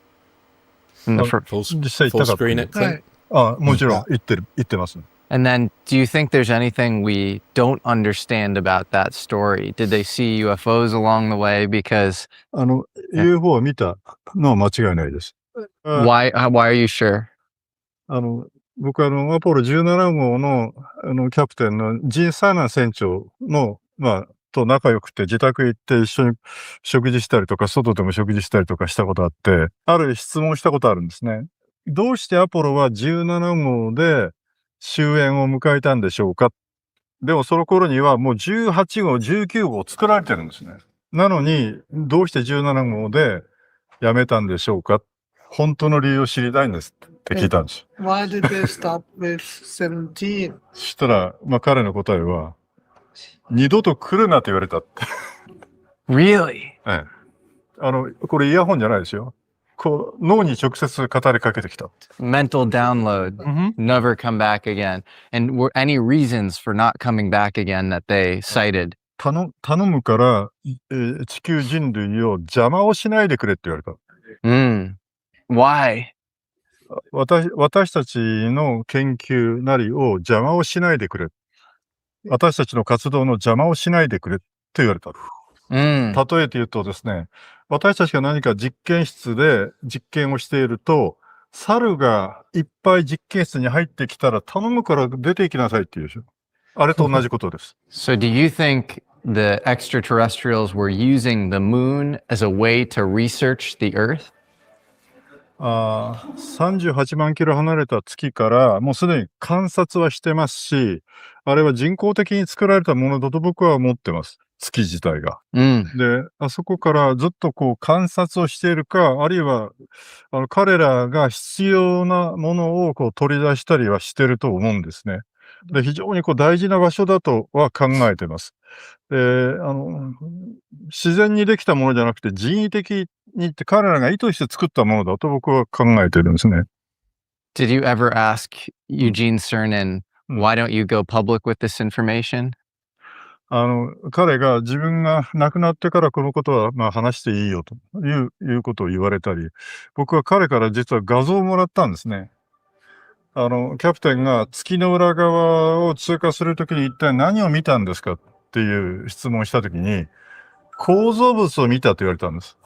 Full screen it, Clint? もちろん言ってます。 And then, do you think there's anything we don't understand about that story? Did they see UFOs along the way? Because UFO を見たのは間違いないです。why are you sure? 僕はアポロ17号のキャプテンのジン・サーナン船長のと仲良くて自宅行って一緒に食事したりとか外でも食事したりとかしたことあって、ある質問したことあるんですね。どうしてアポロは17号で終焉を迎えたんでしょうか。でもその頃にはもう18号、19号作られてるんですね。なのにどうして17号でやめたんでしょうか。本当の理由を知りたいんですって聞いたんです。Why did they stop with 17? そしたら、彼の答えは、二度と来るなと言われたって。Really? ええ。これイヤホンじゃないですよ。脳に直接語りかけてきた。Mental download. Never come back again. And were any reasons for not coming back again that they cited? 頼むから、地球人類を邪魔をしないでくれって言われた。Why? 私たちの研究なりを邪魔をしないでくれ。私たちの活動の邪魔をしないでくれって言われた。例えて言うとですね、私たちが何か実験室で実験をしていると、猿がいっぱい実験室に入ってきたら頼むから出て行きなさいって言うでしょ。あれと同じことです。So do you think the extraterrestrials were using the moon as a way to research the Earth? 38万キロ離れた月からもうすでに観察はしてますし、あれは人工的に作られたものだと僕は思ってます。月自体が。で、あそこからずっと観察をしているか、あるいは彼らが必要なものを取り出したりはしていると思うんですね。で、非常に大事な場所だとは考えてます。で、自然にできたものじゃなくて人為的にって彼らが意図して作ったものだと僕は考えてるんですね。Did you ever ask Eugene Cernan, why don't you go public with this information? 彼が自分が亡くなってからこのことは話していいよということを言われたり、僕は彼から実は画像をもらったんですね。キャプテンが月の裏側を通過するときに一体何を見たんですかっていう質問をしたときに、構造物を見たと言われたんです。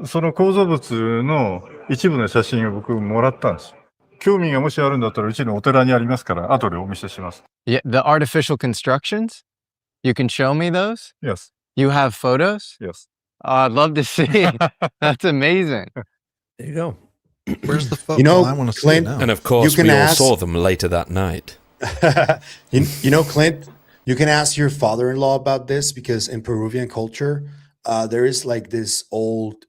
その構造物の一部の写真を僕もらったんです。興味がもしあるんだったらうちのお寺にありますから、後でお見せします。Yeah, the artificial constructions? You can show me those? Yes. You have photos? Yes. I'd love to see. That's amazing. There you go. Where's the photo? I want to see it now. And of course, we all saw them later that night. Clint, you can ask your father-in-law about this because in Peruvian culture, there is like this old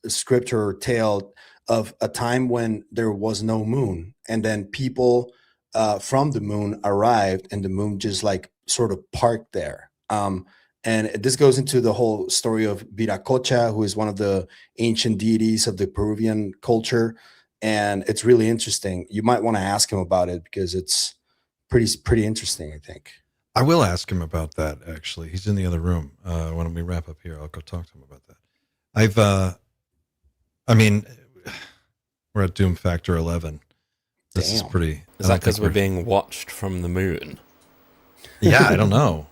script or tale of a time when there was no moon, and then people from the moon arrived, and the moon just like sort of parked there. And this goes into the whole story of Viracocha, who is one of the ancient deities of the Peruvian culture, and it's really interesting. You might want to ask him about it because it's pretty interesting, I think. I will ask him about that, actually. He's in the other room. When we wrap up here, I'll go talk to him about that. We're at Doom Factor 11. This is pretty... Is that because we're being watched from the moon? Yeah, I don't know.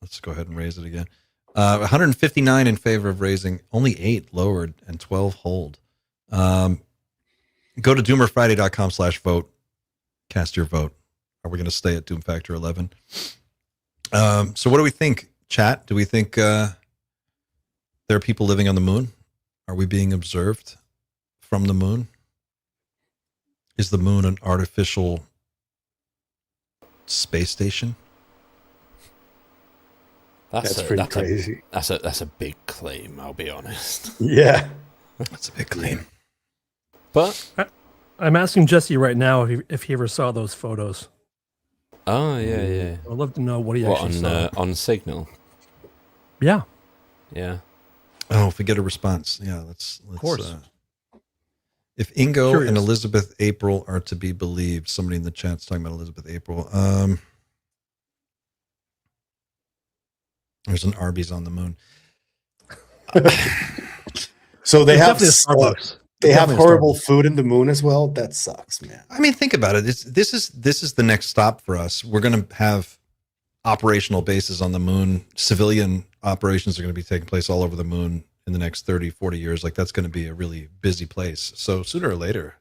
Let's go ahead and raise it again. 159 in favor of raising, only 8 lowered, and 12 hold. Go to doomerfriday.com/vote. Cast your vote. Are we going to stay at Doom Factor 11? So what do we think, chat? Do we think there are people living on the moon? Are we being observed from the moon? Is the moon an artificial space station? That's pretty crazy. That's a big claim, I'll be honest. Yeah. That's a big claim. But I'm asking Jesse right now if he ever saw those photos. Oh, yeah. I'd love to know what he actually saw. On Signal? Yeah. Yeah. Oh, if we get a response. Yeah, let's of course. If Ingo and Elizabeth April are to be believed, somebody in the chat's talking about Elizabeth April. There's an Arby's on the moon. So they have Starbucks. They have horrible food in the moon as well. That sucks, man. I mean, think about it. This is the next stop for us. We're going to have operational bases on the moon. Civilian operations are going to be taking place all over the moon in the next 30, 40 years. Like, that's going to be a really busy place. So sooner or later,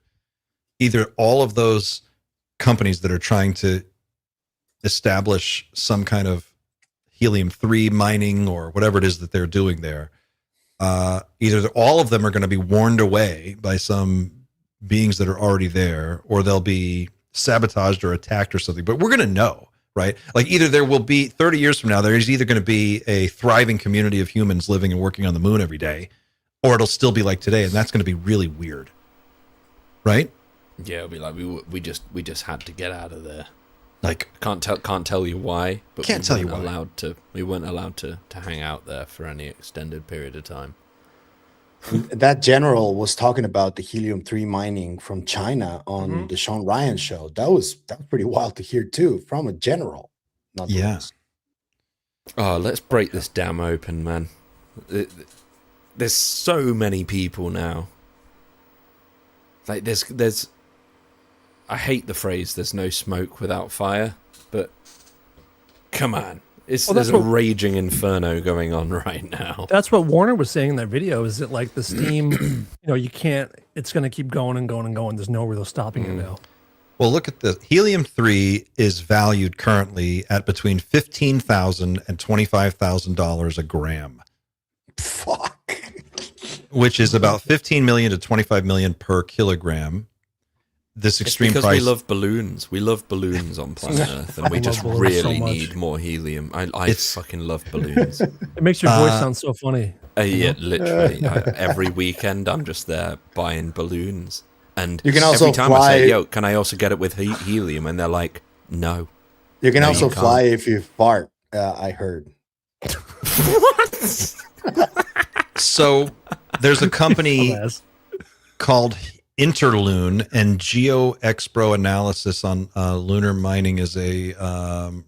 either all of those companies that are trying to establish some kind of helium-3 mining or whatever it is that they're doing there, either all of them are going to be warned away by some beings that are already there, or they'll be sabotaged or attacked or something. But we're going to know, right? Like, either there will be 30 years from now, there's either going to be a thriving community of humans living and working on the moon every day, or it'll still be like today, and that's going to be really weird, right? Yeah, it'll be like we just had to get out of there. Like, can't tell you why, but we weren't allowed to hang out there for any extended period of time. That general was talking about the helium-3 mining from China on the Sean Ryan show. That was pretty wild to hear too, from a general. Yeah. Oh, let's break this dam open, man. There's so many people now. Like, there's I hate the phrase "there's no smoke without fire," but come on, there's a raging inferno going on right now. That's what Warner was saying in that video. Is that like the steam? You can't. It's going to keep going and going and going. There's no real stopping it now. Well, look at the helium-3 is valued currently at between $15,000 and $25,000 a gram. Fuck. Which is about 15 million to 25 million per kilogram. This extreme because price. we love balloons. We love balloons on planet Earth, and we just really need more helium. I fucking love balloons. It makes your voice sound so funny. Yeah, literally. Every weekend, I'm just there buying balloons, and you can also every time fly. I say, "Yo, can I also get it with helium?" and they're like, "No." You can also fly if you fart. I heard. What? So there's a company called Interloon, and GeoExpro analysis on lunar mining is a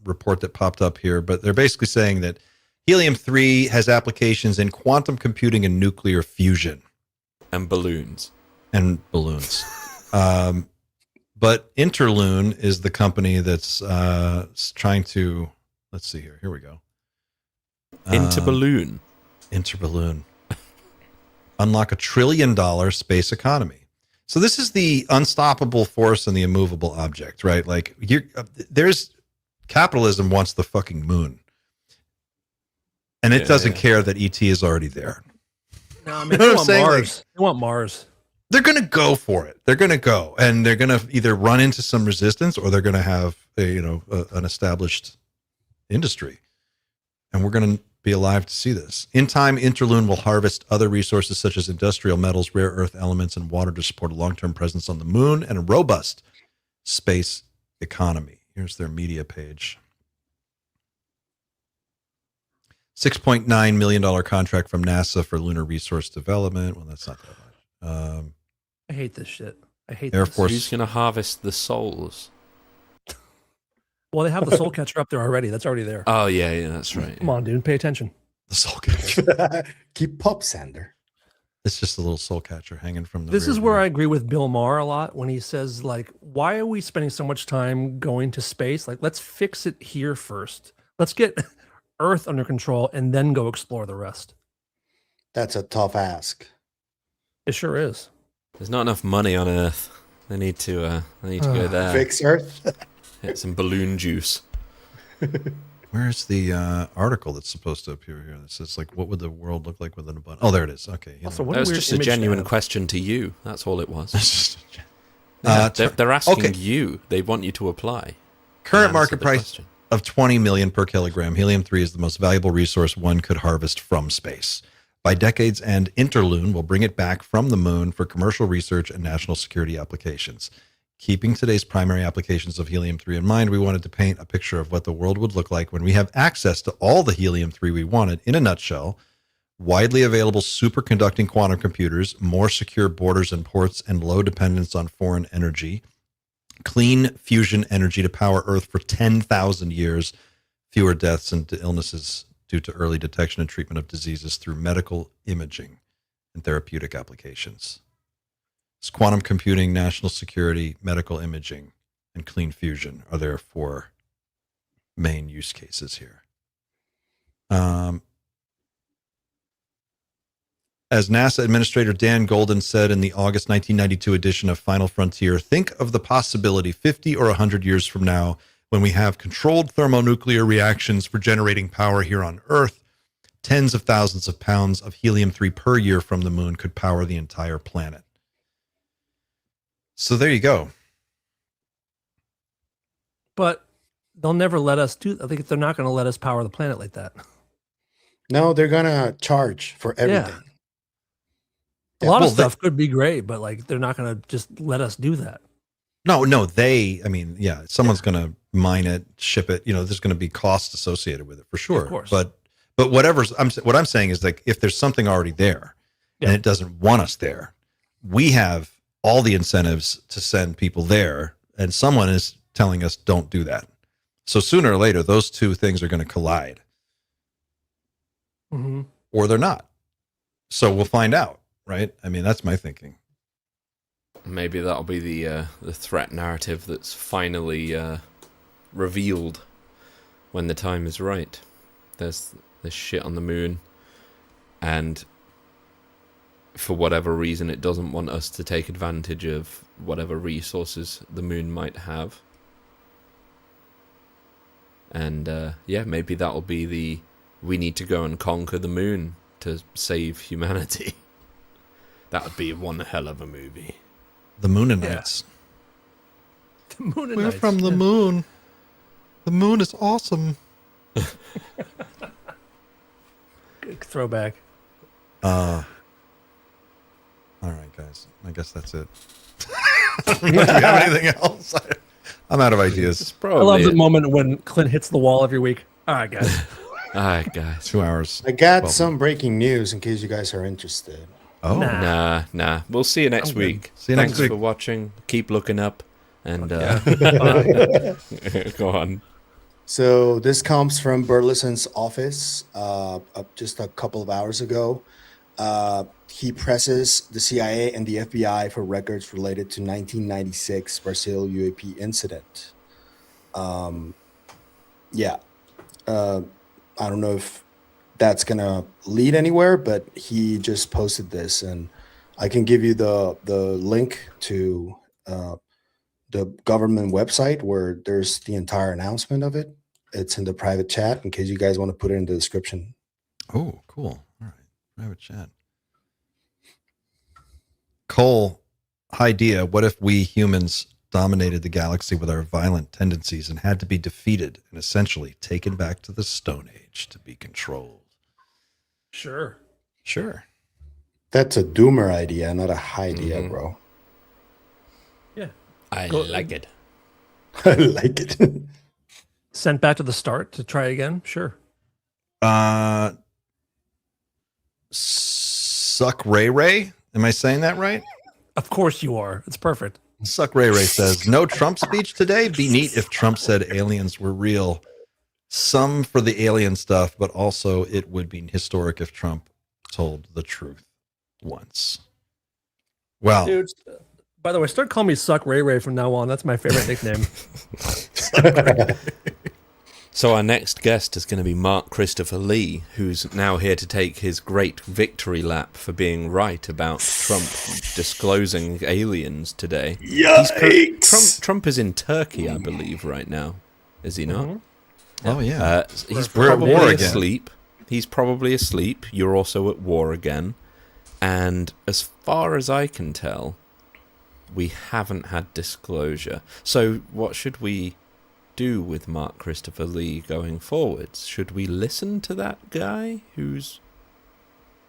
report that popped up here. But they're basically saying that helium-3 has applications in quantum computing and nuclear fusion. And balloons. But Interloon is the company that's trying to, let's see here. Here we go. Interballoon. Unlock $1 trillion space economy. So this is the unstoppable force and the immovable object, right? Like, there's capitalism wants the fucking moon, and it doesn't care that ET is already there. No, man, they want Mars. They want Mars. They're going to go for it. They're going to go, and they're going to either run into some resistance, or they're going to have an established industry, and we're going to be alive to see this. In time, Interloon will harvest other resources such as industrial metals, rare earth elements, and water to support a long-term presence on the moon and a robust space economy. Here's their media page. $6.9 million contract from NASA for lunar resource development. Well, that's not that much. I hate this shit. I hate Air this. Force. Who's going to harvest the souls? Well, they have the soul catcher up there already. That's already there. Oh, yeah, that's right. Come on, dude. Pay attention. The soul catcher. Keep up, Xander. It's just a little soul catcher hanging from the This rear is where view. I agree with Bill Maher a lot when he says, like, why are we spending so much time going to space? Like, let's fix it here first. Let's get Earth under control and then go explore the rest. That's a tough ask. It sure is. There's not enough money on Earth. They need to go there. Fix Earth. Get some balloon juice. Where's the article that's supposed to appear here? That says, like, what would the world look like with an abundance? Oh, there it is. Okay. Also, That was just a genuine question to you. That's all it was. They're asking you. They want you to apply. Current market price of $20 million per kilogram. Helium-3 is the most valuable resource one could harvest from space. By decade's end, Interloon will bring it back from the moon for commercial research and national security applications. Keeping today's primary applications of helium-3 in mind, we wanted to paint a picture of what the world would look like when we have access to all the helium-3 we wanted. In a nutshell, widely available superconducting quantum computers, more secure borders and ports, and low dependence on foreign energy, clean fusion energy to power Earth for 10,000 years, fewer deaths and illnesses due to early detection and treatment of diseases through medical imaging and therapeutic applications. It's quantum computing, national security, medical imaging, and clean fusion are their 4 main use cases here. As NASA Administrator Dan Golden said in the August 1992 edition of Final Frontier, think of the possibility 50 or 100 years from now when we have controlled thermonuclear reactions for generating power here on Earth. Tens of thousands of pounds of helium-3 per year from the moon could power the entire planet. So there you go. But they'll never let us do. I think they're not going to let us power the planet like that. No, they're gonna charge for everything. A lot of stuff could be great, but like they're not going to just let us do that. No, someone's going to mine it, ship it. There's going to be costs associated with it for sure. Of course. But what I'm saying is, like, if there's something already there and it doesn't want us there, we have all the incentives to send people there, and someone is telling us don't do that. So sooner or later, those two things are going to collide, or they're not. So we'll find out, right? I mean, that's my thinking. Maybe that'll be the threat narrative that's finally revealed when the time is right. There's shit on the moon, and for whatever reason, it doesn't want us to take advantage of whatever resources the moon might have. And maybe that'll be we need to go and conquer the moon to save humanity. That would be one hell of a movie. The Mooninites. The Mooninites. We're from the moon. The moon is awesome. Good throwback. All right, guys. I guess that's it. Do you have anything else? I'm out of ideas. I love the moment when Clint hits the wall every week. All right, guys. All right, guys. 2 hours. I got some breaking news in case you guys are interested. Oh, nah. We'll see you next week. See you Thanks next week. for watching. Keep looking up, and go on. So this comes from Burleson's office just a couple of hours ago. He presses the CIA and the FBI for records related to 1996 Brazil UAP incident. I don't know if that's going to lead anywhere, but he just posted this, and I can give you the link to the government website where there's the entire announcement of it. It's in the private chat in case you guys want to put it in the description. Oh, cool. All right. Private chat. Cole, idea. What if we humans dominated the galaxy with our violent tendencies and had to be defeated and essentially taken back to the Stone Age to be controlled? Sure. That's a doomer idea, not a high idea, bro. Yeah. I like it. I like it. Sent back to the start to try again? Sure. Suck Ray Ray? Am I saying that right? Of course you are. It's perfect. Suck Ray Ray says, no Trump speech today? Be neat if Trump said aliens were real. Some for the alien stuff, but also it would be historic if Trump told the truth once. Well, dude, by the way, start calling me Suck Ray Ray from now on. That's my favorite nickname. So our next guest is going to be Mark Christopher Lee, who's now here to take his great victory lap for being right about Trump disclosing aliens today. Yikes! Trump is in Turkey, I believe, right now. Is he not? Mm-hmm. Oh, yeah. He's We're at probably war again. asleep. He's probably asleep. You're also at war again. And as far as I can tell, we haven't had disclosure. So what should we do with Mark Christopher Lee going forwards? Should we listen to that guy who's...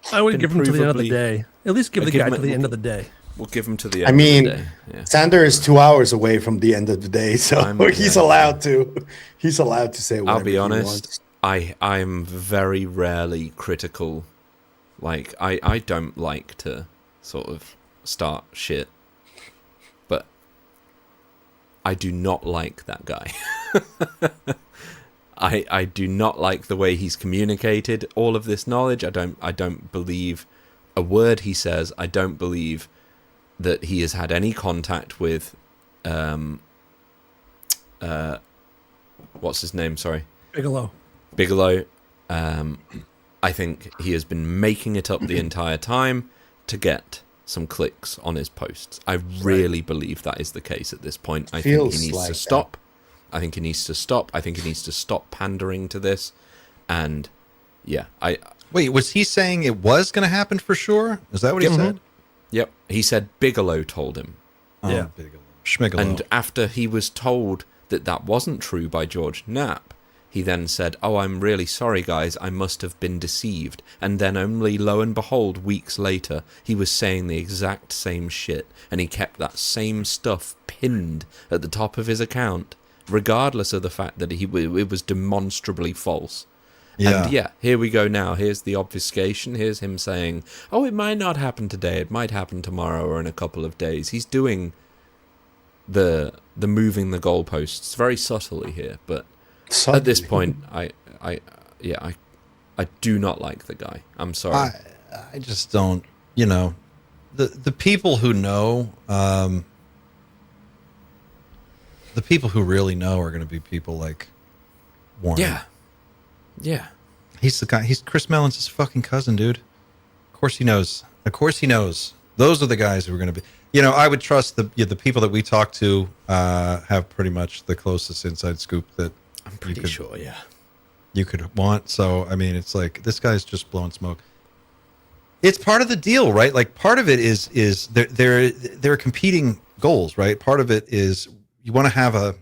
I would give him to the end of the day. At least give the guy to the end of the day. We'll give him to the end of the day. Yeah. Xander is 2 hours away from the end of the day, so he's allowed to. He's allowed to say whatever I'll be he honest, wants. I'm very rarely critical. Like, I don't like to sort of start shit. But I do not like that guy. I do not like the way he's communicated all of this knowledge. I don't believe a word he says. I don't believe that he has had any contact with what's his name? Sorry. Bigelow. I think he has been making it up the entire time to get some clicks on his posts. I really believe that is the case at this point. I think he needs to stop. I think he needs to stop. I think he needs to stop pandering to this. And yeah, Wait, was he saying it was going to happen for sure? Is that what he said? Yep. He said Bigelow told him. Oh, yeah. Bigelow. Schmiggelow. And after he was told that that wasn't true by George Knapp, he then said, "Oh, I'm really sorry, guys. I must have been deceived." And then only, lo and behold, weeks later, he was saying the exact same shit. And he kept that same stuff pinned at the top of his account, regardless of the fact that it was demonstrably false. Yeah. And yeah, here we go now. Here's the obfuscation. Here's him saying, "Oh, it might not happen today. It might happen tomorrow or in a couple of days." He's doing the moving the goalposts very subtly here, but at this point, I do not like the guy. I'm sorry. I just don't. The people who know, the people who really know are going to be people like Warren. Yeah. He's the guy. He's Chris Mellon's fucking cousin, dude. Of course he knows. Those are the guys who are going to be. I would trust the people that we talk to have pretty much the closest inside scoop that I'm pretty sure. Yeah. You could want. So I mean, it's like this guy's just blowing smoke. It's part of the deal, right? Like part of it is there are competing goals, right? Part of it is you want to have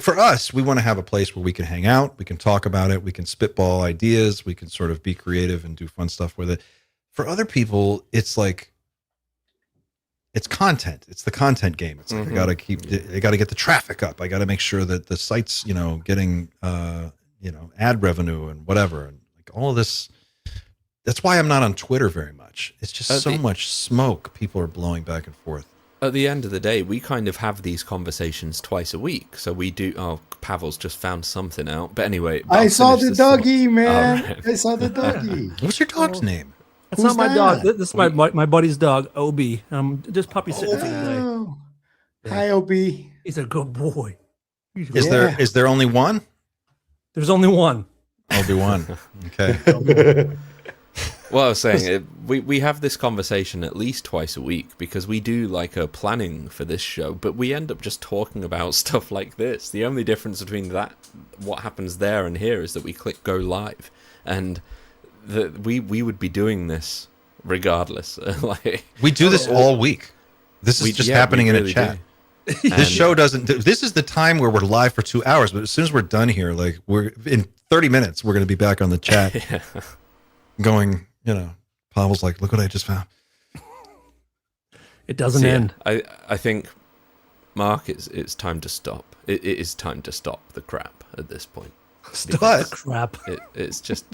for us, we want to have a place where we can hang out, we can talk about it, we can spitball ideas, we can sort of be creative and do fun stuff with it. For other people, it's like it's content. It's the content game. It's like I got to get the traffic up. I got to make sure that the site's getting ad revenue and whatever, and like all of this. That's why I'm not on Twitter very much. It's just so much smoke people are blowing back and forth. At the end of the day, we kind of have these conversations twice a week. So we do. Oh, Pavel's just found something out. But anyway, I saw the doggy, man. Right. I saw the doggy. What's your dog's name? That's not my dog. This is my buddy's dog, Obi. Just puppy sitting today. Hi, Obi. He's a good boy. Is there only one? There's only one. Obi-Wan. Okay. Well, I was saying, we have this conversation at least twice a week because we do like a planning for this show, but we end up just talking about stuff like this. The only difference between what happens there and here is that we click go live, and we would be doing this regardless. We do this all week. This is just happening in a chat. This show doesn't. This is the time where we're live for 2 hours, but as soon as we're done here, like we're in 30 minutes, we're going to be back on the chat, going. Pavel's like, look what I just found. It doesn't end. I think, Mark, it's time to stop. It is time to stop the crap at this point. Stop the crap. It's just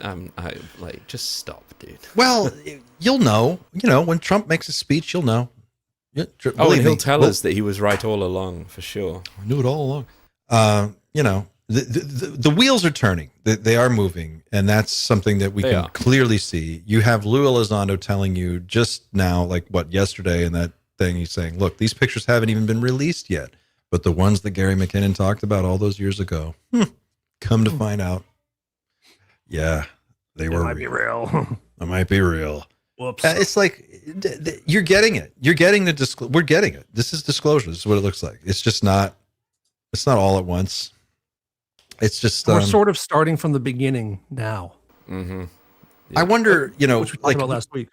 just stop, dude. Well, you'll know. When Trump makes a speech, you'll know. And he'll tell us that he was right all along, for sure. I knew it all along. The wheels are turning. They are moving, and that's something that we can clearly see. You have Lou Elizondo telling you just now, like yesterday in that thing, he's saying, look, these pictures haven't even been released yet, but the ones that Gary McKinnon talked about all those years ago, Come to find out, yeah, they were might be real. It might be real. Whoops. It's like you're getting it. You're getting the we're getting it. This is disclosure. This is what it looks like. It's just not. It's not all at once. It's just we're sort of starting from the beginning now. Mm-hmm. Yeah. I wonder, you know, which we talked about last week.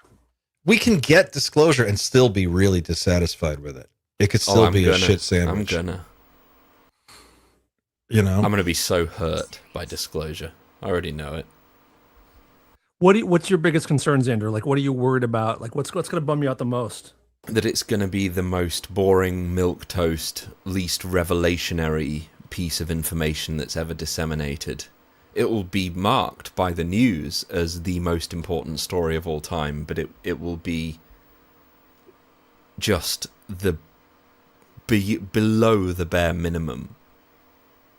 We can get disclosure and still be really dissatisfied with it. It could still be a shit sandwich. I'm gonna. You know, I'm gonna be so hurt by disclosure. I already know it. What's your biggest concern, Xander? Like, what are you worried about? Like, what's going to bum you out the most? That it's going to be the most boring, milquetoast, least revelationary piece of information that's ever disseminated. It will be marked by the news as the most important story of all time, but it will be just below the bare minimum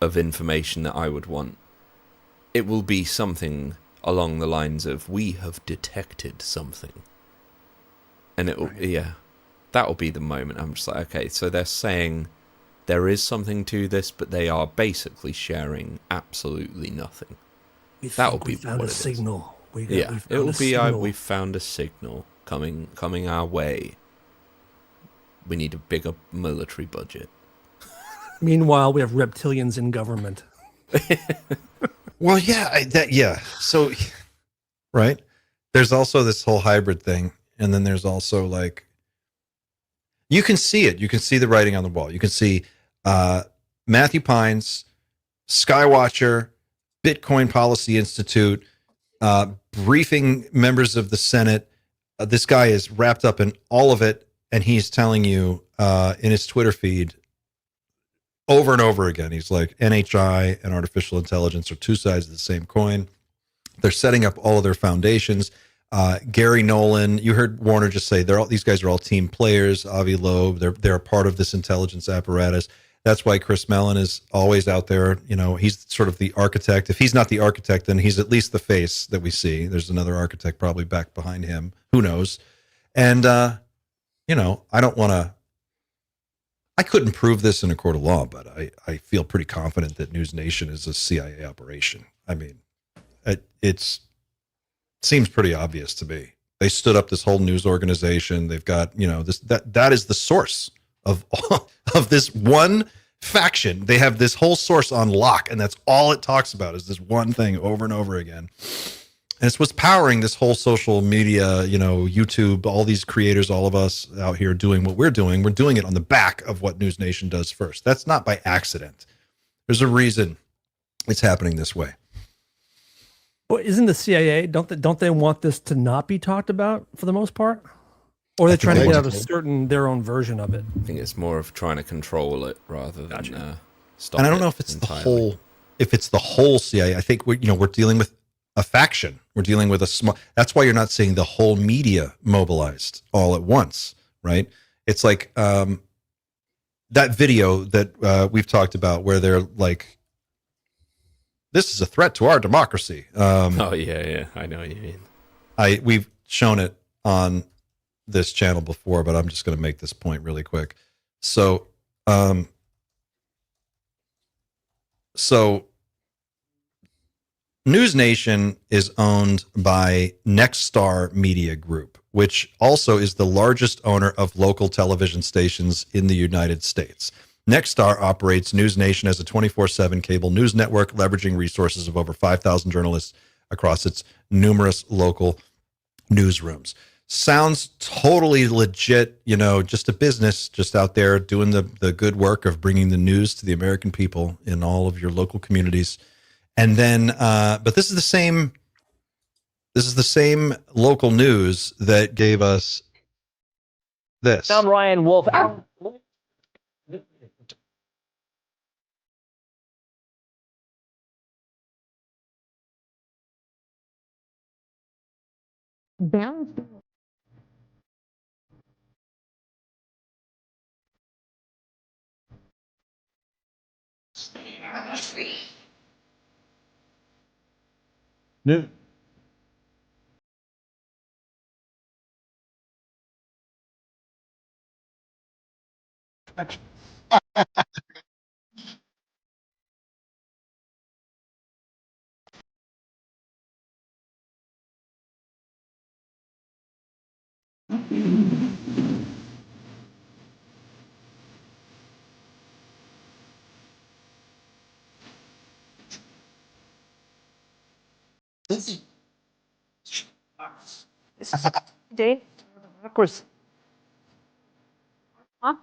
of information that I would want. It will be something along the lines of, we have detected something. And it will, yeah, that will be the moment. I'm just like, okay, so they're saying there is something to this, but they are basically sharing absolutely nothing. That will be found what a it signal. is. It will be, we've found a signal coming our way. We need a bigger military budget. Meanwhile, we have reptilians in government. Well, yeah, So, right. There's also this whole hybrid thing. And then there's also like, you can see it. You can see the writing on the wall. You can see Matthew Pines, Skywatcher, Bitcoin Policy Institute, briefing members of the Senate. This guy is wrapped up in all of it. And he's telling you in his Twitter feed over and over again, he's like, NHI and artificial intelligence are two sides of the same coin. They're setting up all of their foundations. Gary Nolan, you heard Warner just say these guys are all team players. Avi Loeb, they're a part of this intelligence apparatus. That's why Chris Mellon is always out there. You know, he's sort of the architect. If he's not the architect, then he's at least the face that we see. There's another architect probably back behind him. Who knows? And you know, I couldn't prove this in a court of law, but I feel pretty confident that News Nation is a CIA operation. I mean, it seems pretty obvious to me. They stood up this whole news organization. They've got, you know, that is the source of this one faction. They have this whole source on lock, and that's all it talks about is this one thing over and over again. And it's what's powering this whole social media, you know, YouTube, all these creators, all of us out here doing what we're doing. We're doing it on the back of what News Nation does first. That's not by accident. There's a reason it's happening this way. Well, isn't the CIA, don't they want this to not be talked about for the most part? Or are they trying to get out their own version of it? I think it's more of trying to control it rather than stop it. And I don't know if it's entirely. the whole CIA. I think we're dealing with a faction. We're dealing with a small. That's why you're not seeing the whole media mobilized all at once, right? It's like that video that we've talked about where they're like, this is a threat to our democracy. Oh yeah, I know what you mean. We've shown it on this channel before, but I'm just going to make this point really quick. So News Nation is owned by Nexstar Media Group, which also is the largest owner of local television stations in the United States. Nexstar operates News Nation as a 24/7 cable news network, leveraging resources of over 5,000 journalists across its numerous local newsrooms. Sounds totally legit, just a business just out there doing the good work of bringing the news to the American people in all of your local communities. And then, but this is the same local news that gave us this. I'm Ryan Wolf. New. This is dangerous. Huh?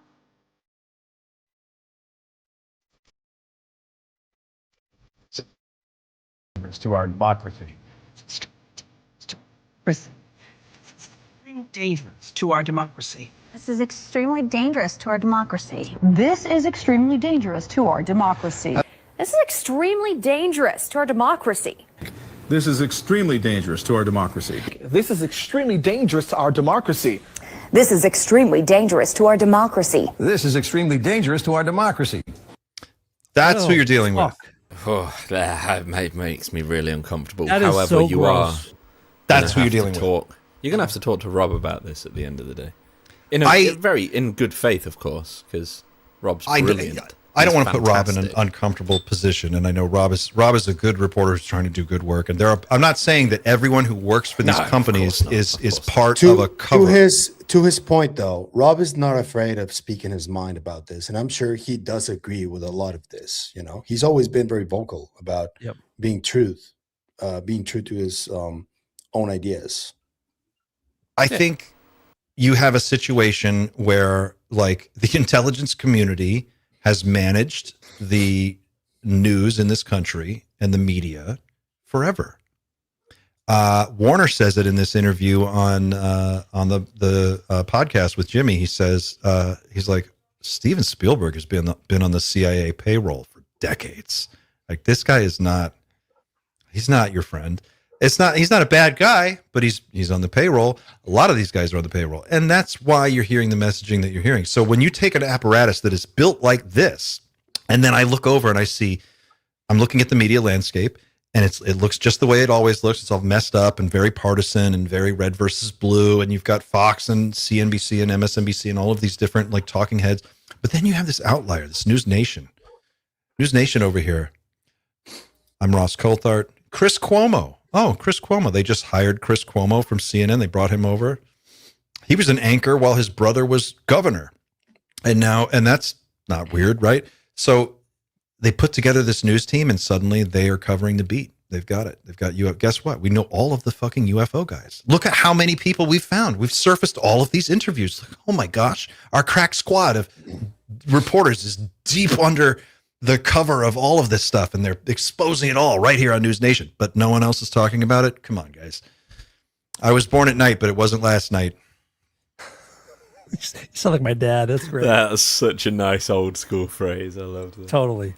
To our democracy. Dangerous to our democracy. This is extremely dangerous to our democracy. This is extremely dangerous to our democracy. This is extremely dangerous to our democracy. This is extremely dangerous to our democracy. This is extremely dangerous to our democracy. This is extremely dangerous to our democracy. This is extremely dangerous to our democracy. That's who you're dealing with. Oh, that makes me really uncomfortable. That is However, so you gross. That's who you're dealing with. You're going to have to talk to Rob about this at the end of the day. In good faith, of course, because Rob's brilliant. I don't want to put Rob in an uncomfortable position, and I know Rob is a good reporter who's trying to do good work. And I'm not saying that everyone who works for these companies is part of a cover. To his point, though, Rob is not afraid of speaking his mind about this, and I'm sure he does agree with a lot of this. You know, he's always been very vocal about being true to his own ideas. I think you have a situation where, like, the intelligence community has managed the news in this country and the media forever. Warner says it in this interview on the podcast with Jimmy. He says he's like, Steven Spielberg has been on the CIA payroll for decades. Like, this guy he's not your friend. He's not a bad guy, but he's on the payroll. A lot of these guys are on the payroll, and that's why you're hearing the messaging that you're hearing. So when you take an apparatus that is built like this, and then I look over and I'm looking at the media landscape, and it looks just the way it always looks. It's all messed up and very partisan and very red versus blue, and you've got Fox and CNBC and MSNBC and all of these different, like, talking heads. But then you have this outlier, this News Nation over here. I'm Ross Coulthart. Chris Cuomo. Oh, Chris Cuomo. They just hired Chris Cuomo from CNN. They brought him over. He was an anchor while his brother was governor. And that's not weird, right? So they put together this news team, and suddenly they are covering the beat. They've got it. They've got UFO. Guess what? We know all of the fucking UFO guys. Look at how many people we've found. We've surfaced all of these interviews. Like, oh my gosh, our crack squad of reporters is deep under the cover of all of this stuff, and they're exposing it all right here on News Nation, but no one else is talking about it. Come on, guys. I was born at night, but it wasn't last night. You sound like my dad. That's great. That's such a nice old school phrase. I love that. Totally.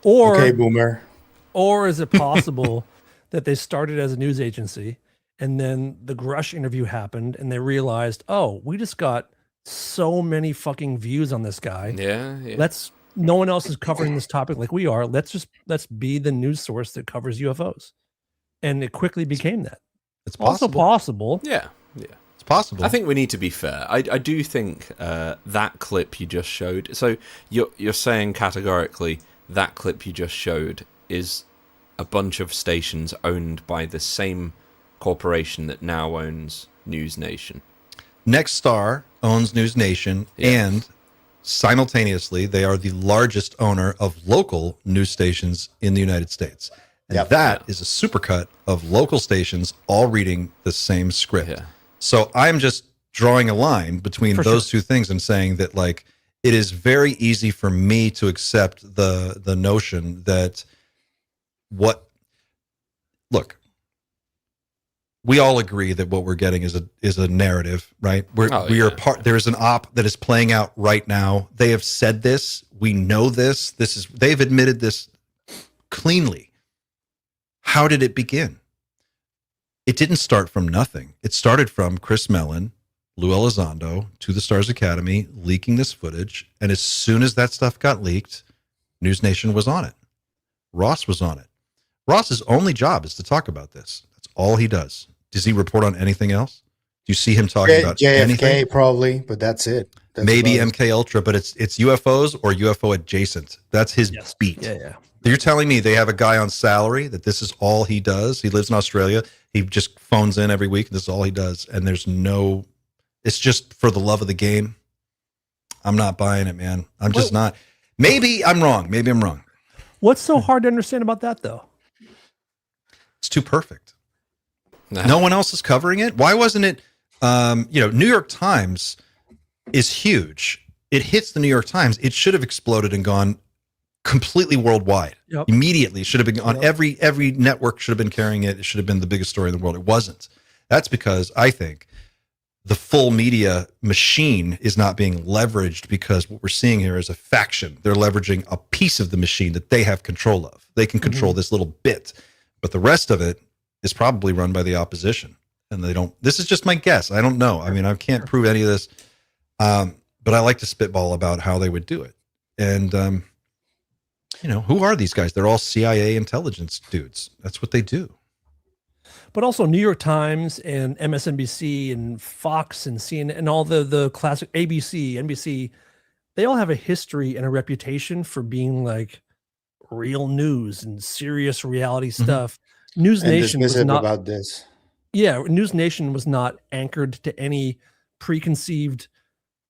Or, okay, boomer. Or is it possible that they started as a news agency, and then the Grush interview happened, and they realized, oh, we just got so many fucking views on this guy. Yeah. No one else is covering this topic like we are. Let's be the news source that covers UFOs. And it quickly became that. It's possible. Also possible. Yeah. It's possible. I think we need to be fair. I do think that clip you just showed. So you're saying categorically that clip you just showed is a bunch of stations owned by the same corporation that now owns News Nation. Nexstar owns News Nation, and simultaneously, they are the largest owner of local news stations in the United States. And that is a supercut of local stations all reading the same script. Yeah. So I'm just drawing a line between those two things and saying that, like, it is very easy for me to accept the notion that look, we all agree that what we're getting is a narrative, right? We are part. There is an op that is playing out right now. They have said this. We know this. They've admitted this cleanly. How did it begin? It didn't start from nothing. It started from Chris Mellon, Lou Elizondo, To the Stars Academy, leaking this footage. And as soon as that stuff got leaked, News Nation was on it. Ross was on it. Ross's only job is to talk about this. That's all he does. Does he report on anything else? Do you see him talking about JFK anything? probably, but that's it. Maybe MK Ultra, but it's UFOs or UFO adjacent. That's his beat. Yeah. You're telling me they have a guy on salary that this is all he does? He lives in Australia. He just phones in every week. And this is all he does. And it's just for the love of the game. I'm not buying it, man. I'm just not. Maybe I'm wrong. What's so hard to understand about that, though? It's too perfect. No one else is covering it. Why wasn't it? New York Times is huge. It hits the New York Times. It should have exploded and gone completely worldwide. Immediately. It should have been on every network should have been carrying it. It should have been the biggest story in the world. It wasn't. That's because I think the full media machine is not being leveraged, because what we're seeing here is a faction. They're leveraging a piece of the machine that they have control of. They can control this little bit, but the rest of it is probably run by the opposition. And they don't. This is just my guess. I don't know. I mean, I can't prove any of this, but I like to spitball about how they would do it. And who are these guys? They're all CIA intelligence dudes. That's what they do. But also New York Times and MSNBC and Fox and CNN and all the classic ABC, NBC, they all have a history and a reputation for being like real news and serious reality stuff. News Nation was not about this. Yeah, News Nation was not anchored to any preconceived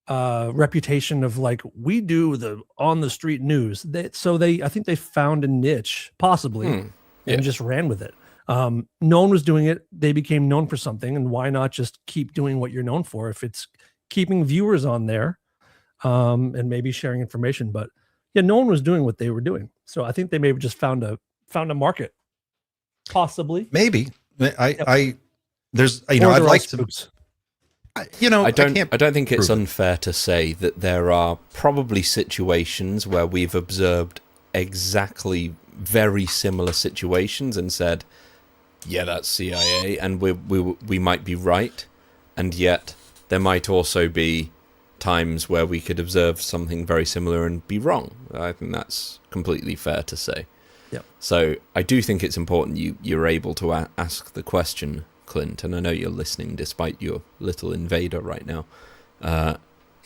reputation of like, we do the on the street news. I think they found a niche possibly and just ran with it. No one was doing it. They became known for something, and why not just keep doing what you're known for if it's keeping viewers on there and maybe sharing information. But yeah, no one was doing what they were doing. So I think they may have just found a market. Possibly. Maybe. I'd like to. I don't think it's unfair to say that there are probably situations where we've observed exactly very similar situations and said, yeah, that's CIA, and we might be right, and yet there might also be times where we could observe something very similar and be wrong. I think that's completely fair to say. Yep. So I do think it's important you're able to ask the question, Clint, and I know you're listening despite your little invader right now.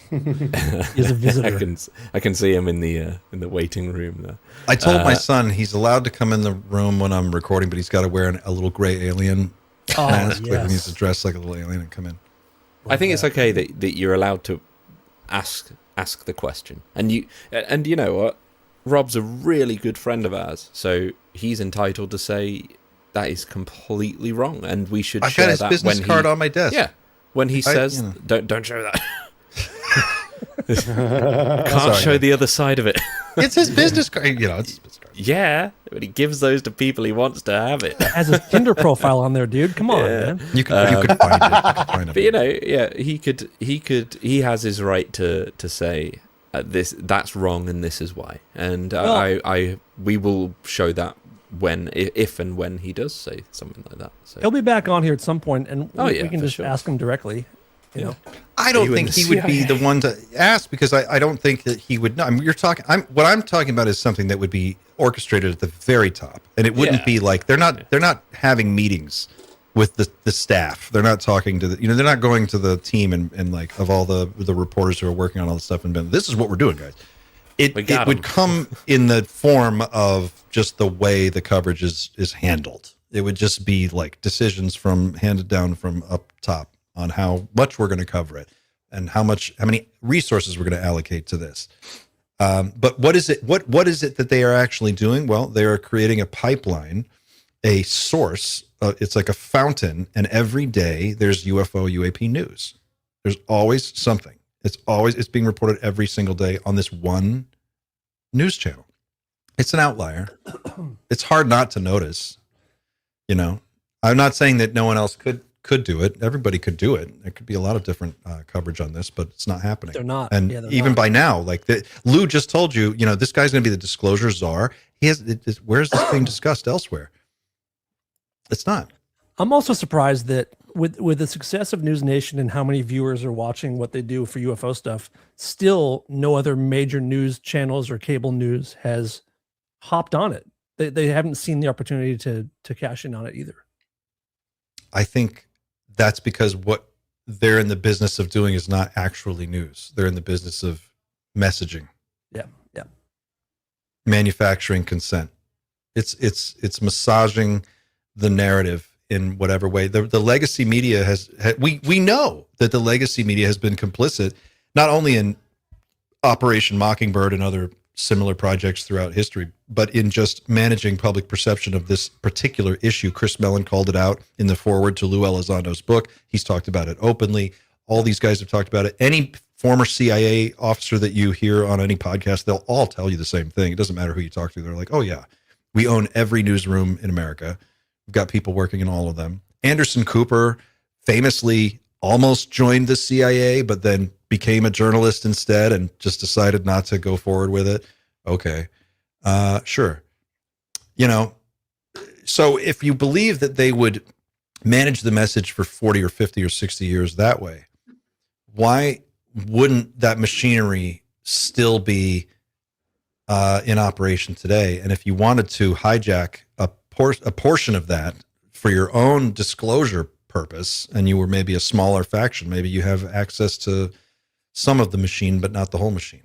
He's a visitor. I can see him in the waiting room there. I told my son he's allowed to come in the room when I'm recording, but he's got to wear a little gray alien mask. Like, he needs to dress like a little alien and come in. I think it's okay that you're allowed to ask the question, and you know what, Rob's a really good friend of ours, so he's entitled to say that is completely wrong, and we should share that. I've got his business card on my desk. Yeah, when he says, "Don't show that." Can't show the other side of it. It's his business card. It's his business card. Yeah, but he gives those to people he wants to have it. Has a Tinder profile on there, dude. Come on, man. You could find it. But he has his right to say that's wrong and this is why. And we will show that if and when he does say something like that. So he'll be back on here at some point, and we can just ask him directly. I don't think he would be the one to ask, because I don't think that he would know. I mean, what I'm talking about is something that would be orchestrated at the very top, and it wouldn't be like they're not having meetings with the staff. They're not talking to they're not going to the team and like of all the reporters who are working on all this stuff and this is what we're doing, guys. It would come in the form of just the way the coverage is handled. It would just be like decisions handed down from up top on how much we're going to cover it and how many resources we're going to allocate to this. But what is it that they are actually doing? Well, they are creating a pipeline, a source. It's like a fountain, and every day there's UAP news. There's always something. It's being reported every single day on this one news channel. It's an outlier. It's hard not to notice. I'm not saying that no one else could do it. Everybody could do it. There could be a lot of different coverage on this, but it's not happening. They're not. And even by now, like Lou just told you, this guy's going to be the disclosure czar. Where is this being discussed elsewhere? It's not. I'm also surprised that with the success of News Nation and how many viewers are watching what they do for UFO stuff, still no other major news channels or cable news has hopped on it. They haven't seen the opportunity to cash in on it either. I think that's because what they're in the business of doing is not actually news. They're in the business of messaging. Yeah. Manufacturing consent. It's massaging the narrative in whatever way. The legacy media we know that the legacy media has been complicit, not only in Operation Mockingbird and other similar projects throughout history, but in just managing public perception of this particular issue. Chris Mellon called it out in the foreword to Lou Elizondo's book. He's talked about it openly. All these guys have talked about it. Any former CIA officer that you hear on any podcast, they'll all tell you the same thing. It doesn't matter who you talk to. They're like, oh yeah, we own every newsroom in America. We've got people working in all of them. Anderson Cooper famously almost joined the CIA, but then became a journalist instead and just decided not to go forward with it. Okay. Sure. You know, so if you believe that they would manage the message for 40 or 50 or 60 years that way, why wouldn't that machinery still be in operation today? And if you wanted to hijack a portion of that for your own disclosure purpose, and you were maybe a smaller faction, maybe you have access to some of the machine, but not the whole machine.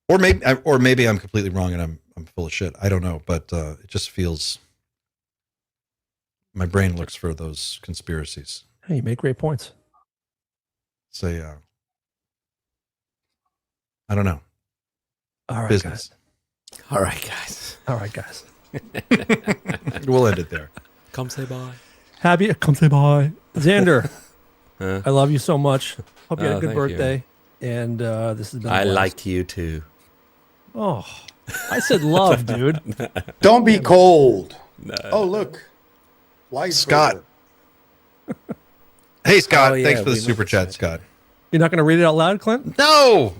Or maybe I'm completely wrong and I'm full of shit. I don't know, but it just feels, my brain looks for those conspiracies. Hey, you make great points. Say, I don't know. All right, Business. guys. All right, guys. All right, guys. We'll end it there. Come say bye. Happy, come say bye. Xander, Huh? I love you so much. Hope you had a good thank you. birthday. And this has been a I blast. like you too. Oh, I said love, dude. Don't be cold. No. Oh, look. Why Scott. Hey, Scott. Oh, yeah, Thanks for the we super must chat, have Scott. You're not going to read it out loud, Clint? No.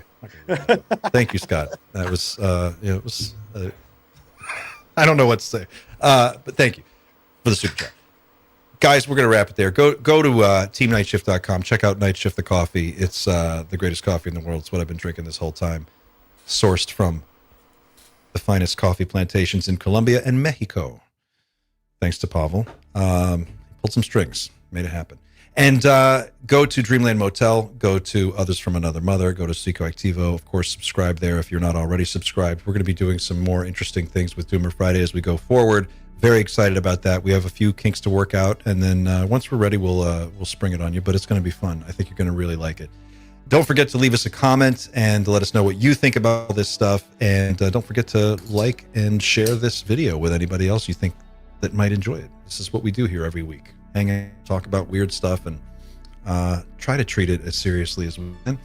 Thank you, Scott. That was, it was, I don't know what to say, but thank you for the super chat. Guys, we're going to wrap it there. Go to teamnightshift.com. Check out Night Shift the coffee. It's the greatest coffee in the world. It's what I've been drinking this whole time. Sourced from the finest coffee plantations in Colombia and Mexico. Thanks to Pavel. Pulled some strings. Made it happen. And go to Dreamland Motel. Go to Others from Another Mother. Go to Psicoactivo. Of course, subscribe there if you're not already subscribed. We're going to be doing some more interesting things with Doomer Friday as we go forward. Very excited about that. We have a few kinks to work out, and then once we're ready, we'll spring it on you. But it's going to be fun. I think you're going to really like it. Don't forget to leave us a comment and let us know what you think about this stuff. And don't forget to like and share this video with anybody else you think that might enjoy it. This is what we do here every week. Hang out, talk about weird stuff, and try to treat it as seriously as we can.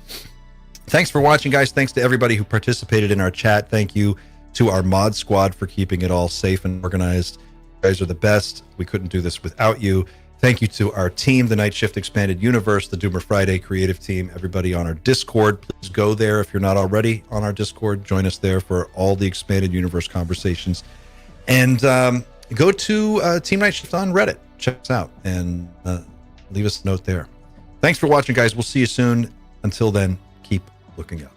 Thanks for watching, guys. Thanks to everybody who participated in our chat. Thank you to our mod squad for keeping it all safe and organized. You guys are the best. We couldn't do this without you. Thank you to our team, the Night Shift Expanded Universe, the Doomer Friday creative team, everybody on our Discord. Please go there if you're not already on our Discord. Join us there for all the Expanded Universe conversations. And go to Team Night Shift on Reddit. Check us out and leave us a note there. Thanks for watching, guys. We'll see you soon. Until then, keep looking up.